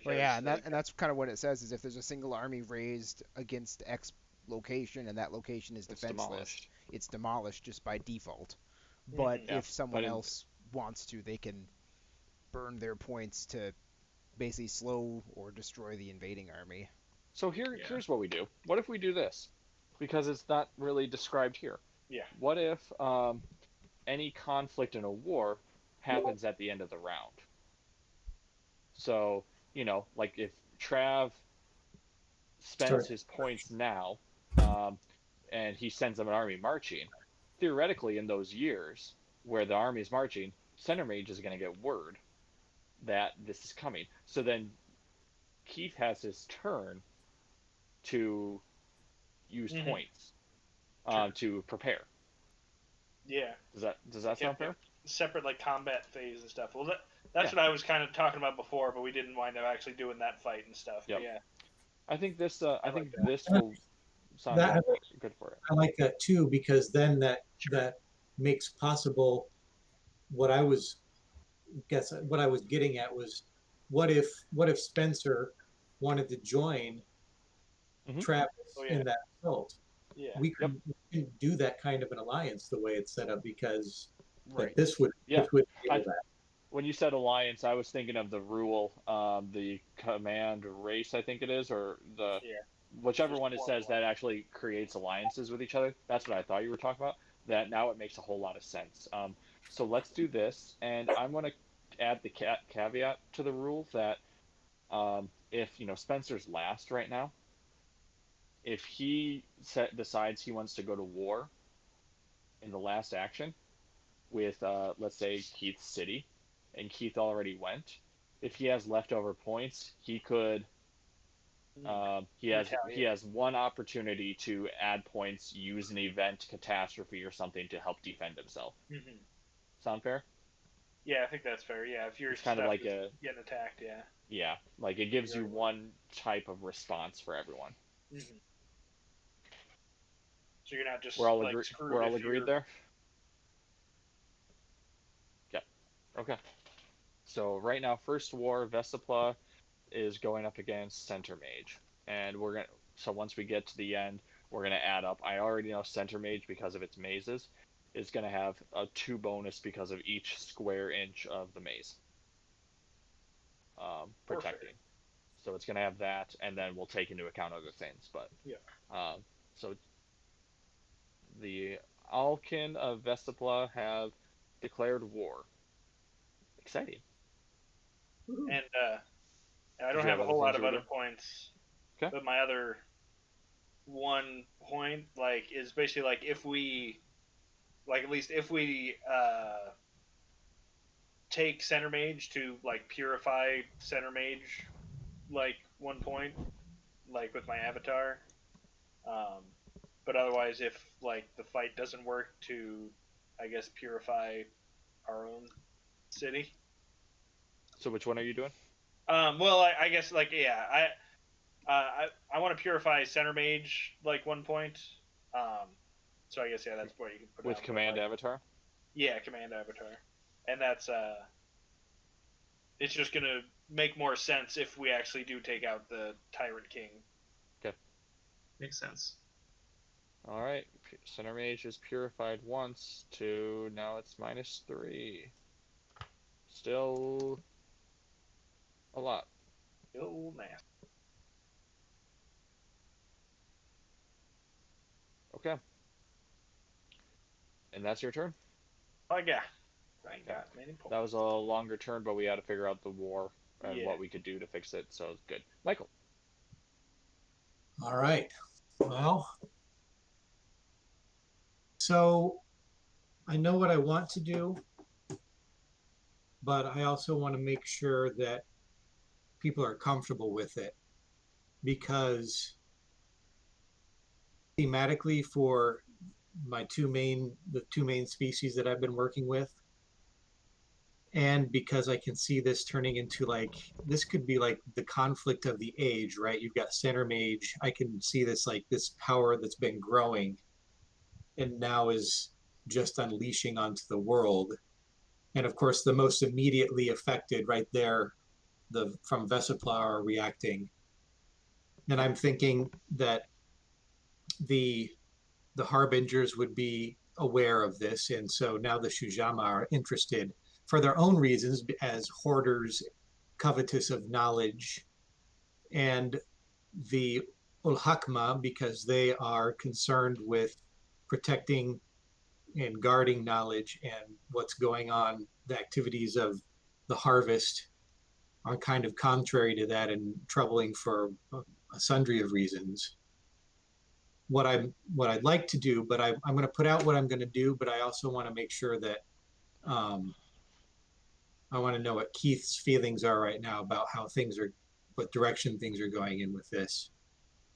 Well, yeah, and that's kind of what it says is if there's a single army raised against X location and that location is defenseless, it's demolished just by default. But if someone else wants to, they can burn their points to basically slow or destroy the invading army. So here's what we do. What if we do this? Because it's not really described here. Yeah. What if any conflict in a war happens at the end of the round? So, like if Trav spends his points now, and he sends them an army marching, theoretically in those years where the army is marching, Center Mage is going to get word that this is coming. So then Keith has his turn to use points to prepare. Yeah. Does that sound fair? Separate like combat phase and stuff. Well, that's what I was kind of talking about before, but we didn't wind up actually doing that fight and stuff. Yep. Yeah. I think this this will sound good for it. I like that too, because then that makes possible what I was getting at was what if Spencer wanted to join Travis in that assault? Yeah. We can do that kind of an alliance the way it's set up because Right. this would enable that. when you said alliance, I was thinking of the rule, the command race, I think it is, or the Yeah. whichever Just one it form says one. that actually creates alliances with each other. That's what I thought you were talking about. That now it makes a whole lot of sense. So let's do this, and I'm going to add the caveat to the rule that if Spencer's last right now, if he decides he wants to go to war in the last action with let's say Keith's city, and Keith already went, if he has leftover points, he could he Retaliate. has one opportunity to add points, use an event, catastrophe, or something to help defend himself. Mm-hmm. Sound fair? Yeah, I think that's fair. Yeah, if your It's kind of stuff like is a getting attacked, yeah. yeah, like it gives you Very well. one type of response for everyone. Mm-hmm. So you're not just like We're screwed all if agreed you're. there. Yeah. Okay. So right now, first war, Vesipla is going up against Center Mage, and we're gonna. So once we get to the end, we're gonna add up. I already know Center Mage because of its mazes is gonna have a 2 bonus because of each square inch of the maze Perfect. protecting. So it's gonna have that, and then we'll take into account other things. But Yeah. so the Alkin of Vestipla have declared war. Exciting. And I Did don't you have have a other whole lot things of you were other doing? points, Okay. but my other 1 point like is basically like if we like at least if we take center mage to like purify center mage like 1 point like with my avatar, um, but otherwise if like the fight doesn't work to I guess purify our own city. So which one are you doing? Well, I guess like yeah, I want to purify center mage like 1 point. Um, so I guess yeah, that's what you can put With down. But command like avatar? yeah, command avatar, and that's it's just gonna make more sense if we actually do take out the tyrant king. Okay. Makes sense. All right. Center mage is purified once to now it's -3. Still a lot. Oh man. Okay. And that's your turn? Oh yeah, I ain't Okay. got many points. That was a longer turn, but we had to figure out the war and Yeah. what we could do to fix it, so it's good. Michael. All right. Well, so I know what I want to do, but I also want to make sure that people are comfortable with it because thematically for the two main species that I've been working with, and because I can see this turning into like this could be like the conflict of the age, right? You've got center mage. I can see this like this power that's been growing and now is just unleashing onto the world. And of course, the most immediately affected right there, the from Vesipla are reacting. And I'm thinking that the the harbingers would be aware of this, and so now the Shujama are interested for their own reasons as hoarders, covetous of knowledge, and the Ulhakma because they are concerned with protecting and guarding knowledge and what's going on, the activities of the harvest are kind of contrary to that and troubling for a sundry of reasons. What I'd like to do, but I'm going to put out what I'm going to do, but I also want to make sure that um, I want to know what Keith's feelings are right now about how things are, what direction things are going in with this.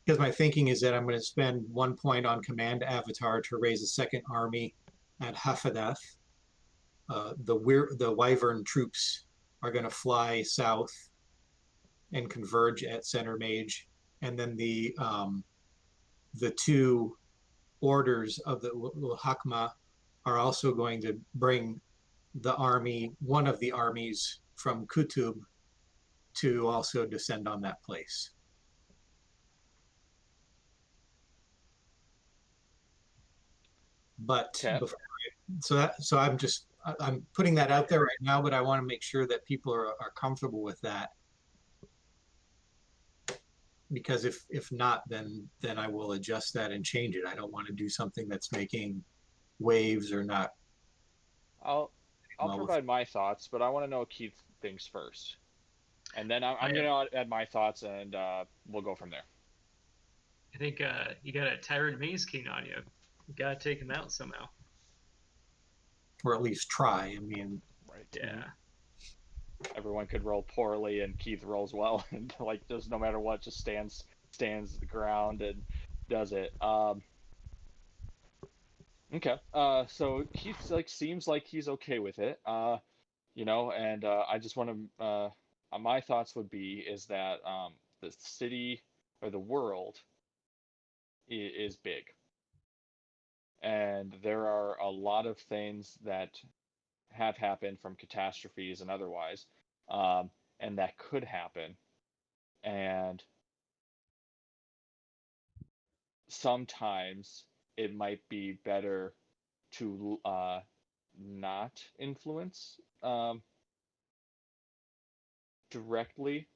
Because my thinking is that I'm going to spend 1 point on command avatar to raise a second army at Hafadath. The Wyvern troops are going to fly south and converge at Center Mage, and then the two orders of the Hakma are also going to bring the army, one of the armies from Kutub, to also descend on that place. But Okay. before, so I'm just I'm putting that out there right now, but I want to make sure that people are comfortable with that. Because if not, then I will adjust that and change it. I don't want to do something that's making waves or not I'll I'll well with. provide my thoughts, but I want to know what Keith thinks first, and then I'm I, gonna add my thoughts, and we'll go from there. I think you got a Tyrant Maze King on you. You gotta take him out somehow. Or at least try. I mean, Right. Yeah. Everyone could roll poorly, and Keith rolls well, and like just no matter what, just stands the ground and does it. Okay. So Keith like seems like he's okay with it. And I just want to. My thoughts would be is that the city or the world is big, and there are a lot of things that have happened from catastrophes and otherwise, um, and that could happen. And sometimes it might be better to not influence directly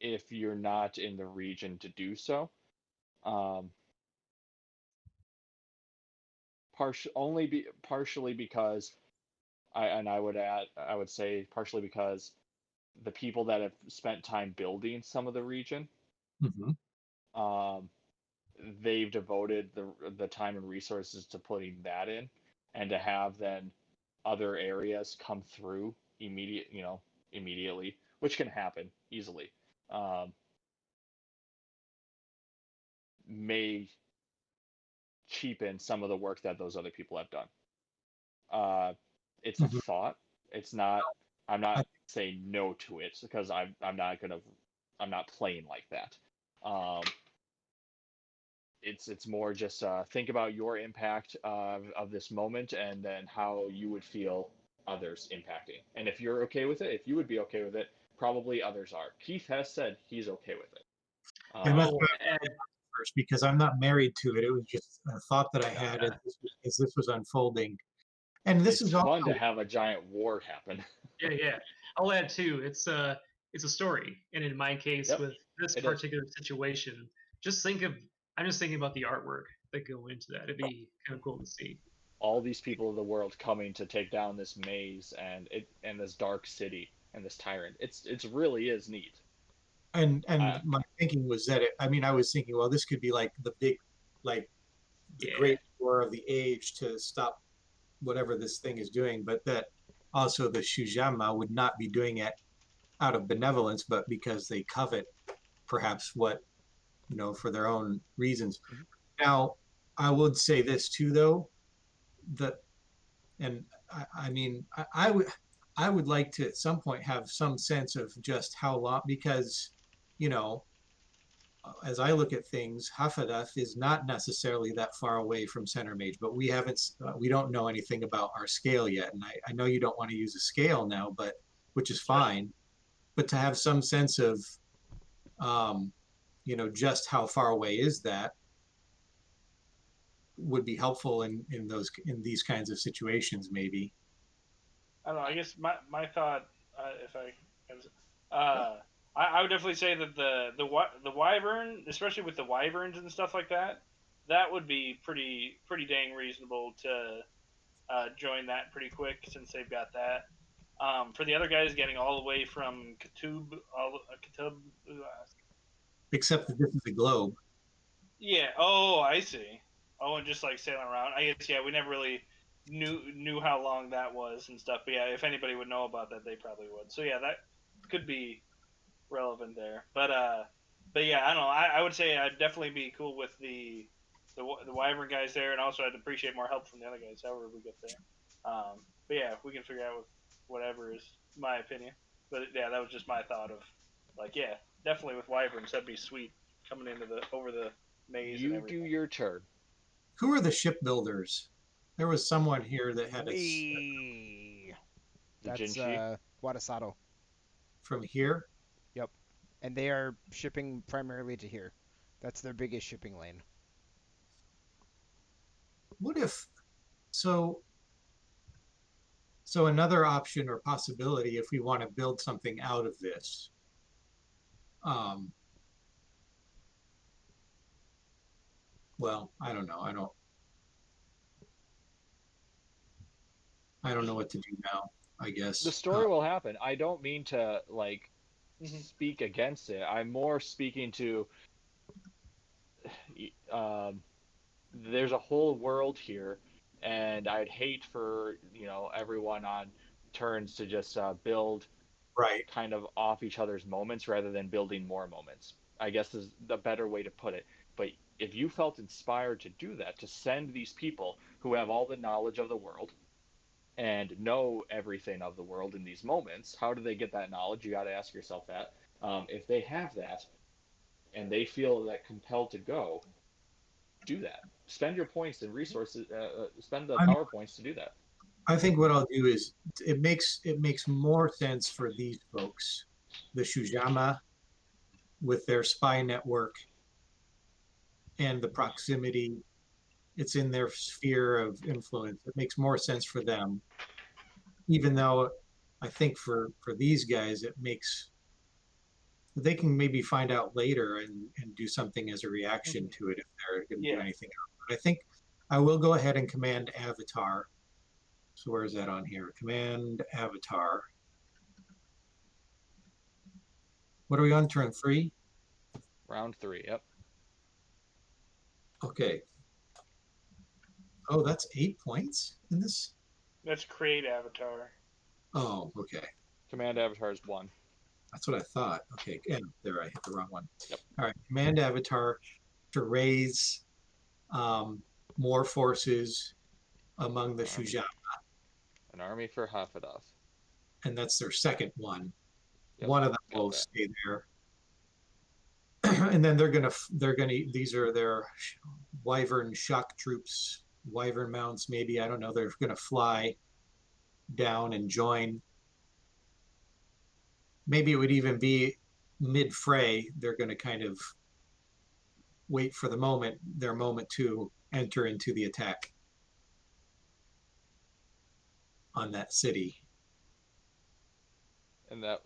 if you're not in the region to do so. Um, partially because I would say partially because the people that have spent time building some of the region, mm-hmm. um, they've devoted the time and resources to putting that in, and to have then other areas come through immediately, which can happen easily, um, may cheapen some of the work that those other people have done. Uh, it's a Mm-hmm. thought. It's not. I'm not saying no to it because I'm not playing like that. Um, it's more just think about your impact of this moment and then how you would feel others impacting. And if you're okay with it, if you would be okay with it, probably others are. Keith has said he's okay with it. And that's Oh, what I and first because I'm not married to it. It was just a thought that I had uh, as this was unfolding. And this It's is fun to also have a giant war happen. yeah. I'll add too. It's a story, and in my case, Yep, with this it is. particular situation, just think of. I'm just thinking about the artwork that go into that. It'd be kind of cool to see. All these people of the world coming to take down this maze and this dark city and this tyrant. It's really is neat. and Uh, my thinking was that I mean I was thinking well this could be like the big like the Yeah. great war of the age to stop whatever this thing is doing, but that also the Shujama would not be doing it out of benevolence, but because they covet perhaps what for their own reasons. mhm. Now, I would say this too, though, that and I mean I would like to at some point have some sense of just how long because you know as I look at things, Hafadath is not necessarily that far away from Center Mage, but we don't know anything about our scale yet. And I know you don't want to use a scale now, but which is fine. But to have some sense of, um, just how far away is that would be helpful in these kinds of situations, maybe. I don't know. I guess my thought, if I, uh, I would definitely say that the wyvern, especially with the wyverns and stuff like that, that would be pretty dang reasonable to join that pretty quick since they've got that. For the other guys getting all the way from Katub, Except that this is a globe. yeah. Oh, I see. Oh, and just like sailing around. I guess yeah. We never really knew how long that was and stuff. But yeah, if anybody would know about that, they probably would. So yeah, that could be relevant there. But yeah, I don't know. I would say I'd definitely be cool with the wyvern guys there, and also I'd appreciate more help from the other guys. However we get there. But yeah, if we can figure out with whatever is my opinion. But yeah, that was just my thought of like yeah, definitely with wyverns that'd be sweet coming into the over the maze and You do everything. your turn. Who are the shipbuilders? There was someone here that had We. The That's Jinchi. Watasato. from here. Yep. And they are shipping primarily to here. That's their biggest shipping lane. What if so? So another option or possibility, if we want to build something out of this, well, I don't know. I don't know what to do now, I The guess. story will happen. I don't mean to like Mhm. speak against it. I'm more speaking to um, there's a whole world here, and I'd hate for everyone on turns to just build Right. kind of off each other's moments rather than building more moments. I guess is the better way to put it. But if you felt inspired to do that, to send these people who have all the knowledge of the world and know everything of the world in these moments, how do they get that knowledge? You got to ask yourself that. If they have that and they feel that compelled to go, do that. Spend your points and resources. Spend the I mean, power points to do that. I think what I'll do is it makes more sense for these folks, the Shujama with their spy network and the proximity. It's in their sphere of influence. It makes more sense for them, even though I think for these guys, it makes they can maybe find out later and do something as a reaction to it if they're going to do Yeah. anything else. But I think I will go ahead and command Avatar. So where is that on here? Command Avatar. What are we on turn 3? Round 3. Yep. Okay. Oh, that's 8 points in this? That's create avatar. Oh, okay. Command Avatar is 1. That's what I thought. Okay, and there I hit the wrong one. Yep. All right, command Avatar to raise um, more forces among the Shuja, An army for Hafidaf. and that's their second one. Yep, One of them got will that. stay there, and then they're gonna. These are their Wyvern shock troops, Wyvern mounts. Maybe I don't know. They're gonna fly down and join. Maybe it would even be mid-fray. They're gonna kind of wait for their moment to enter into the attack on that city. And that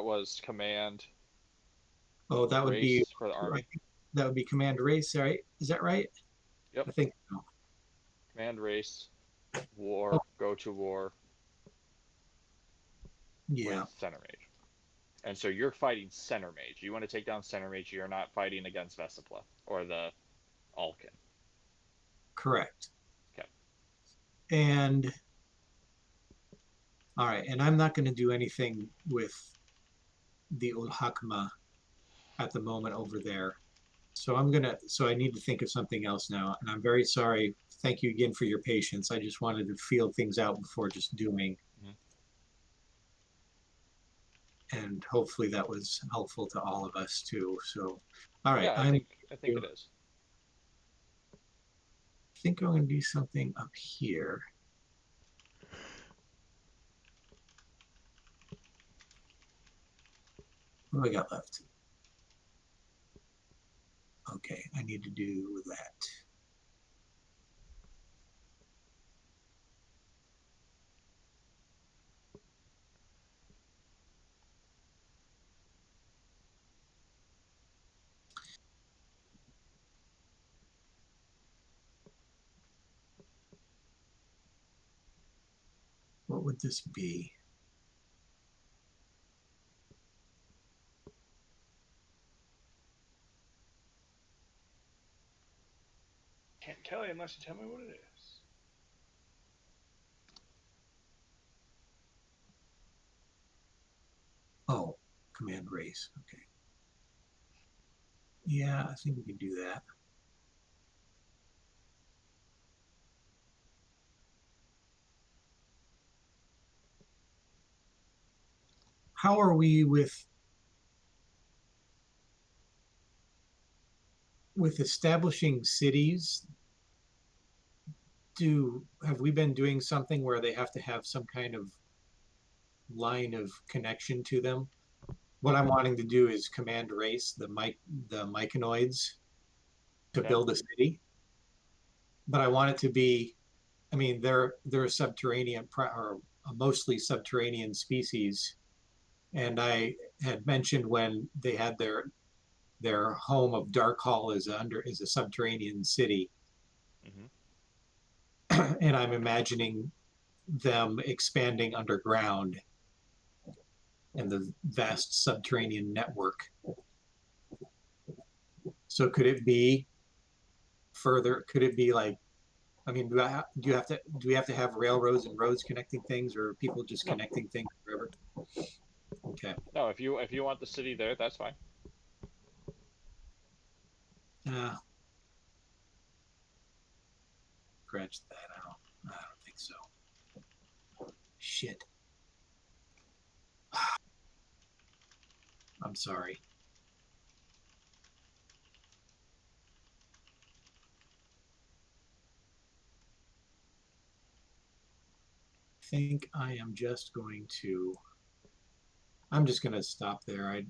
was command Oh, that would be, race for the I army. think that would be command race, right? Is that right? Yep. I think so. Command race, Oh, war, go to war with yeah, center mage. And so you're fighting center mage. You want to take down center mage. You're not fighting against Vesipla or the Alkin. correct. Okay. And all right, and I'm not going to do anything with the Ulhakma at the moment over there. So I need to think of something else now. And I'm very sorry. Thank you again for your patience. I just wanted to feel things out before just doing. Mhm. And hopefully that was helpful to all of us too. So, all right, Yeah, I think it is. I think I'm going to do something up here. What do I got left? Okay, I need to do that. What would this be? Can't tell you unless you tell me what it is. Oh, command race. Okay. Yeah, I think we can do that. How are we with establishing cities? Have we been doing something where they have to have some kind of line of connection to them? What I'm wanting to do is command race the myconoids to Okay. build a city, but I want it to be. I mean, they're subterranean or a mostly subterranean species, and I had mentioned when they had their home of Darkhall is a subterranean city, Hmm. and I'm imagining them expanding underground and the vast subterranean network. So could it be further? Could it be like? I mean, do we have to have railroads and roads connecting things, or are people just No, connecting things forever? Okay. no. If you want the city there, that's fine. Uh, Scratch that out. I don't think so. Shit. I'm sorry. I think I'm just going to stop there. I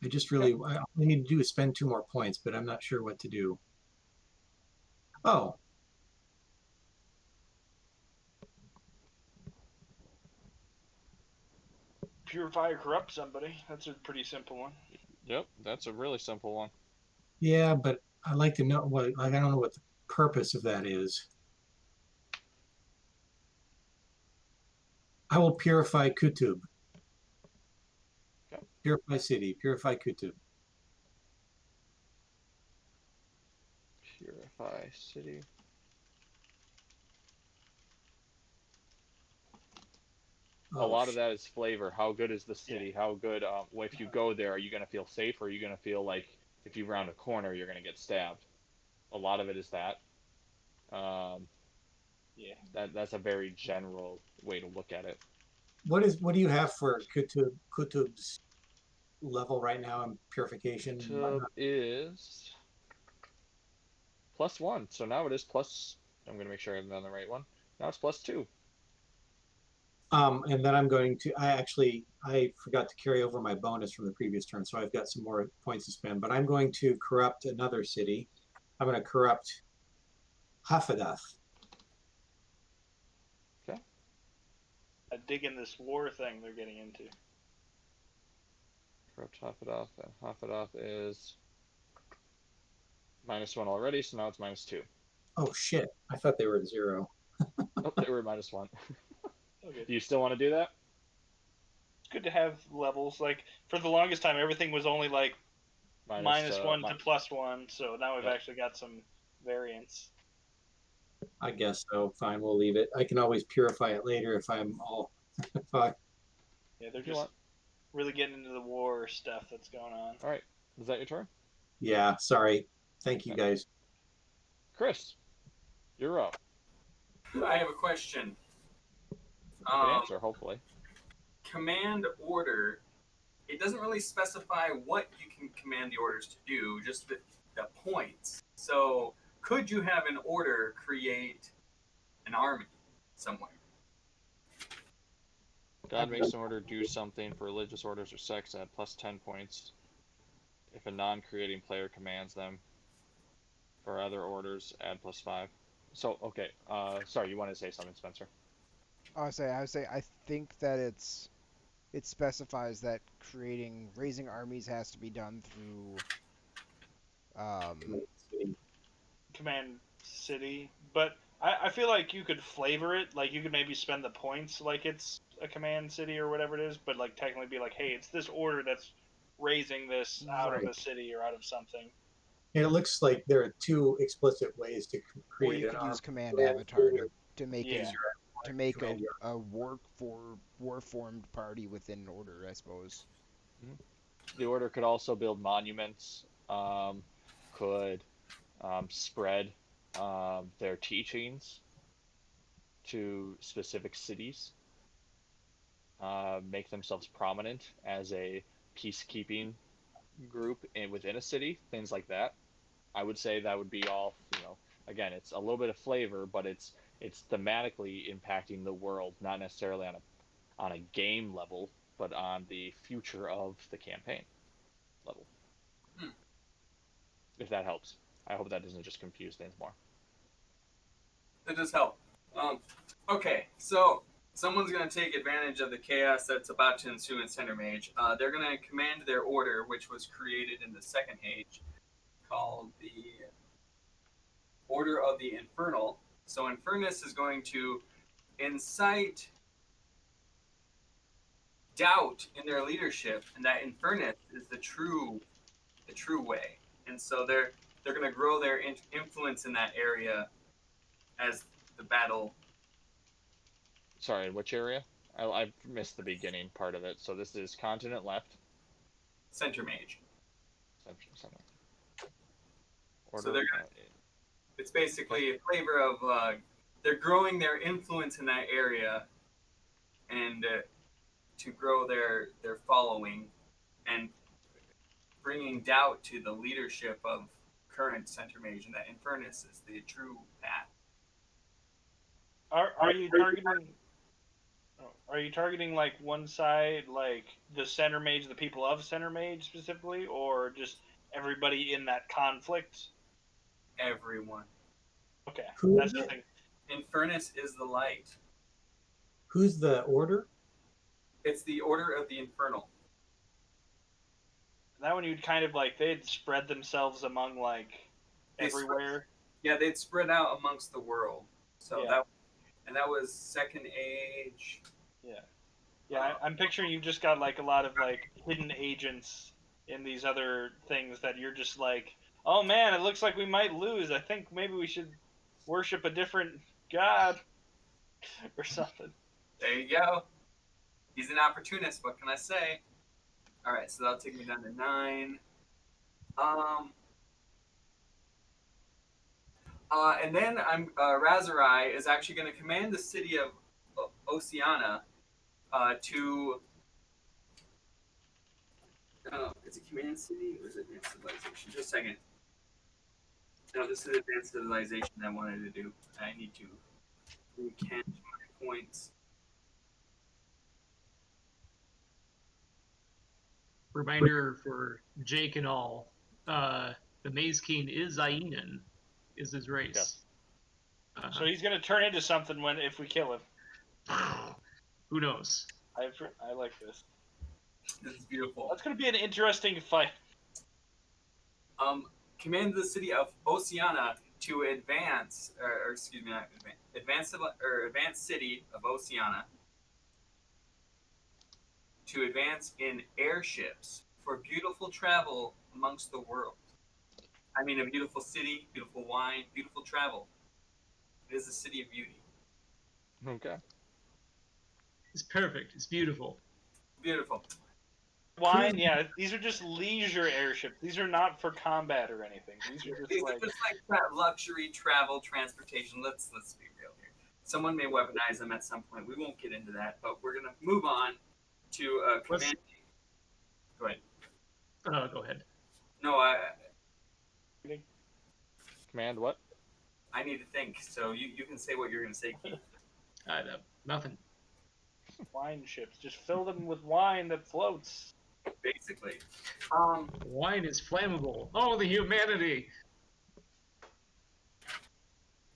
just really, all I need to do is spend 2 more points, but I'm not sure what to do. Oh, Purify or corrupt somebody. That's a pretty simple one. Yep, that's a really simple one. yeah, but I'd like to know what, like, I don't know what the purpose of that is. I will purify Kutub. Okay. Purify city, purify Kutub. Purify city. A Oh, lot of that is flavor. How good is the Yeah. city? How good? If you go there, are you gonna feel safe, or are you gonna feel like if you round a corner, you're gonna get stabbed? A lot of it is that. Um, Yeah. that's a very general way to look at it. what do you have for Kutub's level right now in purification and Tub whatnot? is +1, so now it is plus. I'm gonna make sure I'm on the right one. Now it's +2. And then I forgot to carry over my bonus from the previous turn, so I've got some more points to spend. But I'm going to corrupt another city. I'm going to corrupt Hafadath. Okay. I dig in this war thing they're getting into. Corrupt Hafadath, and Hafadath is -1 already, so now it's -2. Oh shit! I thought they were at 0. Oh, they were -1. Okay. Do you still want to do that? It's good to have levels. Like for the longest time, everything was only like -1 to +1. So now we've actually got some variance. I guess so. Fine, we'll leave it. I can always purify it later if I'm all. Fuck. Yeah, they're If you just want. really getting into the war stuff that's going on. All right. Is that your turn? Yeah, sorry. Thank you Okay. guys. Chris, you're up. I have a question. You can answer, hopefully. Command order. It doesn't really specify what you can command the orders to do, just the points. So, could you have an order create an army somewhere? God makes an order do something for religious orders or sects at +10 points. If a non-creating player commands them. For other orders, add +5. So, okay. Sorry, you wanted to say something, Spencer? I would say I think that it specifies that raising armies has to be done through um Command city, but I feel like you could flavor it. Like you could maybe spend the points like it's a command city or whatever it is, but like technically be like, hey, it's this order that's raising this out of right. a city or out of something. And it looks like there are 2 explicit ways to Or create you an could army. use command avatar to make Yeah. Command your a war formed party within an order, I suppose. The order could also build monuments, could spread their teachings to specific cities, make themselves prominent as a peacekeeping group within a city, things like that. I would say that would be all. Again, it's a little bit of flavor, but it's thematically impacting the world, not necessarily on a game level, but on the future of the campaign level. Hmm. If that helps, I hope that doesn't just confuse things more. That does help. Okay, so someone's going to take advantage of the chaos that's about to ensue in Center Mage. They're going to command their order, which was created in the Second Age, called the Order of the Infernal. So Infernus is going to incite doubt in their leadership, and that Infernus is the true way. And so they're going to grow their influence in that area as the battle. Sorry, which area? I missed the beginning part of it. So this is continent left. Center Mage. Center. So they're gonna, it's basically a flavor of they're growing their influence in that area, and to grow their following, and bringing doubt to the leadership of current Center Mage, and that Infernus is the true path. Are you targeting? Are you targeting like one side, like the Center Mage, the people of Center Mage specifically, or just everybody in that conflict? Everyone. Okay, Who that's is the it? thing. Infernus is the light. Who's the order? It's the Order of the Infernal. That one you'd kind of like they'd spread themselves among like everywhere. They'd spread out amongst the world. So Yeah. that was Second Age. Yeah, I'm picturing you've just got like a lot of like hidden agents in these other things that you're just like, oh man, it looks like we might lose. I think maybe we should worship a different god or something. There you go. He's an opportunist. What can I say? All right, so that'll take me down to 9. And then Razarai is actually going to command the city of Oceana to. Is it command city or is it advanced civilization? Just a second. No, this is advanced civilization I wanted to do. I need to recant my points. Reminder for Jake and all: the Maze King is Aenan, is his race. Yes. So he's gonna turn into something if we kill him. Who knows? I like this. This is beautiful. That's gonna be an interesting fight. Command the city of Oceana to advance, or excuse me, not advance city of Oceana to advance in airships for beautiful travel amongst the world. I mean, a beautiful city, beautiful wine, beautiful travel. It is a city of beauty. Okay. It's perfect. It's beautiful. Beautiful. Wine, yeah. These are just leisure airships. These are not for combat or anything. These are These are just like that luxury travel transportation. Let's be real here. Someone may weaponize them at some point. We won't get into that, but we're gonna move on to command. Go ahead. Go ahead. No, Command what? I need to think. So you can say what you're gonna say, Keith. Nothing. wine ships. Just fill them with wine that floats. Basically. Wine is flammable. Oh, the humanity!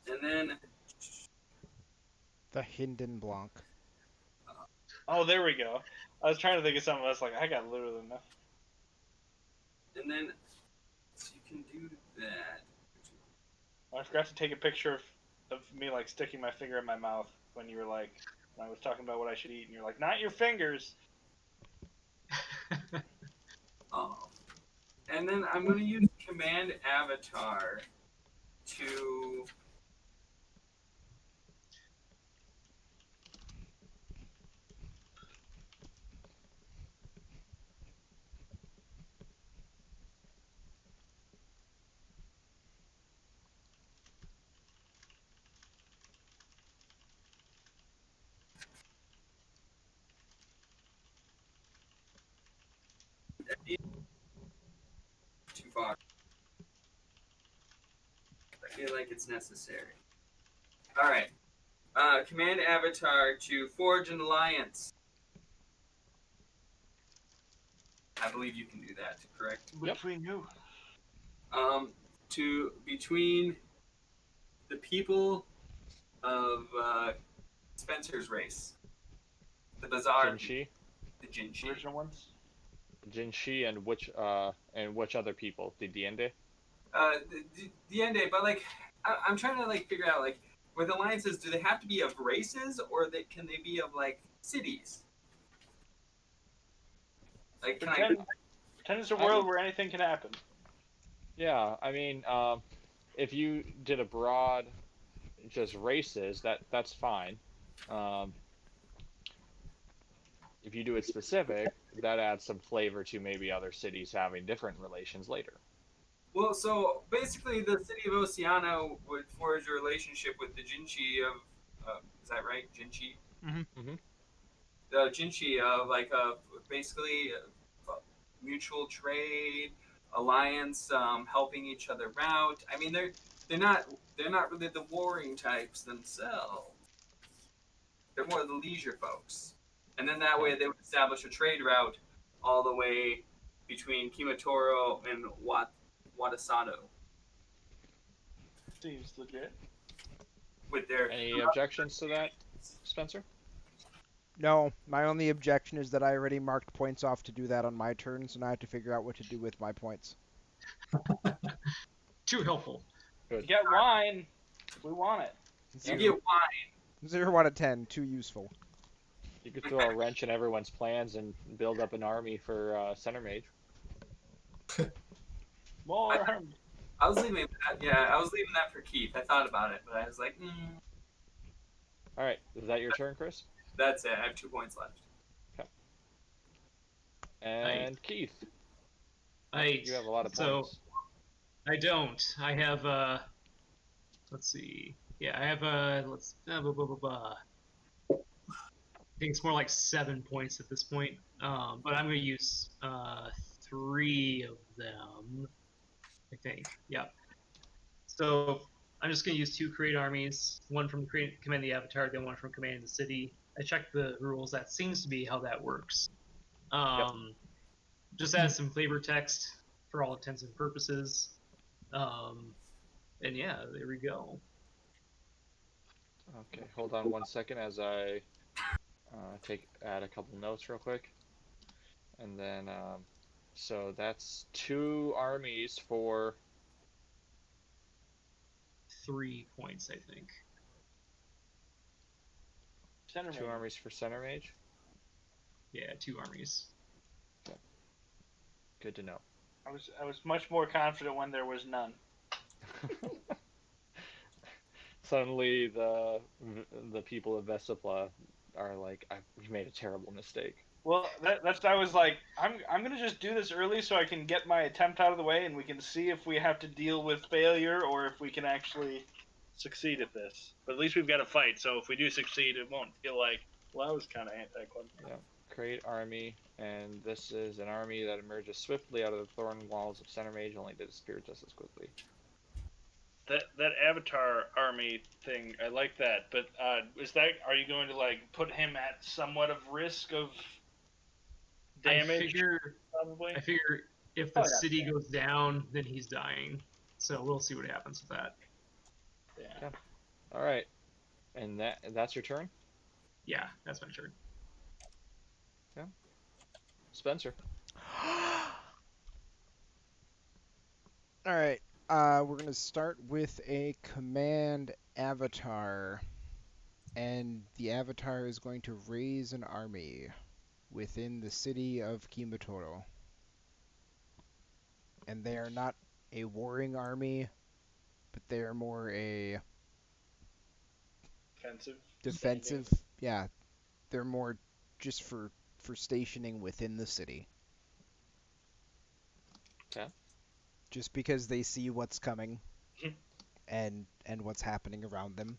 And then The Hindenblanc. Oh, there we go. I was trying to think of something else. Like I got literally enough. And then so you can do that. I forgot to take a picture of me like sticking my finger in my mouth when you were like, when I was talking about what I should eat, and you're like, not your fingers. And then I'm going to use Command Avatar to too far. I feel like it's necessary. All right. Command Avatar to forge an alliance. I believe you can do that, correct? Between who? To between the people of Spencer's race, the Bazaar, Jinshi, the Jinshi. Original ones. Jinshi, and which other people? The Diende? The end day, but like I'm trying to like figure out like with alliances, do they have to be of races or can they be of like cities? Like can Pretend it's a I world would- where anything can happen. Yeah, I mean, if you did a broad, just races, that's fine. Um, if you do it specific, that adds some flavor to maybe other cities having different relations later. Well, so basically, the city of Oceano would forge a relationship with the Jinchi of, is that right, Jinchi? Mm-hmm. The Jinchi of like basically mutual trade alliance, helping each other out. I mean, they're not really the warring types themselves. They're more the leisure folks. And then that Okay. way they would establish a trade route all the way between Kimatoro and Watasano Seems legit. with their. Any objections to that, Spencer? No, my only objection is that I already marked points off to do that on my turn, so now I have to figure out what to do with my points. Too helpful. You got wine. We want it. You get wine. 0 out of 10, too useful. You could throw a wrench in everyone's plans and build up an army for Center Mage. More. I was leaving that. Yeah, I was leaving that for Keith. I thought about it, but I was like, All right, is that your turn, Chris? that's it. I have 2 points left. And Keith, I you have a lot of so points. I don't. I have let's see. Yeah, I have blah, blah, blah, blah. I think it's more like 7 points at this point. But I'm going to use 3 of them. I think. Yeah. So I'm just going to use 2 create armies. One from command the avatar, then one from command the city. I checked the rules. That seems to be how that works. Just add some flavor text for all intents and purposes. And yeah, there we go. Okay, hold on one second as I add a couple notes real quick, and then so that's 2 armies for 3 points, I think. Center 2 Mage. armies for Center Mage. Yeah, 2 armies. Good to know. I was much more confident when there was none. Suddenly, the people of Vesipla are like, we made a terrible mistake. Well, that's I was like, I'm gonna just do this early so I can get my attempt out of the way, and we can see if we have to deal with failure or if we can actually succeed at this. But at least we've got a fight, so if we do succeed, it won't feel like, well, that was kind of anticlimactic. Yeah. Create army, and this is an army that emerges swiftly out of the thorn walls of Center Mage, only to disappear just as quickly. That Avatar army thing, I like that. But are you going to like put him at somewhat of risk of damage? I figure if the city goes down, then he's dying. So we'll see what happens with that. Yeah. All right, and that's your turn. Yeah, that's my turn. Yeah. Spencer. All right, we're going to start with a command avatar, and the avatar is going to raise an army within the city of Kimatoro. And they are not a warring army, but they are more a defensive. Yeah, they're more just for stationing within the city. Okay. Just because they see what's coming and what's happening around them.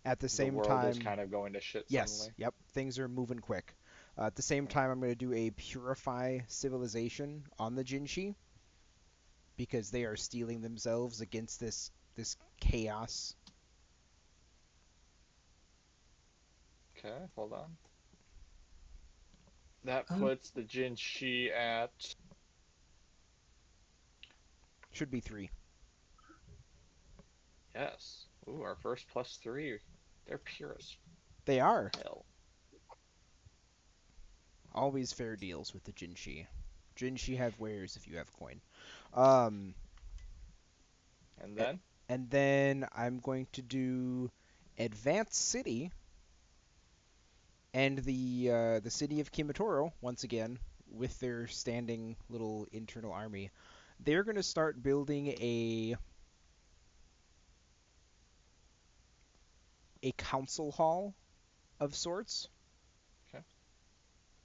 At the same the world time, is kind of going to shit yes, suddenly. yep, things are moving quick. At the same time, I'm going to do a purify civilization on the Jinshi because they are steeling themselves against this chaos. Okay, hold on. That puts the Jinshi at Should be 3. yes. Ooh, our first +3 They're pure as They are. hell. Always fair deals with the Jinshi. Jinshi have wares if you have coin. Um, And a- then and then I'm going to do Advanced City and the city of Kimitoro once again with their standing little internal army. They're going to start building a council hall of sorts. Okay.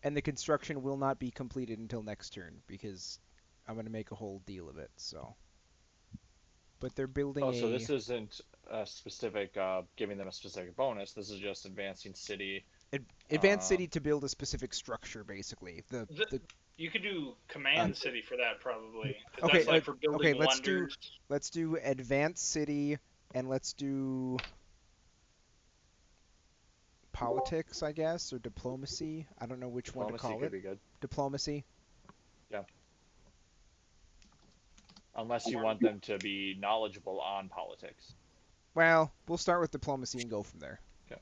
And the construction will not be completed until next turn because I'm going to make a whole deal of it. So, but they're building so a this isn't a specific giving them a specific bonus. This is just advancing city. advanced city to build a specific structure, basically. You could do command city for that probably, because Okay, that's like for building okay. wonders. Let's do advanced city, and let's do politics, I guess, or diplomacy. I don't know which one to Diplomacy call could it. be good. Diplomacy. Yeah. Unless you want them to be knowledgeable on politics. Well, we'll start with diplomacy and go from there. Okay.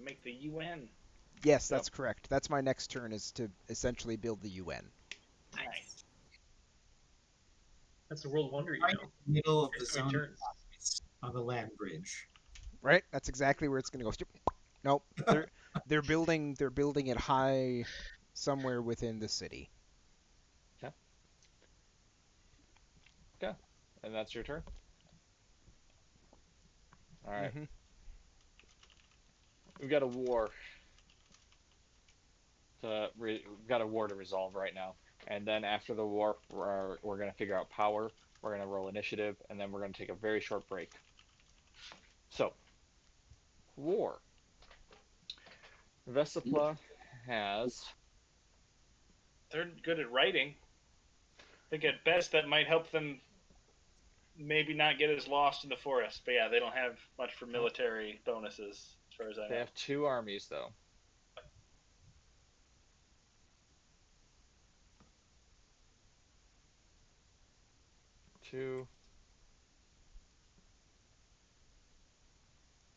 Make the UN. Yes, that's correct. That's my next turn is to essentially build the UN. Nice. That's a world wonder, you Right know. in the middle of the It's so zone turns. on the land bridge. Right? That's exactly where it's going to go. Nope. They're building it high somewhere within the city. Okay. And that's your turn? Alright. Mm-hmm. We've got a war. We've got a war to resolve right now. And then after the war, we're going to figure out power. We're going to roll initiative. And then we're going to take a very short break. So, war. Vesipla has... They're good at writing. I think at best that might help them maybe not get as lost in the forest. But yeah, they don't have much for military bonuses, as far as I know. They have 2 armies, though. Two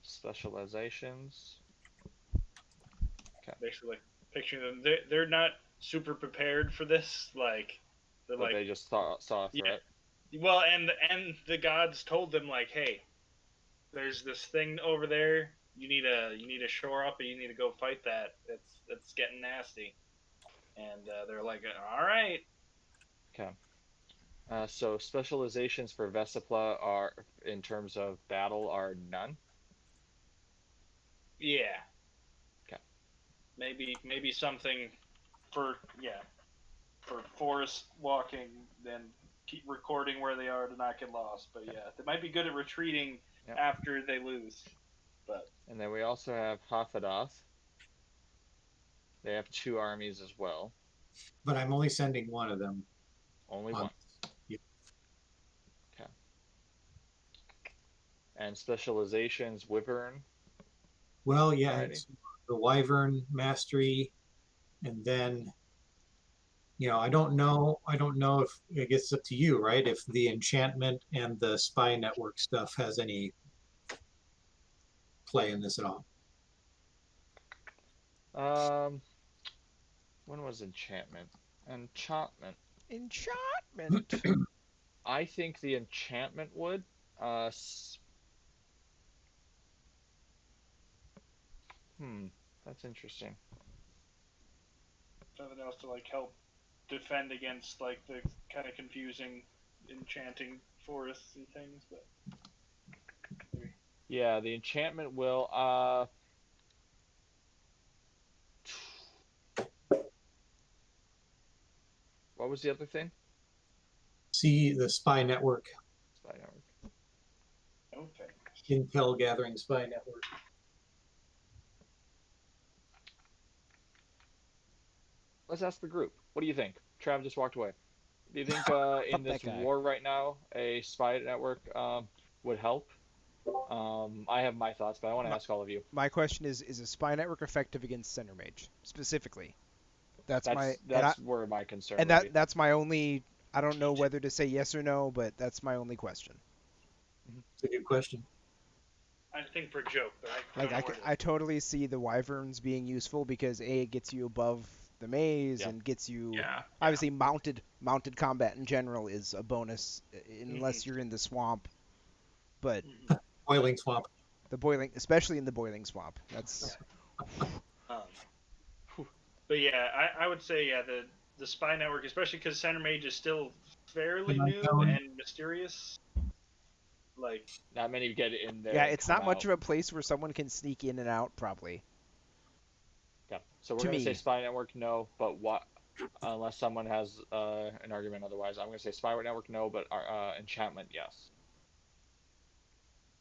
specializations. Basically, like, picturing them, they're not super prepared for this. Like, they're But like, they just saw a threat. well, and the gods told them like, hey, there's this thing over there. You need to shore up, and you need to go fight that. It's getting nasty. And they're like, all right. Okay. So specializations for Vesipla are, in terms of battle, are none. Yeah. Okay. Maybe something for forest walking, then keep recording where they are to not get lost. But yeah, they might be good at retreating after they lose. But And then we also have Hafadoth. They have 2 armies as well. But I'm only sending one of them. Only on- one. Yeah. Okay. And specializations, Wyvern. Well, yeah, Alrighty. it's the Wyvern mastery, and then, I don't know if I guess it's up to you, right? If the enchantment and the spy network stuff has any play in this at all. When was enchantment? Enchantment. Enchantment. I think the enchantment would. That's interesting. something else to like help defend against like the kind of confusing enchanting forests and things. But Yeah, the enchantment will. What was the other thing? See the spy network, Spy network. okay. intel gathering spy network. Let's ask the group. What do you think? Trav just walked away. Do you think in this that guy. war right now, a spy network would help? I have my thoughts, but I want to ask all of you. My question is a spy network effective against Center Mage specifically? That's where my concern and would be. that's my only. I don't know whether to say yes or no, but that's my only question. It's a good question. I think for a joke, but I Like don't know where it I is. totally see the wyverns being useful because A, it gets you above the maze Yeah. and gets you Yeah. obviously mounted combat in general is a bonus unless you're in the swamp. But Boiling swamp. the boiling, especially in the boiling swamp, that's But yeah, I would say the spy network, especially because Center Mage is still fairly The new unknown. and mysterious. Like, Not many get in there. yeah, and it's come not much out. of a place where someone can sneak in and out probably. Yeah. So we're To gonna say me. spy network no, but what? Unless someone has an argument otherwise, I'm gonna say spy network no, but enchantment yes.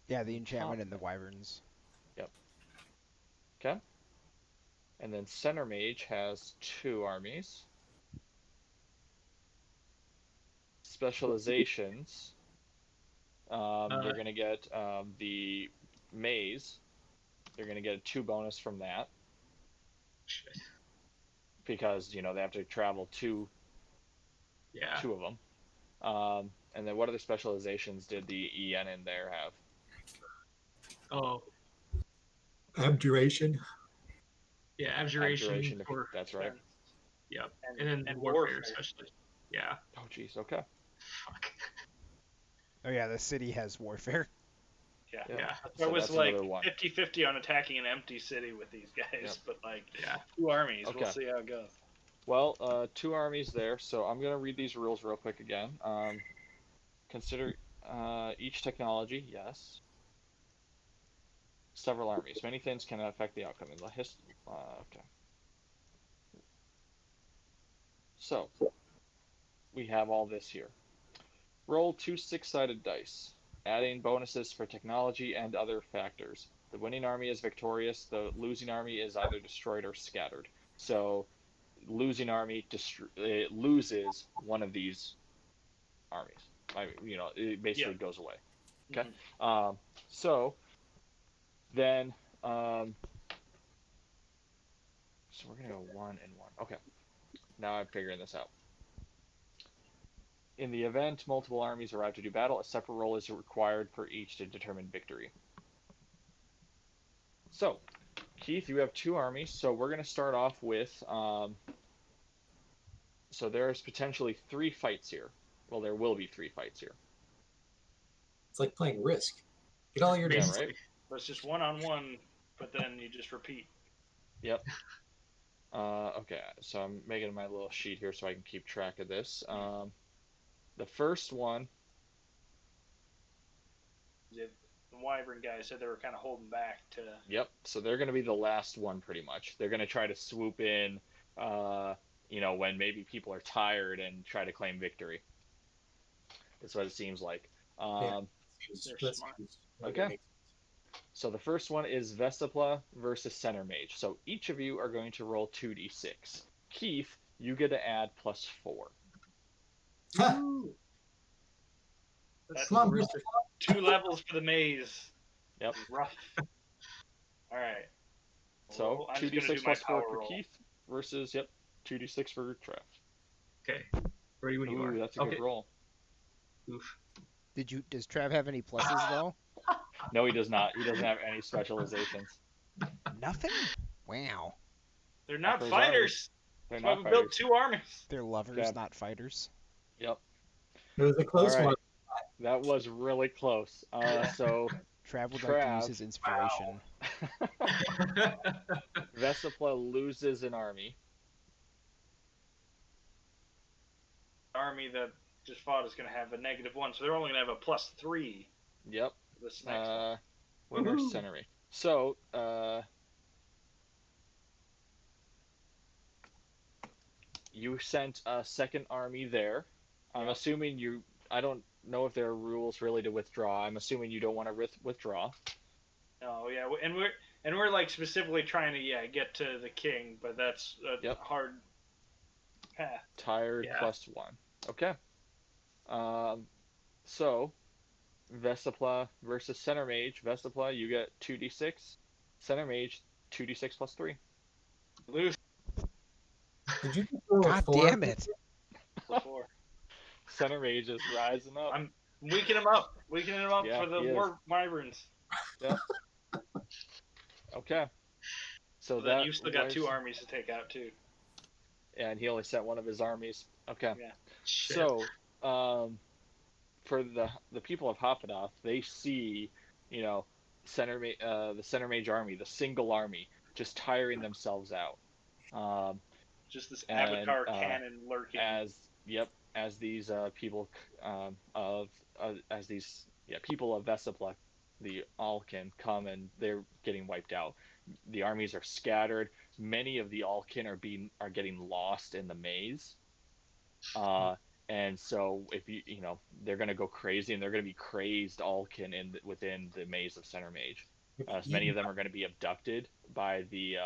Yeah, the enchantment and the wyverns. Yep. Okay. And then center mage has 2 armies. Specializations. They're gonna get the maze. They're gonna get a 2 bonus from that Shit. because they have to travel two Yeah. of them. And then what other specializations did the EN in there have? Oh, Abjuration. yeah. Abjuration. Abjuration. For, That's right. yep. and And warfare. warfare, especially. Yeah. Oh, jeez. Okay. Fuck. Oh yeah, the city has warfare. Yeah. Yeah. I So was that's like another one. 50-50 on attacking an empty city with these guys, Yep. but like Yeah. 2 armies. Okay. We'll see how it goes. Well, 2 armies there. So I'm gonna read these rules real quick again. Consider each technology. Yes. Several armies. Many things can affect the outcome. Okay. So we have all this here. Roll 2 6-sided dice, adding bonuses for technology and other factors. The winning army is victorious. The losing army is either destroyed or scattered. So, losing army it loses one of these armies. It basically goes away. Okay. Mhm. So then, so we're gonna go 1 and 1. Okay. Now I'm figuring this out. In the event multiple armies arrive to do battle, a separate roll is required for each to determine victory. So, Keith, you have 2 armies, so we're going to start off with. So there's potentially 3 fights here. Well, there will be 3 fights here. It's like playing Risk. Get all your Yeah, dice. right? But it's just 1-on-1, but then you just repeat. Yep. Okay, so I'm making my little sheet here so I can keep track of this. The first one. The Wyvern guys said they were kind of holding back to. Yep. So they're going to be the last one, pretty much. They're going to try to swoop in, when maybe people are tired and try to claim victory. That's what it seems like. They're smart. Okay. So the first one is Vestipla versus Center Mage. So each of you are going to roll 2d6. Keith, you get to add +4. That's Come on, rough. Mr. 2 levels for the maze. Yep. Rough. All right. So Well, I'm just gonna 2d6 do my +4 power for roll. Keith versus 2d6 for Trav. Okay. Ready when you Ooh, are. that's a okay. good roll. Oof. Does Trav have any pluses though? No, he does not. He doesn't have any specializations. Nothing? Wow. They're not For his fighters. They're That's why not we built fighters. 2 armies. They're lovers, Yeah. not fighters. Yep. It was a close All right. one. That was really close. So Trav would like to use his inspiration. Vestipla loses an army. Army that just fought is going to have a -1, so they're only going to have a +3 Yep. this next one. Where's Woohoo. Center Mage? So, you sent a second army there. I'm assuming I don't know if there are rules really to withdraw. I'm assuming you don't want to withdraw. Oh yeah, and we're like specifically trying to get to the king, but that's a hard path. Tired Yeah. +1. Okay. So Vestipla versus Center Mage. Vestipla, you get 2d6. Center Mage, 2d6 +3. Lose Did you just roll a God 4? damn it. before. Center Mage is rising up. I'm weakening them up Yeah, for the he is. war wyverns. Yep. Okay. So So then that you've still got was, 2 armies to take out too. and he only sent one of his armies. Okay. Yeah. Shit. So, for the people of Hafedoth, they see, you know, the center mage army, the single army, just tiring themselves out. Just this And avatar cannon lurking. as these people as these people of Vesipla, the Alkin come and they're getting wiped out. The armies are scattered. Many of the Alkin are getting lost in the maze. And so if they're going to go crazy, and they're going to be crazed Alkin within the maze of Center Mage. So many of them are going to be abducted by the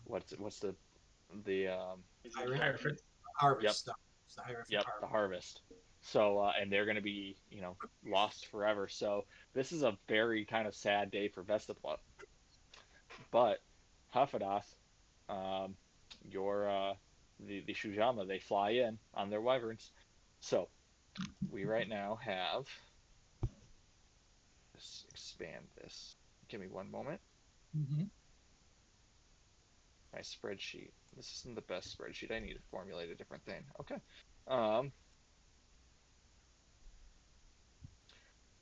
what's the Hierophant. Harvest Yep. stuff. It's the Hierophant Yep, harvest. the harvest. So, and they're going to be, lost forever. So this is a very kind of sad day for Vestapla. But Hafedoth, the Shujama, they fly in on their wyverns. So we right now have. Let's expand this. Give me one moment. Mm-hmm. My spreadsheet. This isn't the best spreadsheet. I need to formulate a different thing. Okay.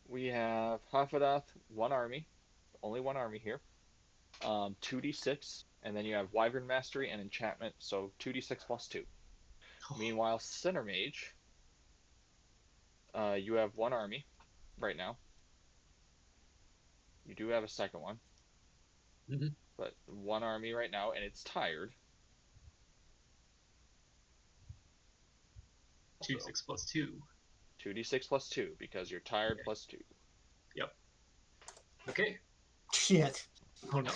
We have Hafedoth, one army, only one army here. 2d6, and then you have Wyvern Mastery and Enchantment, so 2d6 plus 2. Meanwhile, Center Mage, you have one army right now. You do have a second one, but one army right now, and it's tired. 2d6 plus 2. 2d6 plus 2, because you're tired plus 2. Yep. Okay. Shit. Oh no.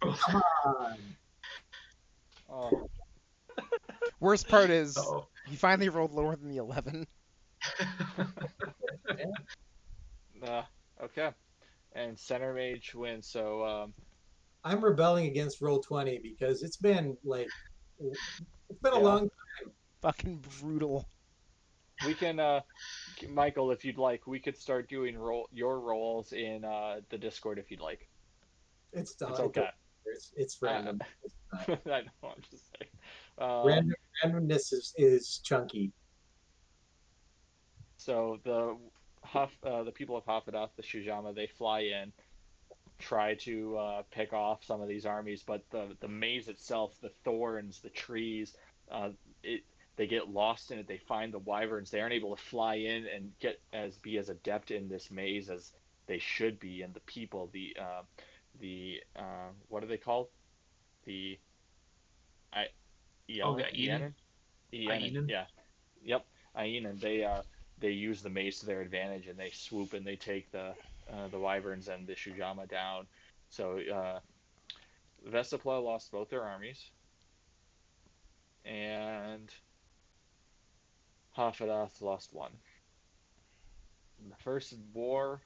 Come on. Oh, Worst part is Uh-oh. you finally rolled lower than the 11. okay. And Center Mage wins, so I'm rebelling against Roll20 because it's been a Yeah. long. Fucking brutal. we can, Michael, if you'd like, we could start doing your rolls in the Discord if you'd like. It's It's okay. It's random. I know, I'm just saying. Randomness is chunky. So the people of Hafedoth, the Shujama, they fly in, try to pick off some of these armies, but the maze itself, the thorns, the trees, uh, they get lost in it. They find the wyverns. They aren't able to fly in and be as adept in this maze as they should be. And the people, what are they called? The Eden. Yeah. Yep. Aenan. They use the maze to their advantage, and they swoop and they take the wyverns and the Shujama down. So Vestapla lost both their armies, and Hafedoth lost one. In the first war,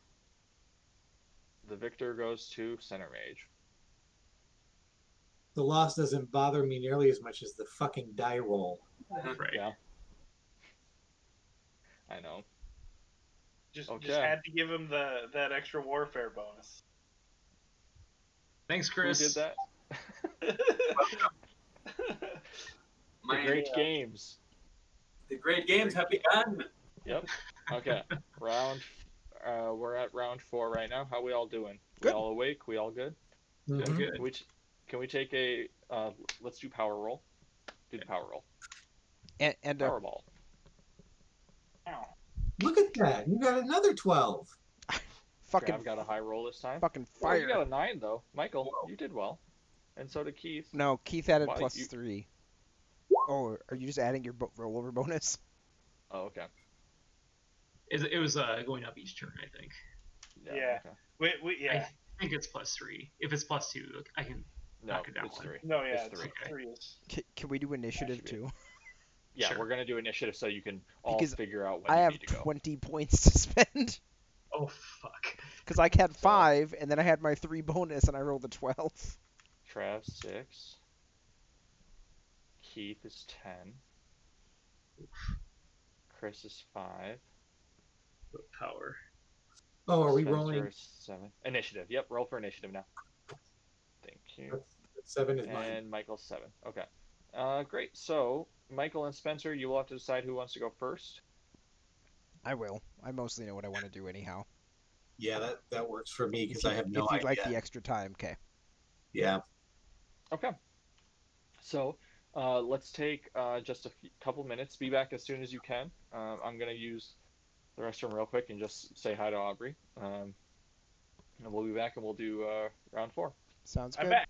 the victor goes to Center Mage. The loss doesn't bother me nearly as much as the fucking die roll. Right. Yeah. I know. Just Okay. had to give him that extra warfare bonus. Thanks, Chris. Who did that? The My- great games. The great games have begun. Yep. Okay. We're at round 4 right now. How we all doing? Good. We all awake? We all good? Mhm. Good. Can we take a let's do power roll. Do the power roll. And a Powerball. Look at that! You got another 12. fucking I've got a high roll this time. fucking Well, fire. you got a 9 though. Michael, you did well. And so did Keith. No, Keith added Wow, plus 3. Oh, are you just adding your rollover bonus? Oh, okay. It was going up each turn, I think. Yeah. Okay. Yeah. I think it's plus 3. If it's plus 2, I can No, knock it down it's one. 3. No, yeah, It's 3. three is. Can we do initiative Should be. too? Yeah, Sure. we're gonna do initiative so you can all Because figure out when I you have need to go. 20 points to spend. Oh, fuck. Because I had 5, and then I had my 3 bonus, and I rolled a 12. Trav 6. Keith is 10. Chris is 5. Power. Oh, are we Spencer rolling? is 7. Initiative. Yep, roll for initiative now. Thank you. 7 is mine. And Michael's 7. Okay. Great. So, Michael and Spencer, you will have to decide who wants to go first. I will. I mostly know what I want to do anyhow. Yeah, that works for me because I have no If you'd like idea. the extra time, okay. Yeah. Okay. So, let's take just a couple minutes. Be back as soon as you can. I'm going to use the restroom real quick and just say hi to Aubrey. And we'll be back and we'll do round 4. Sounds I'm good. back.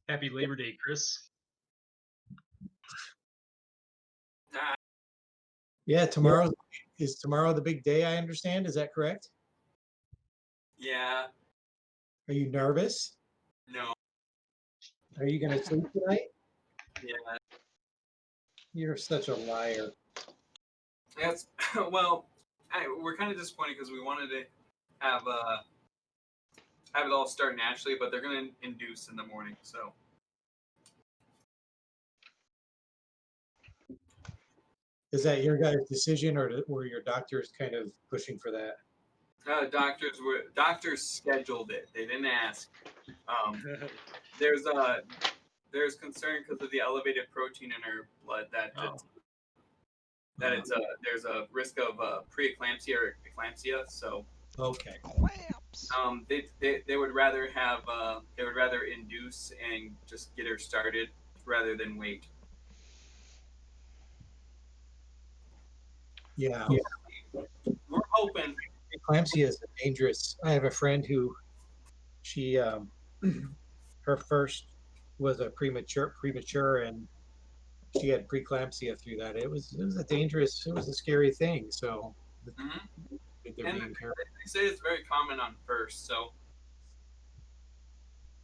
Happy Labor Day, Chris. Yeah, tomorrow is tomorrow the big day, I understand. Is that correct? Yeah. Are you nervous? No. Are you going to sleep tonight? Yeah. You're such a liar. That's well. We're kind of disappointed because we wanted to have it all start naturally, but they're going to induce in the morning. So Is that your guys' decision, or were your doctors kind of pushing for that? doctors scheduled it. They didn't ask. There's concern because of the elevated protein in her blood that there's a risk of preeclampsia or eclampsia. So Okay. Clamps. they would rather have they would rather induce and just get her started rather than wait. Yeah. We're hoping. Eclampsia is dangerous. I have a friend who she her first was a premature, and she had preeclampsia through that. It was a scary thing. So Mhm. they're And being careful. they say it's very common on first, so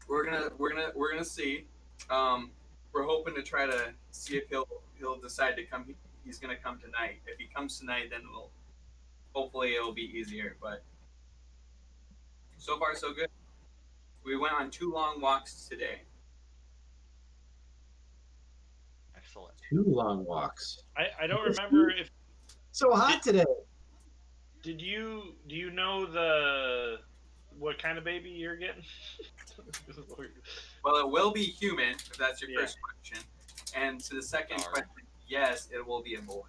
we're gonna see. We're hoping to try to see if he'll decide to come. He's gonna come tonight. If he comes tonight, then hopefully it'll be easier. But so far so good. We went on 2 long walks today. Excellent. 2 long walks. I don't remember if So hot today. do you know what kind of baby you're getting? Well, it will be human if that's your Yeah. first question. And to the second Darn. question, yes, it will be a boy.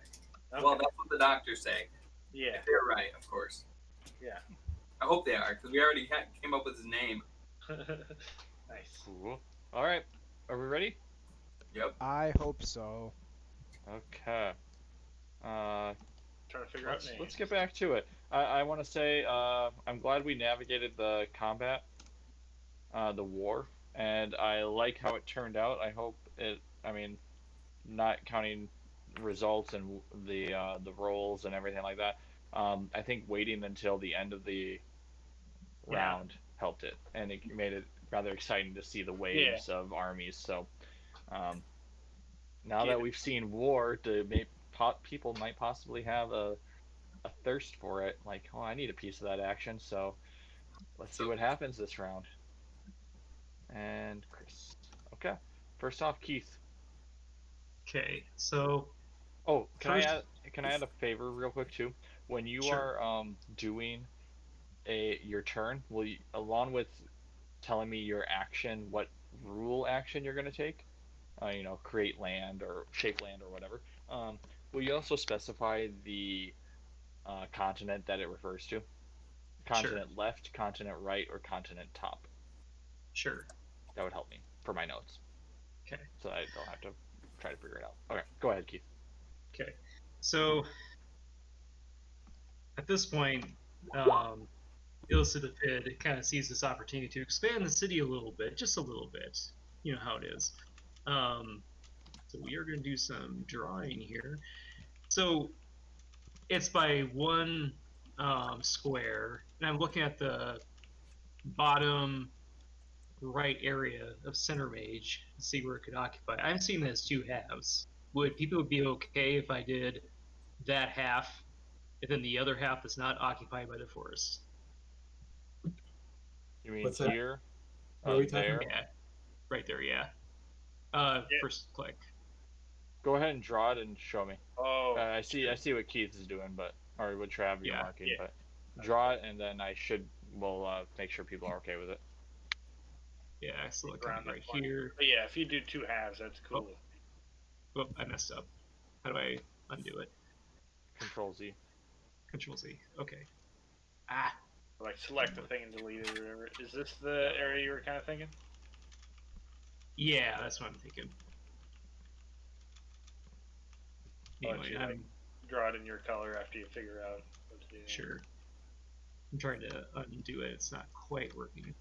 Okay. Well, that's what the doctors say. Yeah. If they're right, of course. Yeah. I hope they are because we already came up with his name. Nice. Cool. All right. Are we ready? Yep. I hope so. Okay. Trying to figure out names. Let's get back to it. I want to say I'm glad we navigated the combat, the war, and I like how it turned out. I hope it. I mean, not counting results and the rolls and everything like that. I think waiting until the end of the round helped it, and it made it rather exciting to see the waves of armies. So now that we've seen war, people might possibly have a thirst for it. Like, oh, I need a piece of that action. So let's see what happens this round. And Chris. Okay. First off, Keith. Okay, so Oh, first, can I add a favor real quick too? When you sure. are doing your turn, will you, along with telling me your action, what rule action you're going to take, create land or shape land or whatever, will you also specify the continent that it refers to? Sure. Continent left, continent right, or continent top? Sure. That would help me for my notes, Okay. so I don't have to try to figure it out. Okay, go ahead, Keith. Okay. So at this point, Illicitafid kind of sees this opportunity to expand the city a little bit, just a little bit. You know how it is. So we are going to do some drawing here. So it's by one square, and I'm looking at the bottom right area of center mage to see where it could occupy. I'm seeing it as two halves. Would people be okay if I did that half, and then the other half is not occupied by the forest? You mean What's that? here? What are we talking There? about? Yeah, right there. Yeah. Yeah. First click. Go ahead and draw it and show me. Oh, I see what Keith is doing, or what Trav you're Yeah, marking, yeah. but draw it and then we'll make sure people are okay with it. Yeah, I select around right that point. here. But yeah, if you do two halves, that's cool. Oh, I messed up. How do I undo it? Control Z. Control Z. Okay. Ah. Like select the thing and delete it or whatever. Is this the area you were kind of thinking? Yeah, that's what I'm thinking. I'll Anyway, let you I'm draw it in your color after you figure out what to do. sure. I'm trying to undo it. It's not quite working.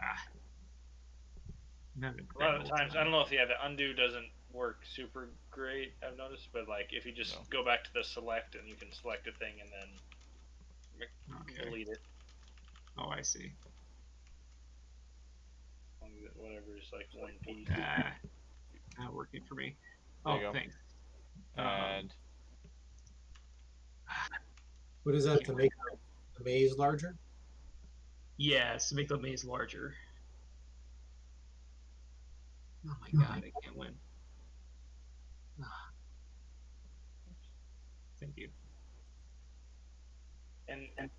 Ah. I'm having A lot of bad the old times, time. I don't know if the undo doesn't work super great, I've noticed, but like if you just go back to the select and you can select a thing and then Okay. delete it, Oh, I see. whatever is like one piece. Ah. Not working for me. There Oh, you go. thanks. And What is that to make the maze larger? Yes, to make the maze larger. Oh my god, I can't win. Ah. Thank you. And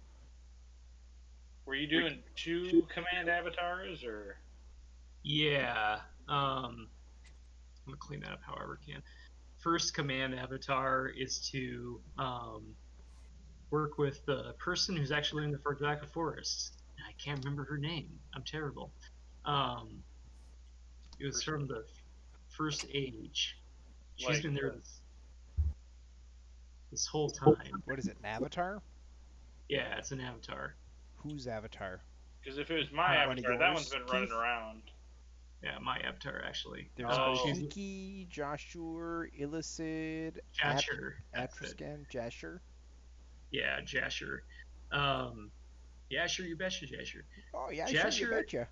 were you doing two command avatars or? Yeah. I'm gonna clean that up however I can. First command avatar is to work with the person who's actually in the Forgotten Forest. I can't remember her name. I'm terrible. It was from the first age. She's Like, been there this whole time. What is it, an avatar? Yeah, it's an avatar. Whose avatar? because if it was my One of avatar, that one's yours, been running Keith? around. Yeah, my avatar actually. There's Oh. Kiki, Joshua, Illicid, Jasher. That's it. Atriscan, Jasher. Yeah, Jasher. Jasher, you betcha, Jasher. Oh yeah, Jasher, sure, you betcha.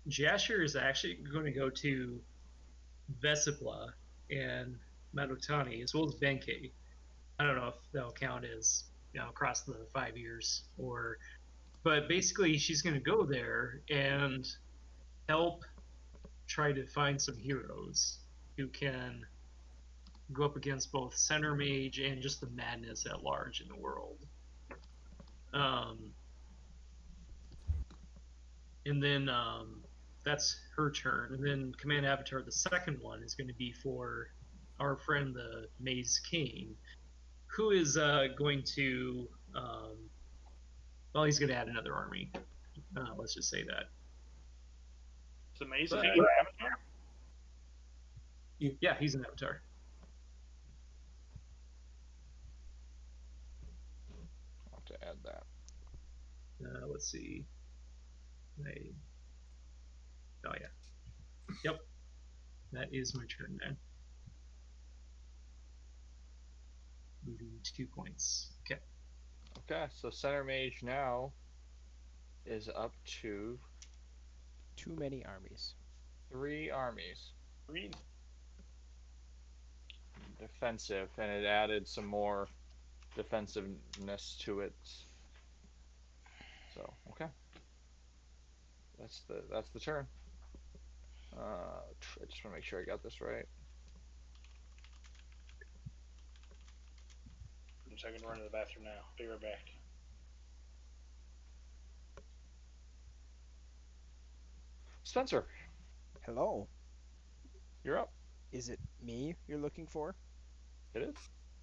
Jasher is actually going to go to Vesipla and Madotani as well as Benkei. I don't know if that'll count as across the 5 years but basically she's going to go there and help try to find some heroes who can go up against both Center Mage and just the madness at large in the world. And then that's her turn. And then Command Avatar, the second one, is going to be for our friend the Maze King, who is going to, he's going to add another army. Let's just say that. It's amazing. But- Avatar? Yeah, he's an Avatar. I'll have to add that. Let's see. Oh, yeah. Yep. That is my turn then. Moving 2 points. Okay. Okay, so center mage now is up to Too many armies. 3 armies. Read. Defensive, and it added some more defensiveness to it. So okay, that's the turn. I just want to make sure I got this right. I'm just going to run to the bathroom now. Be right back. Spencer, Hello. You're up. Is it me you're looking for? It is.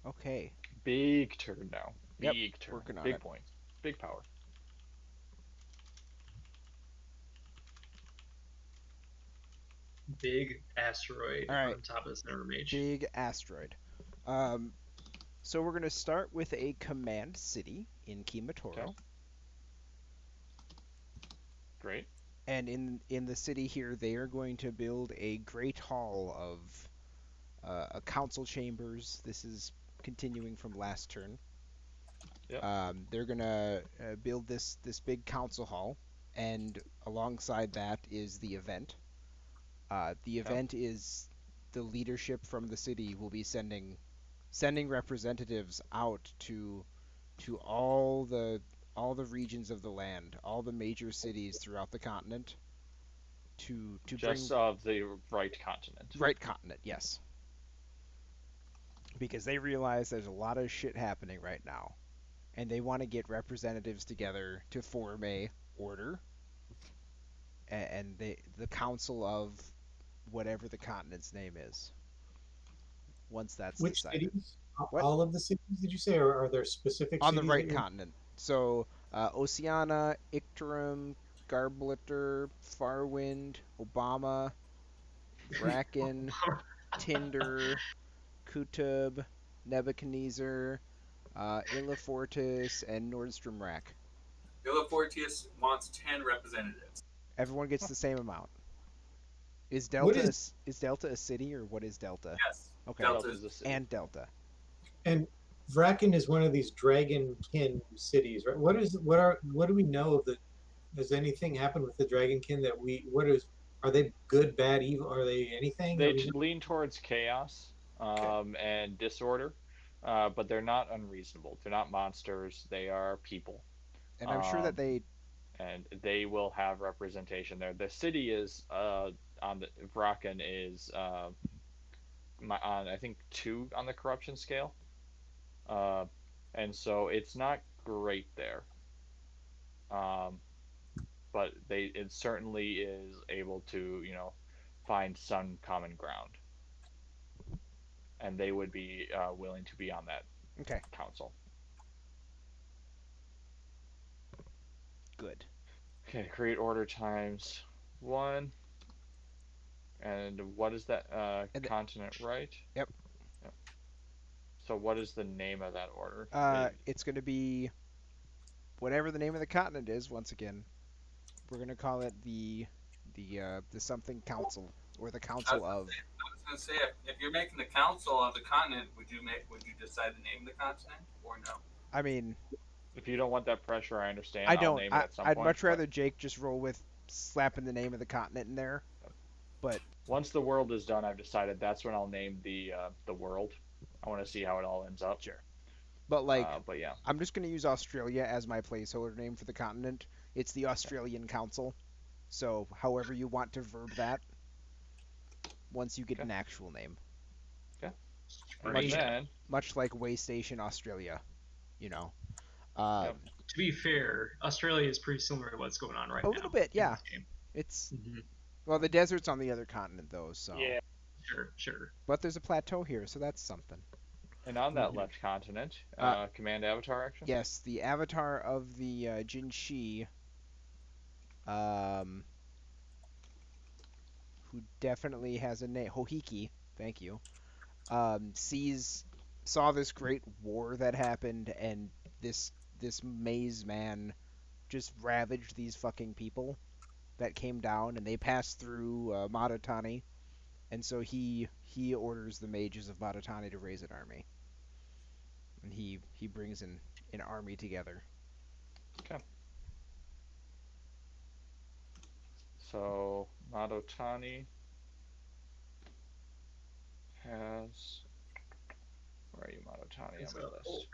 Okay. Big turn now. Yep. Big turn. Working on Big it. points. Big power. Big asteroid All right. on top of the center mage. Big asteroid. Um, so we're gonna start with a command city in Kimatoro. Okay. Great. And in the city here, they are going to build a great hall of a council chambers. This is continuing from last turn. Yep. They're gonna build this big council hall, and alongside that is the event. The Okay. event is the leadership from the city will be sending representatives out to all the regions of the land, all the major cities throughout the continent to bring Just of the right continent. right continent, yes. Because they realize there's a lot of shit happening right now, and they want to get representatives together to form a order, and the council of whatever the continent's name is. Once that's Which decided, cities? what All of the cities, did you say, or are there specific on the cities that right you're? continent? So Oceania, Icterum, Garblitter, Farwind, Obama, Bracken, Tinder, Kutub, Nebuchadnezzar, Illifortis, and Nordstrom Rack. Villa Fortius wants 10 representatives. Everyone gets the same amount. Is What Delta is is Delta a city or what is Delta? Yes. Okay, Delta Delta's a city. and Delta. and Vraken is one of these dragonkin cities, right? What do we know of the? Has anything happened with the dragonkin that we? What is? Are they good, bad, evil? Are they anything that They we know? lean towards chaos Okay. and disorder, but they're not unreasonable. They're not monsters. They are people, And I'm sure that um, they and they will have representation there. The city is on the Vraken is on I think 2 on the corruption scale, uh, and so it's not great there. Um, but it certainly is able to find some common ground, and they would be willing to be on that okay, council. good. Okay, create order times 1. And what is that And continent, right? yep, Yep. So what is the name of that order? it's going to be whatever the name of the continent is. Once again, we're going to call it the something council or the I council was of. gonna say if you're making the council of the continent, would you decide the name of the continent or no? I mean, If you don't want that pressure, I I understand. I'll don't. name it at some I'd point. much But rather Jake just roll with slapping the name of the continent in there. But once the world is done, I've decided that's when I'll name the world. I want to see how it all ends up. sure. But like, But yeah, I'm just going to use Australia as my placeholder name for the continent. It's the Australian Council. So, however you want to verb that, once you get okay, an actual name, okay. And much Australia. then, much like Waystation Australia, you know. Um, yep, To be fair, Australia is pretty similar to what's going on right a now little bit, in yeah. this game. It's Hmm. well, the desert's on the other continent though, so. Yeah. Sure, sure. But there's a plateau here, so that's something. and on that Hmm. left continent, Uh, command avatar action. yes, the avatar of the Jinshi, um, who definitely has a name, Hohiki. Thank you. Saw this great war that happened, and this maze man just ravaged these fucking people that came down, and they passed through Madatani, and so he orders the mages of Madatani to raise an army, and he brings an army together. Okay. So Madotani has. Where are you, Madotani, on It's my a list?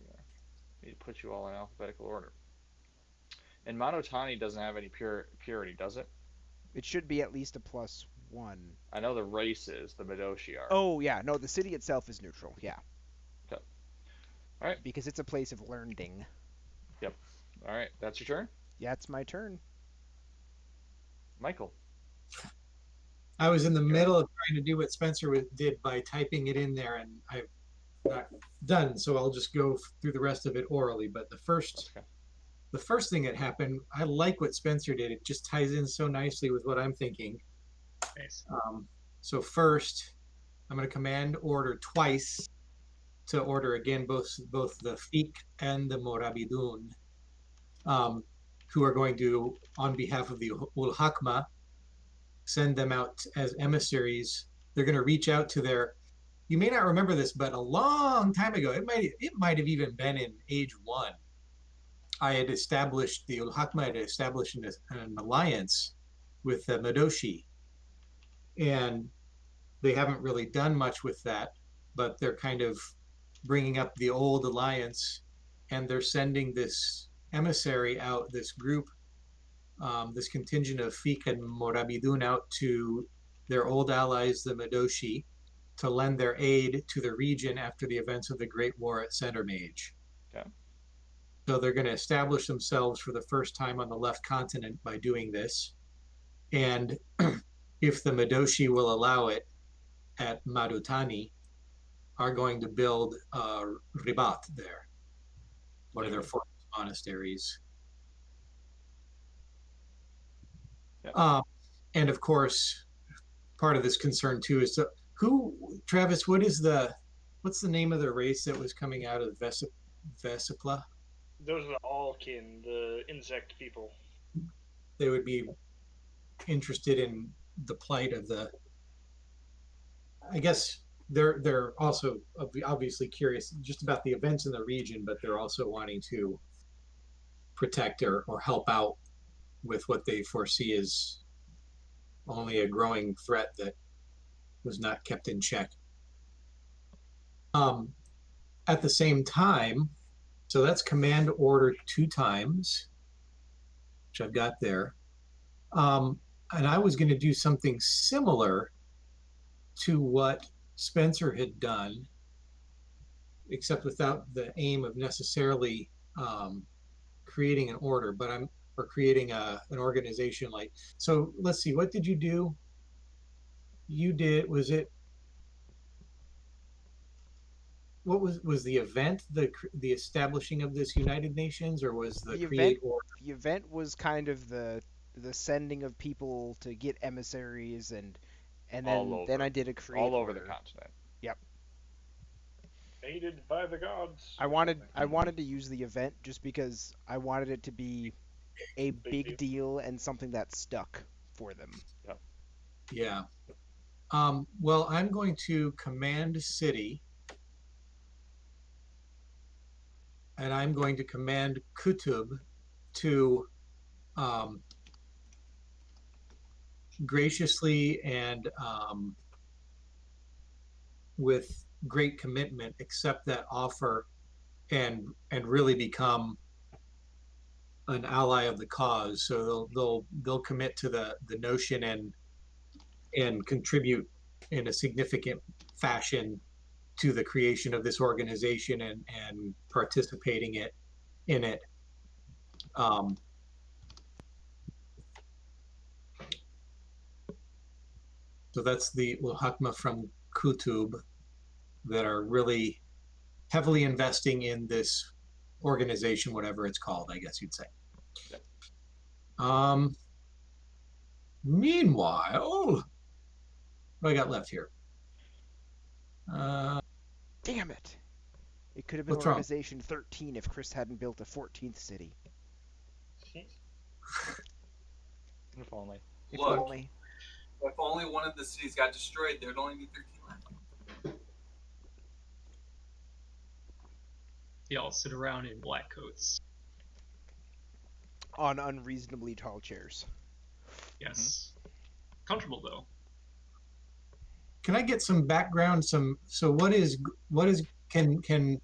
Yeah. Need to put you all in alphabetical order. And Madotani doesn't have any purity, does it? It should be at least a +1. I know the race is the Madoshi are. Oh yeah, no, the city itself is neutral. Yeah, Okay. All right. because it's a place of learning. Yep. All right. That's your turn, Yeah, it's my turn. Michael. I was in the middle of trying to do what Spencer did by typing it in there, and I've not done. So I'll just go through the rest of it orally. But That's okay. the first thing that happened, I like what Spencer did. It just ties in so nicely with what I'm thinking. Nice. So first, I'm going to command order twice to order again both the Fik and the Morabidun, who are going to, on behalf of the Ul Hakma, send them out as emissaries. They're going to reach out to their. You may not remember this, but a long time ago, it might have even been in Age 1. I had established the Ul Hakma had established an alliance with the Madoshi, and they haven't really done much with that, but they're kind of bringing up the old alliance, and they're sending this emissary out, this group, this contingent of Fik and Morabidun out to their old allies, the Madoshi, to lend their aid to the region after the events of the Great War at Center Mage. Okay. So they're going to establish themselves for the first time on the left continent by doing this. And if the Madoshi will allow it, at Marutani, are going to build a ribat there, one of their forest monasteries. Yep. And of course, part of this concern too is Travis, what's the name of the race that was coming out of Vesipla? Those are the Alkin, the insect people. They would be interested in the plight of the. I guess they're also obviously curious just about the events in the region, but they're also wanting to protect or help out with what they foresee as only a growing threat that was not kept in check. At the same time, so that's command order 2 times, which I've got there. And I was going to do something similar to what Spencer had done, except without the aim of necessarily creating an order, or creating an organization like. So let's see, what did you do? Was it what was the event, the establishing of this United Nations, or was the create order? The event was kind of the sending of people to get emissaries, and then I did a create all over order. the continent. Yep. Aided by the gods. I wanted to use the event just because I wanted it to be a big deal and something that stuck for them. Yep. Yeah. Well, I'm going to command city, and I'm going to command Kutub to graciously and with great commitment accept that offer and really become an ally of the cause. So they'll commit to the notion and contribute in a significant fashion to the creation of this organization and participating in it. So that's the Ulhakma from Kutub that are really heavily investing in this organization, whatever it's called, I guess you'd say. Yep. Meanwhile, what do I got left here? Damn it! It could have been What's wrong? Organization 13 if Chris hadn't built a 14th city. If only. If Look, only. if only one of the cities got destroyed, there'd only be 13 left. They all sit around in black coats. On unreasonably tall chairs. Yes. Comfortable though. Can I get some background? So what is can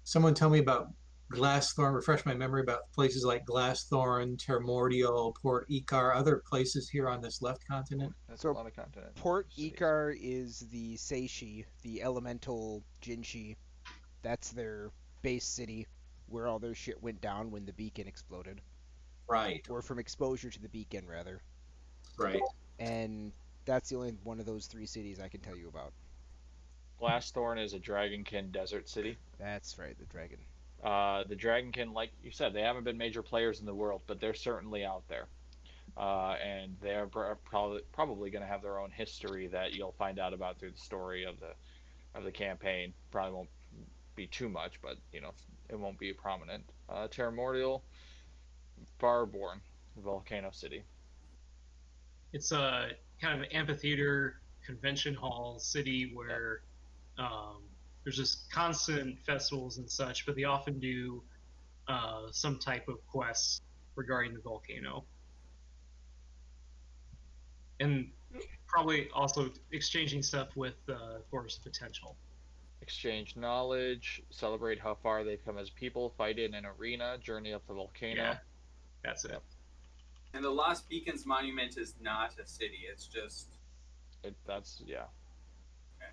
someone tell me about Glassthorn? Refresh my memory about places like Glassthorn, Termordial, Port Ikar, other places here on this left continent. That's So, a lot of continent. Port cities. Ikar is the Seishi, the elemental Jinshi. That's their base city where all their shit went down when the beacon exploded. Right. Or from exposure to the beacon, rather. Right. and that's the only one of those three cities I can tell you about. Glassthorn is a Dragonkin desert city. That's right, the dragon. The Dragonkin, like you said, they haven't been major players in the world, but they're certainly out there. And they're probably going to have their own history that you'll find out about through the story of the campaign. Probably won't be too much, but it won't be prominent. Terramordial, Farborn, Volcano City. It's a kind of an amphitheater convention hall city where there's just constant festivals and such, but they often do some type of quests regarding the volcano. And probably also exchanging stuff with Forest Potential. Exchange knowledge, celebrate how far they've come as people, fight in an arena, journey up the volcano. Yeah, that's it. Yep. And the Lost Beacons Monument is not a city. It's just. That's yeah. Okay.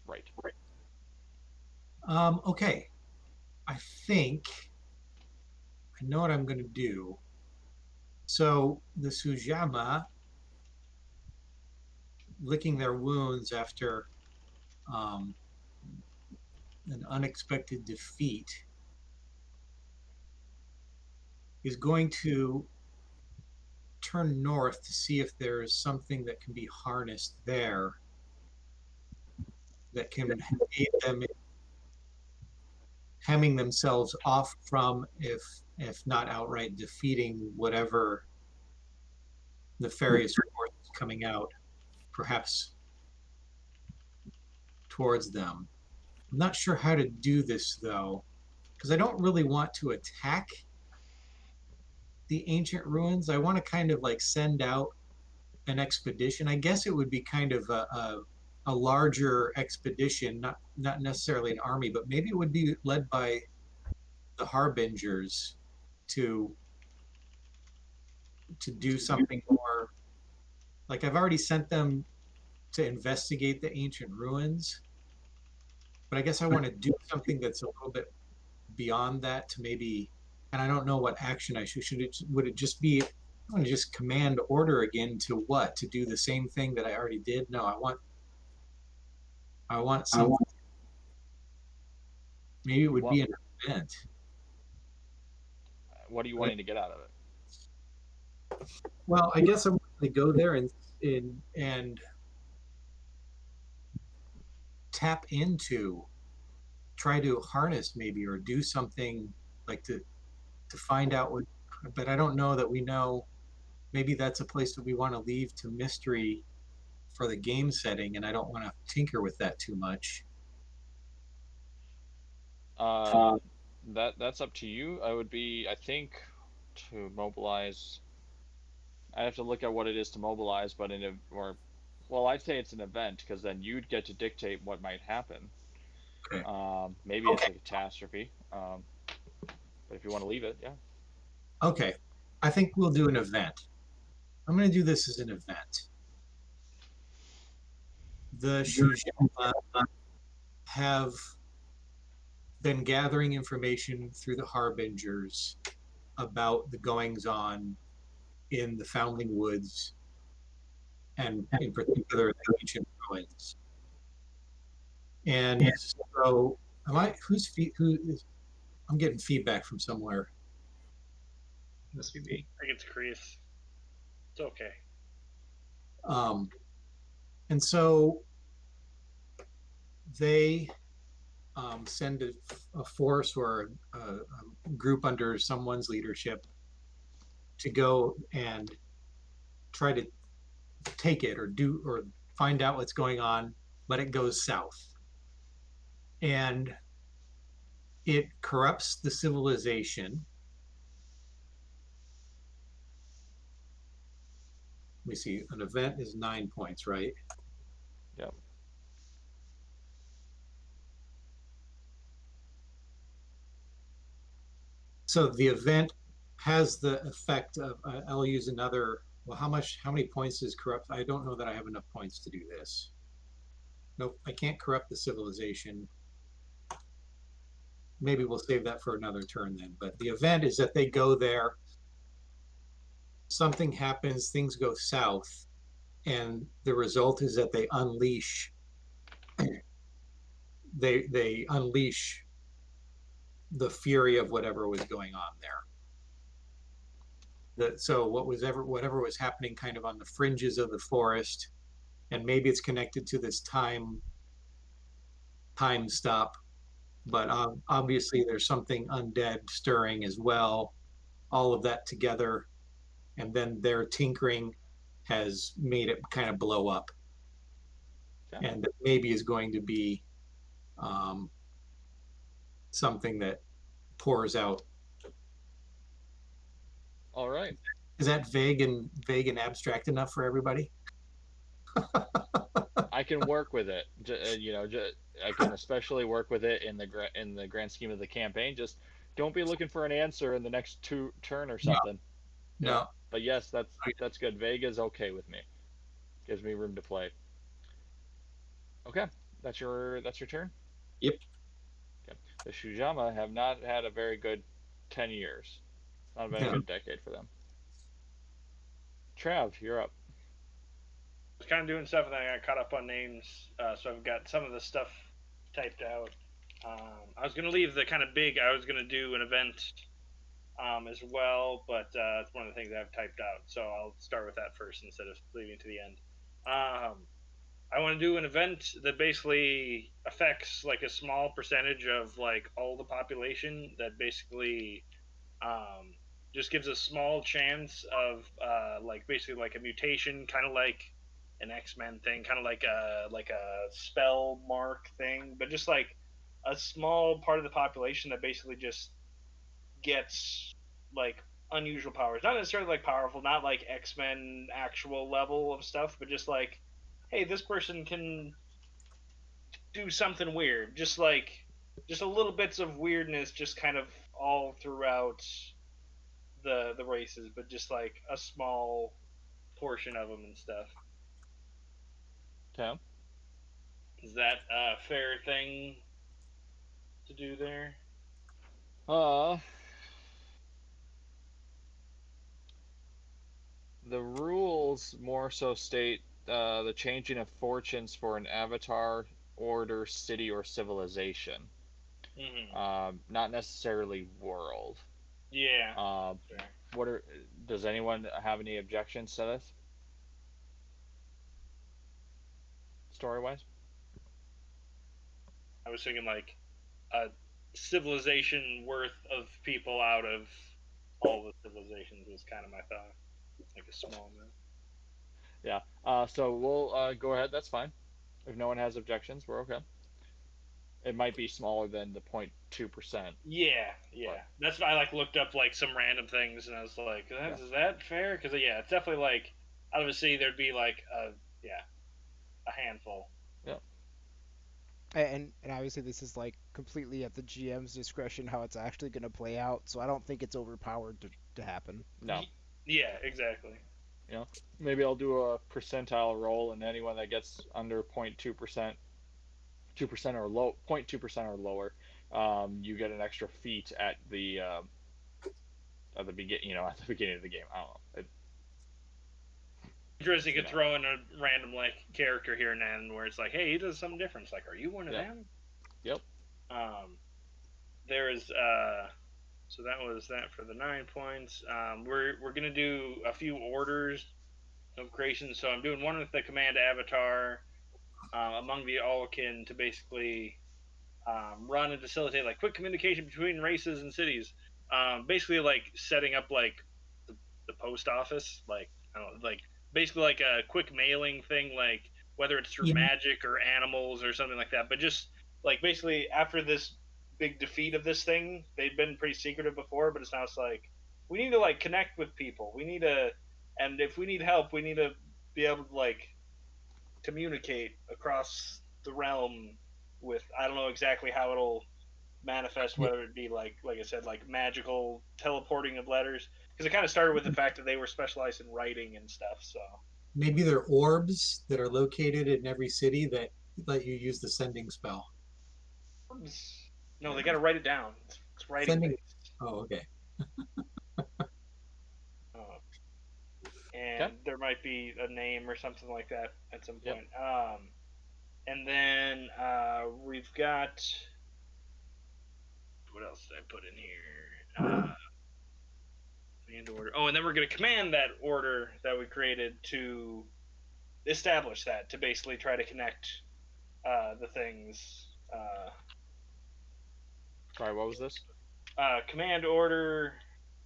Right. Okay. I think I know what I'm going to do. So the Sujama licking their wounds after an unexpected defeat is going to turn north to see if there's something that can be harnessed there that can aid them in hemming themselves off from, if not outright defeating whatever nefarious force is coming out, perhaps towards them. I'm not sure how to do this though, because I don't really want to attack the ancient ruins. I want to kind of like send out an expedition. I guess it would be kind of a larger expedition, not necessarily an army, but maybe it would be led by the Harbingers to do something more. Like I've already sent them to investigate the ancient ruins, but I guess I want to do something that's a little bit beyond that to maybe, and I don't know what action I should would it just be, I want to just command order again to what? To do the same thing that I already did? No, I want something. Maybe it would be an event. What are you wanting to get out of it? Well, I guess I'm going to go there and tap into, try to harness maybe, or do something like to find out what, but I don't know that we know. Maybe that's a place that we want to leave to mystery for the game setting, and I don't want to tinker with that too much. That's up to you. I think, to mobilize. I have to look at what it is to mobilize, but well, I'd say it's an event because then you'd get to dictate what might happen. Okay. Maybe it's a catastrophe. But if you want to leave it, yeah. Okay, I think we'll do an event. I'm going to do this as an event. The Shujama have been gathering information through the Harbingers about the goings on in the Foundling Woods, and in particular the ancient ruins. And so, I'm getting feedback from somewhere. Must be me. I think it's Chris. It's okay. And so they send a force or a group under someone's leadership to go and try to take it or find out what's going on, but it goes south. And it corrupts the civilization. We see an event is 9 points, right? Yep. So the event has the effect of, I'll use another, well, how many points is corrupt? I don't know that I have enough points to do this. Nope, I can't corrupt the civilization. Maybe we'll save that for another turn then. But the event is that they go there, something happens, things go south, and the result is that they unleash the fury of whatever was going on there. So whatever was happening kind of on the fringes of the forest, and maybe it's connected to this time stop, but obviously there's something undead stirring as well. All of that together, and then their tinkering has made it kind of blow up, Okay. and that maybe is going to be um, something that pours out. All right. Is that vague and abstract enough for everybody? I can work with it. I can especially work with it in the grand scheme of the campaign. Just don't be looking for an answer in the next turn or No, something. Yeah. no. But yes, that's good. Vega's okay with me. Gives me room to play. Okay, that's your turn. Yep. Okay. The Shujama have not had a very good 10 years. It's not been a Yeah. good decade for them. Trav, you're up. I was kind of doing stuff and then I got caught up on names, so I've got some of the stuff typed out. I was gonna leave the kind of big. I was gonna do an event as well, but it's one of the things I've typed out. So I'll start with that first instead of leaving it to the end. I want to do an event that basically affects like a small percentage of like all the population. That basically um, just gives a small chance of like basically like a mutation, kind of like an X-Men thing, kind of like a spell mark thing, but just like a small part of the population that basically just gets like unusual powers. Not necessarily like powerful, not like X-Men actual level of stuff, but just like, hey, this person can do something weird. Just a little bits of weirdness just kind of all throughout the races, but just like a small portion of them and stuff. Tam. Is that a fair thing to do there? Uh, the rules more so state the changing of fortunes for an avatar, order, city, or civilization. Mm-hmm. Not necessarily world. Yeah. Uh, Fair. what are? Does anyone have any objections to this? Story wise? I was thinking like a civilization worth of people out of all the civilizations was kind of my thought. Like a small amount. Yeah. So we'll go ahead. That's fine. If no one has objections, we're okay. It might be smaller than the 0.2%, Yeah, yeah. but That's why I like looked up like some random things, and I was like, yeah, is that fair? Because yeah, it's definitely like out of a city there'd be like a handful. yeah. And obviously this is like completely at the GM's discretion how it's actually going to play out. So I don't think it's overpowered to happen. No. Yeah, exactly. You know, maybe I'll do a percentile roll, and anyone that gets under 0.2%, 2% or low, 0.2% or lower, you get an extra feat at the begin, at the beginning of the game. I don't know. Drizzy You could know, throw in a random like character here and then where it's like, hey, he does something different. It's like, are you one of yep, them? yep. Um, there is so that was that for the 9 points. We're gonna do a few orders of creation. So I'm doing one with the command avatar among the Alkin to basically run and facilitate like quick communication between races and cities. Basically, like setting up like the post office, like I don't know, like basically like a quick mailing thing, like whether it's through Yeah. magic or animals or something like that. But just like basically after this big defeat of this thing, they'd been pretty secretive before, but now it's like we need to like connect with people. We need to, and if we need help, we need to be able to like communicate across the realm with I don't know exactly how it'll manifest, Yeah. whether it be like I said, like magical teleporting of letters, because it kind of started with the fact that they were specialized in writing and stuff. So Maybe there are orbs that are located in every city that let you use the sending spell. no, they got to write it down. It's writing Sending. based. Oh, okay. Uh, and Okay. there might be a name or something like that at some Yep. point. And then we've got what else did I put in here? Command order. Oh, and then we're going to command that order that we created to establish that, to basically try to connect the things. Sorry, what was this? Command order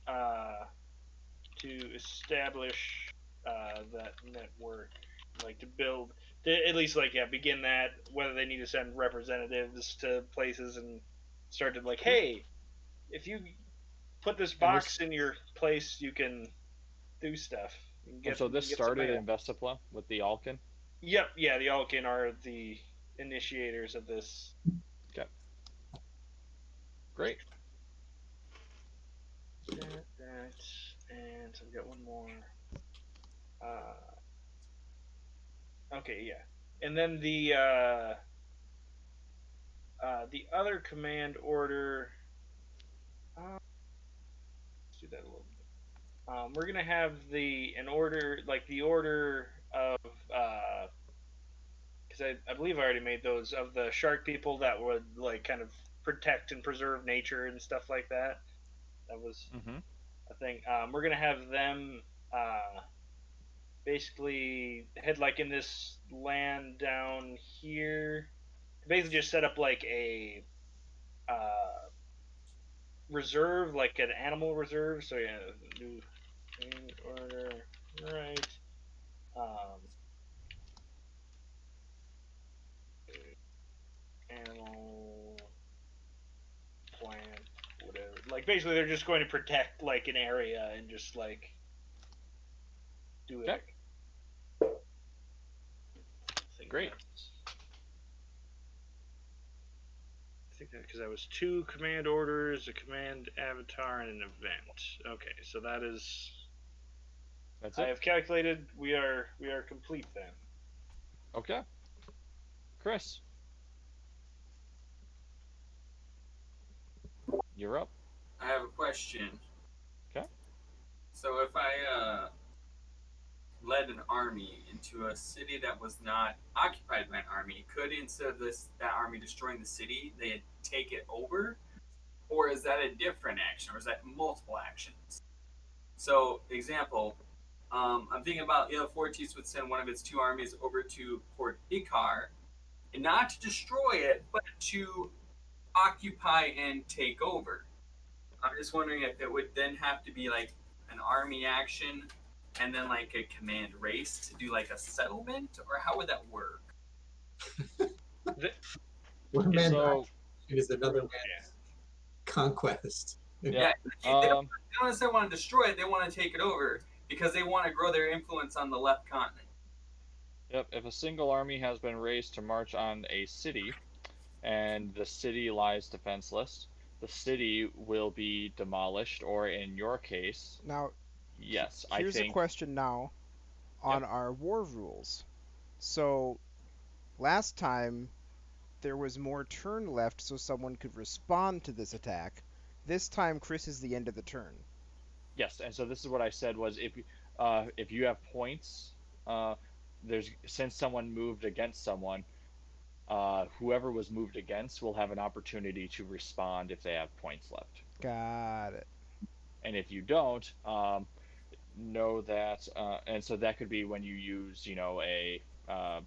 to establish that network, like to build, to at least like begin that. Whether they need to send representatives to places and start to like, hey, if you put this And box this in your place, you can do stuff. You can and get so this get some started mail. in Vestapla with the Alkin. Yep, yeah, the Alkin are the initiators of this. Okay. Great. That, and so I've got one more. Okay, yeah, and then the other command order. Let's do that a little bit. We're gonna have an order, like the order of because I believe I already made those of the shark people that would like kind of protect and preserve nature and stuff like that. That was Mm-hmm. a thing. We're gonna have them basically head like in this land down here. Basically, just set up like a reserve, like an animal reserve. So yeah, new order, right? Um, animal, plant, whatever. Like basically, they're just going to protect like an area and just like do it. Okay. Great. I think that because that was 2 command orders, a command avatar, and an event. Okay, so that is. That's I it. have calculated. We are complete then. Okay. Chris, you're up. I have a question. Okay. So if I led an army into a city that was not occupied by an army, could instead of that army destroying the city, they take it over? Or is that a different action? Or is that multiple actions? So, example, I'm thinking about Fortis would send one of its 2 armies over to Port Ikar, and not to destroy it, but to occupy and take over. I'm just wondering if it would then have to be like an army action and then like a command race to do like a settlement, or how would that work? One man So is another man's Yeah. conquest. yeah. They don't necessarily want to destroy it; they want to take it over because they want to grow their influence on the left continent. Yep. If a single army has been raised to march on a city, and the city lies defenseless, the city will be demolished, or in your case, Now, yes, I here's a think. question now Yep. on our war rules. So, last time there was more turn left so someone could respond to this attack. This time, Chris is the end of the turn. Yes, and so this is what I said was if you have points, there's since someone moved against someone, whoever was moved against will have an opportunity to respond if they have points left. Got it. And if you don't, know that, and so that could be when you use, an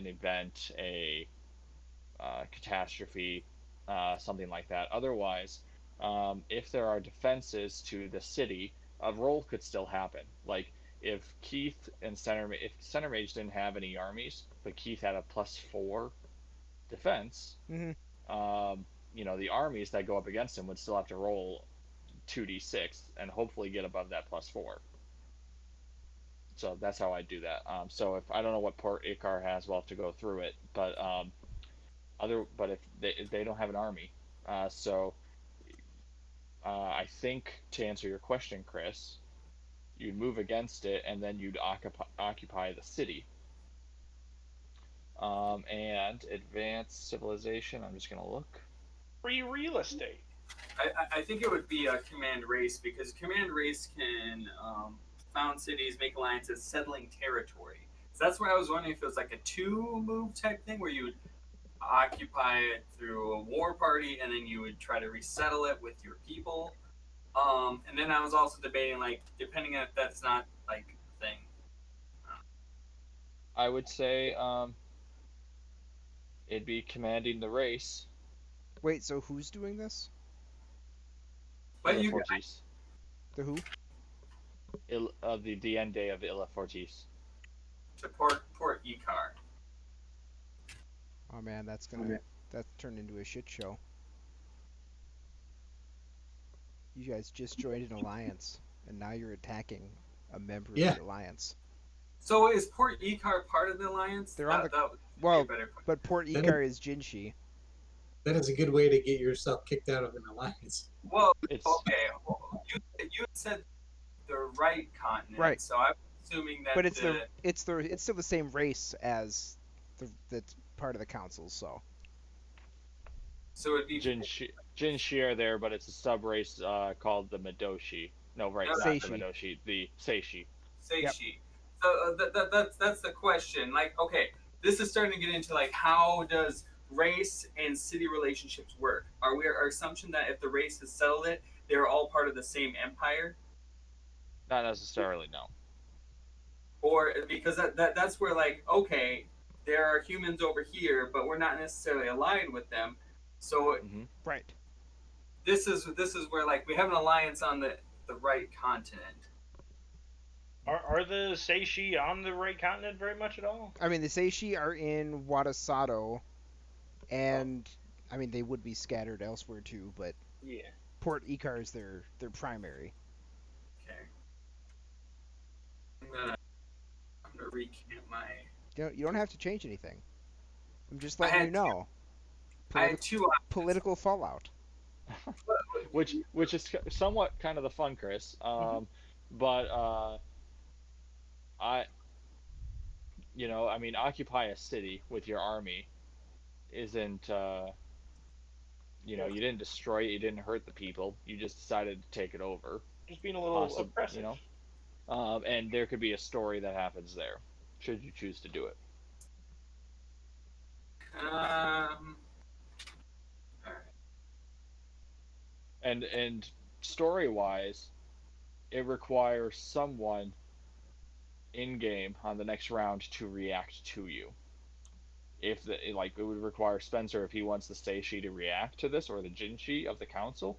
event, a catastrophe, something like that. Otherwise, if there are defenses to the city, a roll could still happen. Like if if Center Mage didn't have any armies, but Keith had a +4 defense, Mm-hmm. the armies that go up against him would still have to roll 2d6 and hopefully get above that +4. So that's how I do that. So if I don't know what Port Ikar has, we'll have to go through it. But if they don't have an army, so I think to answer your question, Chris, you'd move against it and then you'd occupy the city. And advanced civilization. I'm just gonna look. Free real estate. I think it would be a command race because command race can found cities, make alliances, settling territory. So that's where I was wondering if it was like a 2 move type thing where you would occupy it through a war party and then you would try to resettle it with your people. And then I was also debating like depending on if that's not like a thing. I would say it'd be commanding the race. Wait, so who's doing this? But Illa you Fortis. The who? The Diende of Illa Fortis. support Port Icar. Oh man, that's turned into a shit show. You guys just joined an alliance, and now you're attacking a member of Yeah. the alliance. So is Port Icar part of the alliance? They're on the- that would be Well, a better question. but Port Then Ikar is Jinshi. That is a good way to get yourself kicked out of an alliance. Well, It's okay. Well, you said the right continent, Right. So I'm assuming that But it's still the same race as that's part of the council. So so it'd be Jinshi are there, but it's a sub race called the Midoshi. No, right, No, not Seishi. the Midoshi, the Seishi. Seishi. Yep. So that's the question. Like, okay, this is starting to get into like how does race and city relationships work? Are we our assumption that if the race has settled it, they're all part of the same empire? Not necessarily, no. Or because that's where like okay, there are humans over here, but we're not necessarily allied with them. So Mm-hmm. right. this is where like we have an alliance on the right continent. Are the Seishi on the right continent very much at all? I mean, the Seishi are in Watasato, and I mean they would be scattered elsewhere too, but Yeah. Port Ikar is their primary. Okay. I'm gonna recant my. You don't have to change anything. I'm just I letting had you know. I had two options. Political fallout. which is somewhat kind of the fun, Chris. But I I mean, occupy a city with your army isn't you didn't destroy it, you didn't hurt the people, you just decided to take it over. Just being a little oppressive. And there could be a story that happens there, should you choose to do it. All right. And story wise, it requires someone in game on the next round to react to you. If it would require Spencer if he wants the Seishi to react to this, or the Jinshi of the council.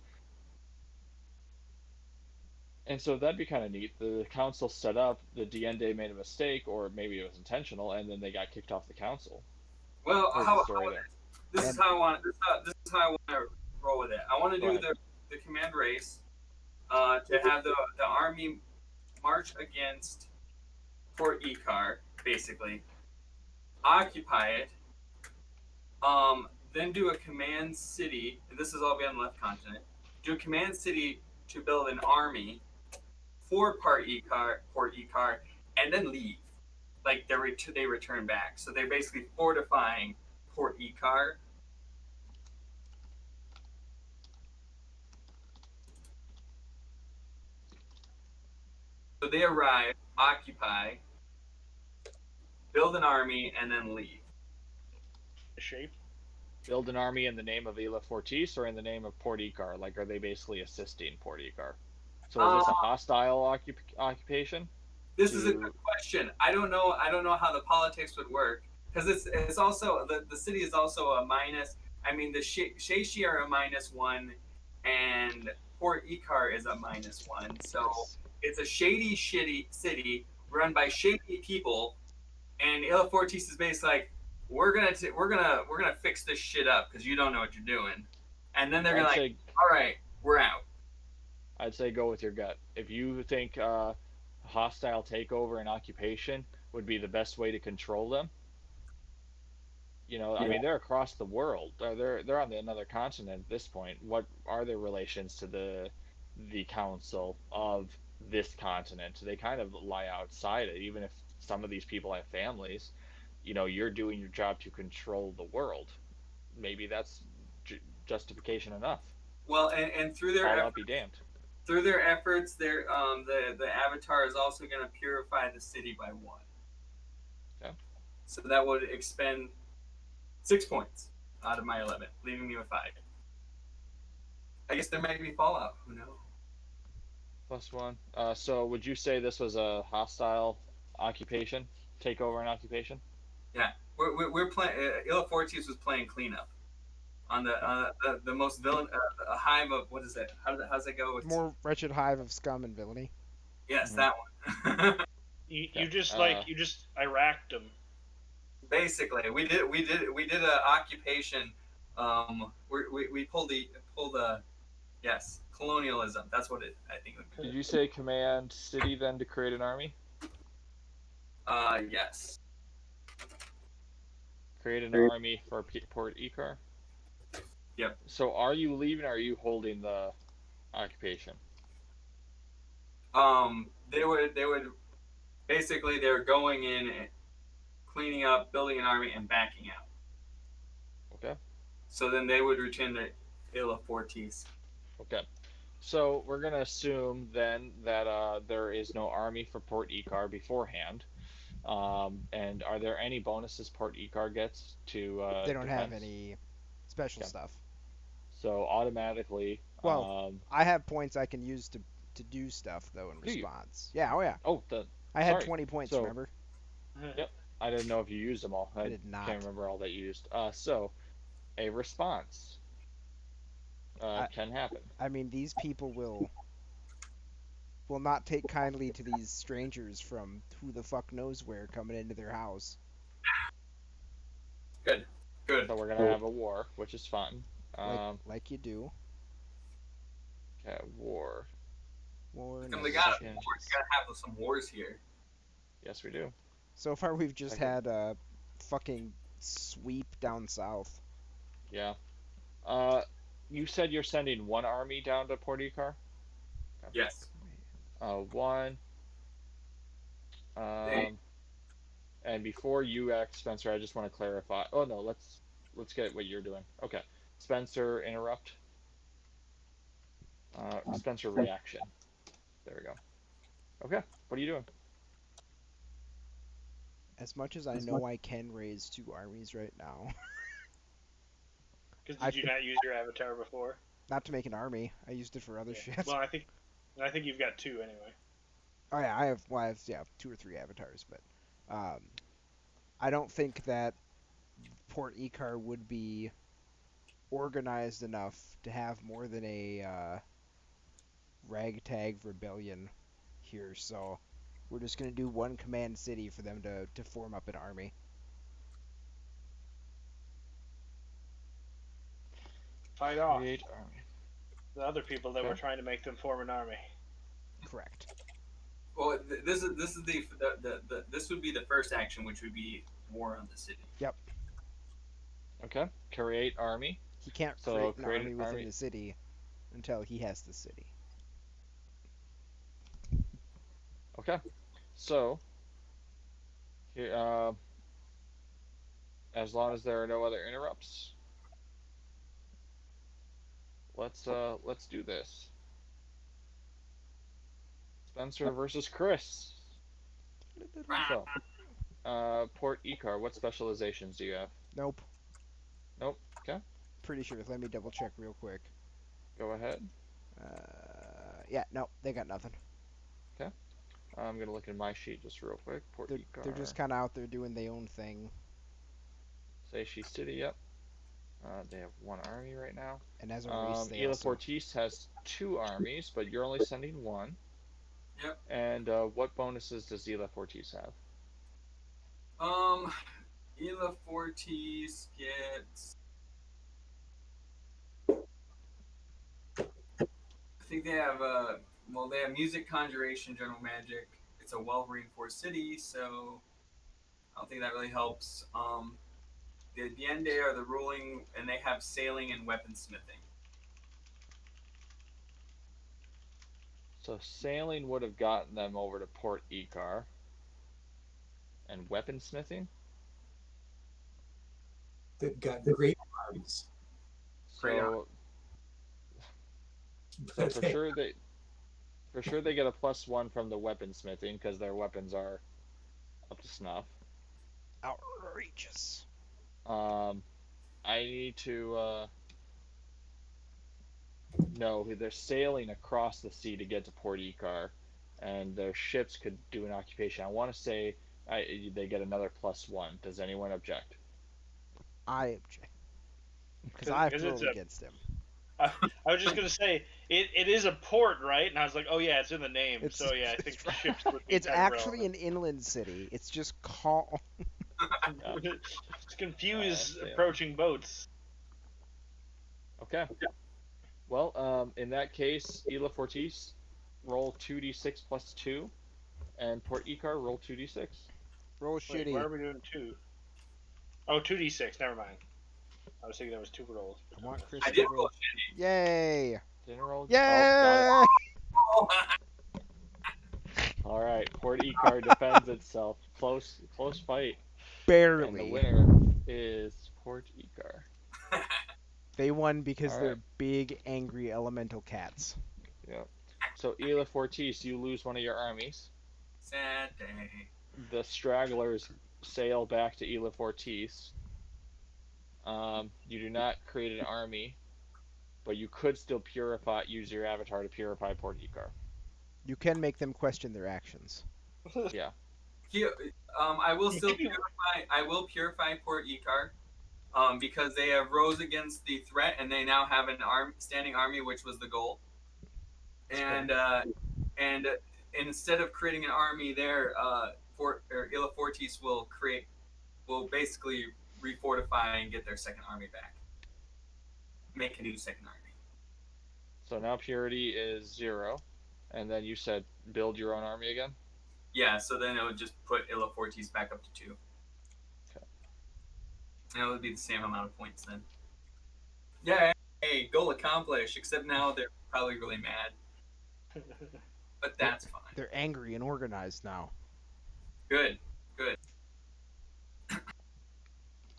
And so that'd be kind of neat. The council set up, the Diende made a mistake, or maybe it was intentional, and then they got kicked off the council. Well, There's the story there. this is how I want. This is how I want to roll with it. I want to Go do ahead. the command race to have the army march against Port Icar, basically occupy it. Then do a command city. And this is all be on the left continent. Do a command city to build an army for Port Icar, and then leave. Like they return back. So they're basically fortifying Port Icar. So they arrive, occupy, build an army, and then leave. Shape. Build an army in the name of Ila Fortis or in the name of Port Icar? Like, are they basically assisting Port Icar? So is this a hostile occupation? This is a good question. I don't know how the politics would work because it's also the city is also a minus. I mean, the Sheishi are a -1, and Port Icar is a -1. So it's a shady, shitty city run by shady people, and Ila Fortis is basically like, we're gonna fix this shit up because you don't know what you're doing, and then they're gonna like, all right, we're out. I'd say go with your gut. If you think hostile takeover and occupation would be the best way to control them, I mean, they're across the world. They're on another continent at this point. What are their relations to the council of this continent? They kind of lie outside it. Even if some of these people have families, you're doing your job to control the world. Maybe that's justification enough. Well, and through their All out be damned. through their efforts, the Avatar is also going to purify the city by 1. Okay. So that would expend 6 points out of my 11, leaving me with 5. I guess there might be fallout. Who knows? +1. So would you say this was a hostile occupation? Takeover and occupation? Yeah, we're playing. Illa Fortis was playing cleanup on the most villain a hive of what is that? How's that go? It's, More wretched hive of scum and villainy. yes, Mhm. that one. You just you just Iraqed them. Basically, we did a occupation. We pulled the yes, colonialism. That's what it. I think. Did you say command city then to create an army? Yes. Create an army for Port Ikar? Yep. So are you leaving or are you holding the occupation? They would basically they were going in, cleaning up, building an army, and backing out. Okay. So then they would return to Illa Fortis. Okay. So we're gonna assume then that there is no army for Port Ikar beforehand. And are there any bonuses Port Ikar gets to They don't have defense? any special Okay. stuff. So automatically, Well, I have points I can use to do stuff though in Do you? response. Yeah, oh yeah. oh, I had sorry. 20 points, So- remember? Yep. I didn't know if you used them all. I did not. Can't remember all that you used. So a response can happen. I mean, these people will not take kindly to these strangers from who the fuck knows where coming into their house. Good. So we're gonna have a war, which is fun. Like you do. Okay, war. War And no we gotta Second. have some wars here. Yes, we do. So far we've just Second. had a fucking sweep down south. Yeah. You said you're sending one army down to Port Ikar? Yes. 1. And before you act, Spencer, I just want to clarify. Oh no, let's get what you're doing. Okay, Spencer, interrupt. Spencer, reaction. There we go. Okay, what are you doing? As much as I know I can raise 2 armies right now. Because did you not use your avatar before? Not to make an army. I used it for other shit. Well, I think you've got 2 anyway. Oh yeah, I have 2 or 3 avatars, but I don't think that Port Ikar would be organized enough to have more than a ragtag rebellion here, so we're just gonna do one command city for them to form up an army. Fight off Create army. the other people that Okay. were trying to make them form an army. Correct. Well, this would be the first action, which would be war on the city. Okay, create army. He can't So create an create army an within army. the city until he has the city. Okay, so here, as long as there are no other interrupts, let's do this. Spencer versus Chris. So, Port Ikar, what specializations do you have? Nope. Nope. Okay, Pretty sure. Let me double check real quick. go ahead. Yeah, no, they got nothing. I'm gonna look in my sheet just real quick. Port Ikar. They're just kind of out there doing their own thing. Seishi City. Yep. They have 1 army right now. And as a race, they Ila also... Fortis has 2 armies, but you're only sending 1. Yep. And what bonuses does Ila Fortis have? Illa Fortis gets. I think they have they have music, conjuration, general magic. It's a well reinforced city, so I don't think that really helps. The Diende are the ruling, and they have sailing and weaponsmithing. So sailing would have gotten them over to Port Ikar. And weaponsmithing? They've got great armies. So, so for sure For sure, they get a +1 from the weaponsmithing because their weapons are up to snuff. Outrageous. I need to know they're sailing across the sea to get to Port Icar, and their ships could do an occupation. I want to say they get another +1. Does anyone object? I object. Because I've Because it's rolled a. against him. I was just gonna say it is a port, right? And I was like, oh yeah, it's in the name. It's, So yeah, I think it's, ships would be it's kind of actually an inland city. It's just called. relevant. It's confuse Sailing. approaching boats. Okay. Well, in that case, Isla Fortis, roll 2d6 plus 2, and Port Icar, roll 2d6. Roll Wait, shitty. why are we doing 2? Oh, 2d6. Never mind. I was thinking there was 2 rolls. I want Chris I to did roll. roll shitty. Yay! Didn't roll. Yay! Oh, got it. All right, Port Icar defends itself. Close fight. Barely. And the winner is Port Icar. They won because All they're right. big, angry elemental cats. Yep. So Isla Fortis, you lose one of your armies. Sad day. The stragglers sail back to Isla Fortis. You do not create an army, but you could still use your avatar to purify Port Icar. You can make them question their actions. Yeah. I will still purify. I will purify Port Icar, because they have rose against the threat, and they now have an standing army, which was the goal. And instead of creating an army there, Isla Fortis will basically refortify and get their second army back. Make a new second army. So now purity is 0, and then you said build your own army again. Yeah, so then it would just put Isla Fortis back up to 2. Okay. And it would be the same amount of points then. Yeah, hey, goal accomplished, except now they're probably really mad. But that's fine. They're angry and organized now. Good.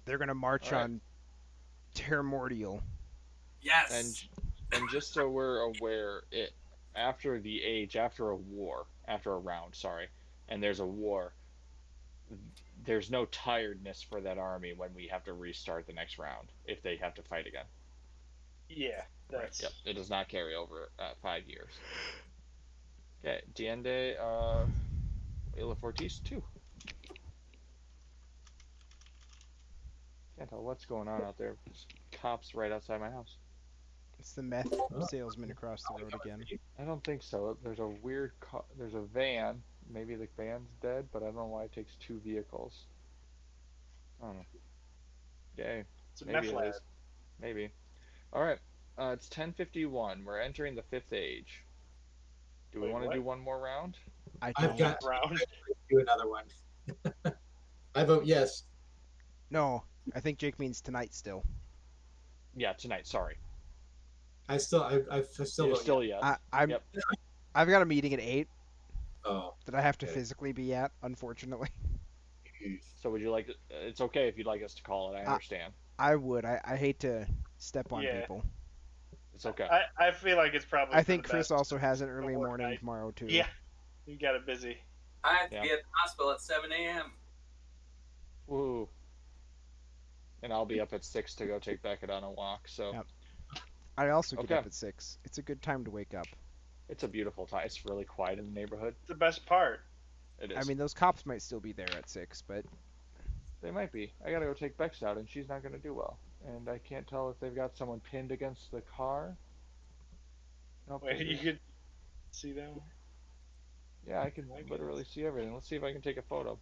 They're gonna march All right. on Terramordial. Yes. And just so we're aware, after a round, and there's a war, there's no tiredness for that army when we have to restart the next round if they have to fight again. Yeah, that's. Yep, it does not carry over 5 years. Okay, Diende, Isla Fortis 2. Can't tell what's going on out there. There's cops right outside my house. It's the meth salesman across the road again. I don't think so. There's a weird there's a van. Maybe the van's dead, but I don't know why it takes 2 vehicles. I don't know. Yay. It's a Maybe meth it lab. is. Maybe. Alright. It's 10:51. We're entering the 5th age. Do we Wait, want to what? do one more round? I I've don't. got Round. to do another one. I vote yes. No, I think Jake means tonight still. Yeah, tonight. Sorry. I still You're vote still yes. I've Yep. I've got a meeting at 8 yes. Oh. that I have to Okay. physically be at, unfortunately. So would you like? It's okay if you'd like us to call it. I understand. I would. I hate to step on Yeah. people. It's okay. I feel like it's probably. I for think the Chris best also has an early before morning night. tomorrow too. Yeah, you got it busy. I have to Yeah. be at the hospital at 7 a.m. Woo. And I'll be up at 6 to go take Beckett on a walk. So Yep. I also get Okay. up at 6. It's a good time to wake up. it's a beautiful time. It's really quiet in the neighborhood. It's the best part. It is. I mean, those cops might still be there at 6, but They might be. I gotta go take Bex out, and she's not gonna do well. And I can't tell if they've got someone pinned against the car. Nope, Wait, they you do. could see that one. Yeah, I can My goodness. literally see everything. Let's see if I can take a photo.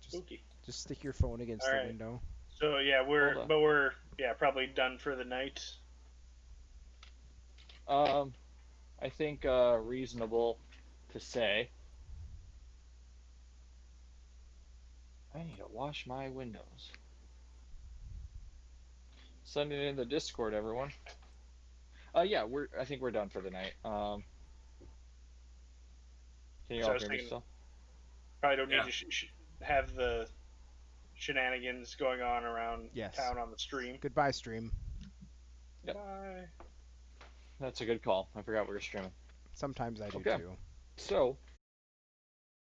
Spooky. just stick your phone against All the right. window. So yeah, Hold on. we're probably done for the night. I think reasonable to say. I need to wash my windows. Send it in the Discord, everyone. Yeah, I think we're done for the night. Can you So I all was hear me thinking- still? Probably don't need Yeah. to have the shenanigans going on around Yes. town on the stream. Goodbye, stream. Yep. Bye. That's a good call. I forgot we were streaming. Sometimes I do Okay. too. So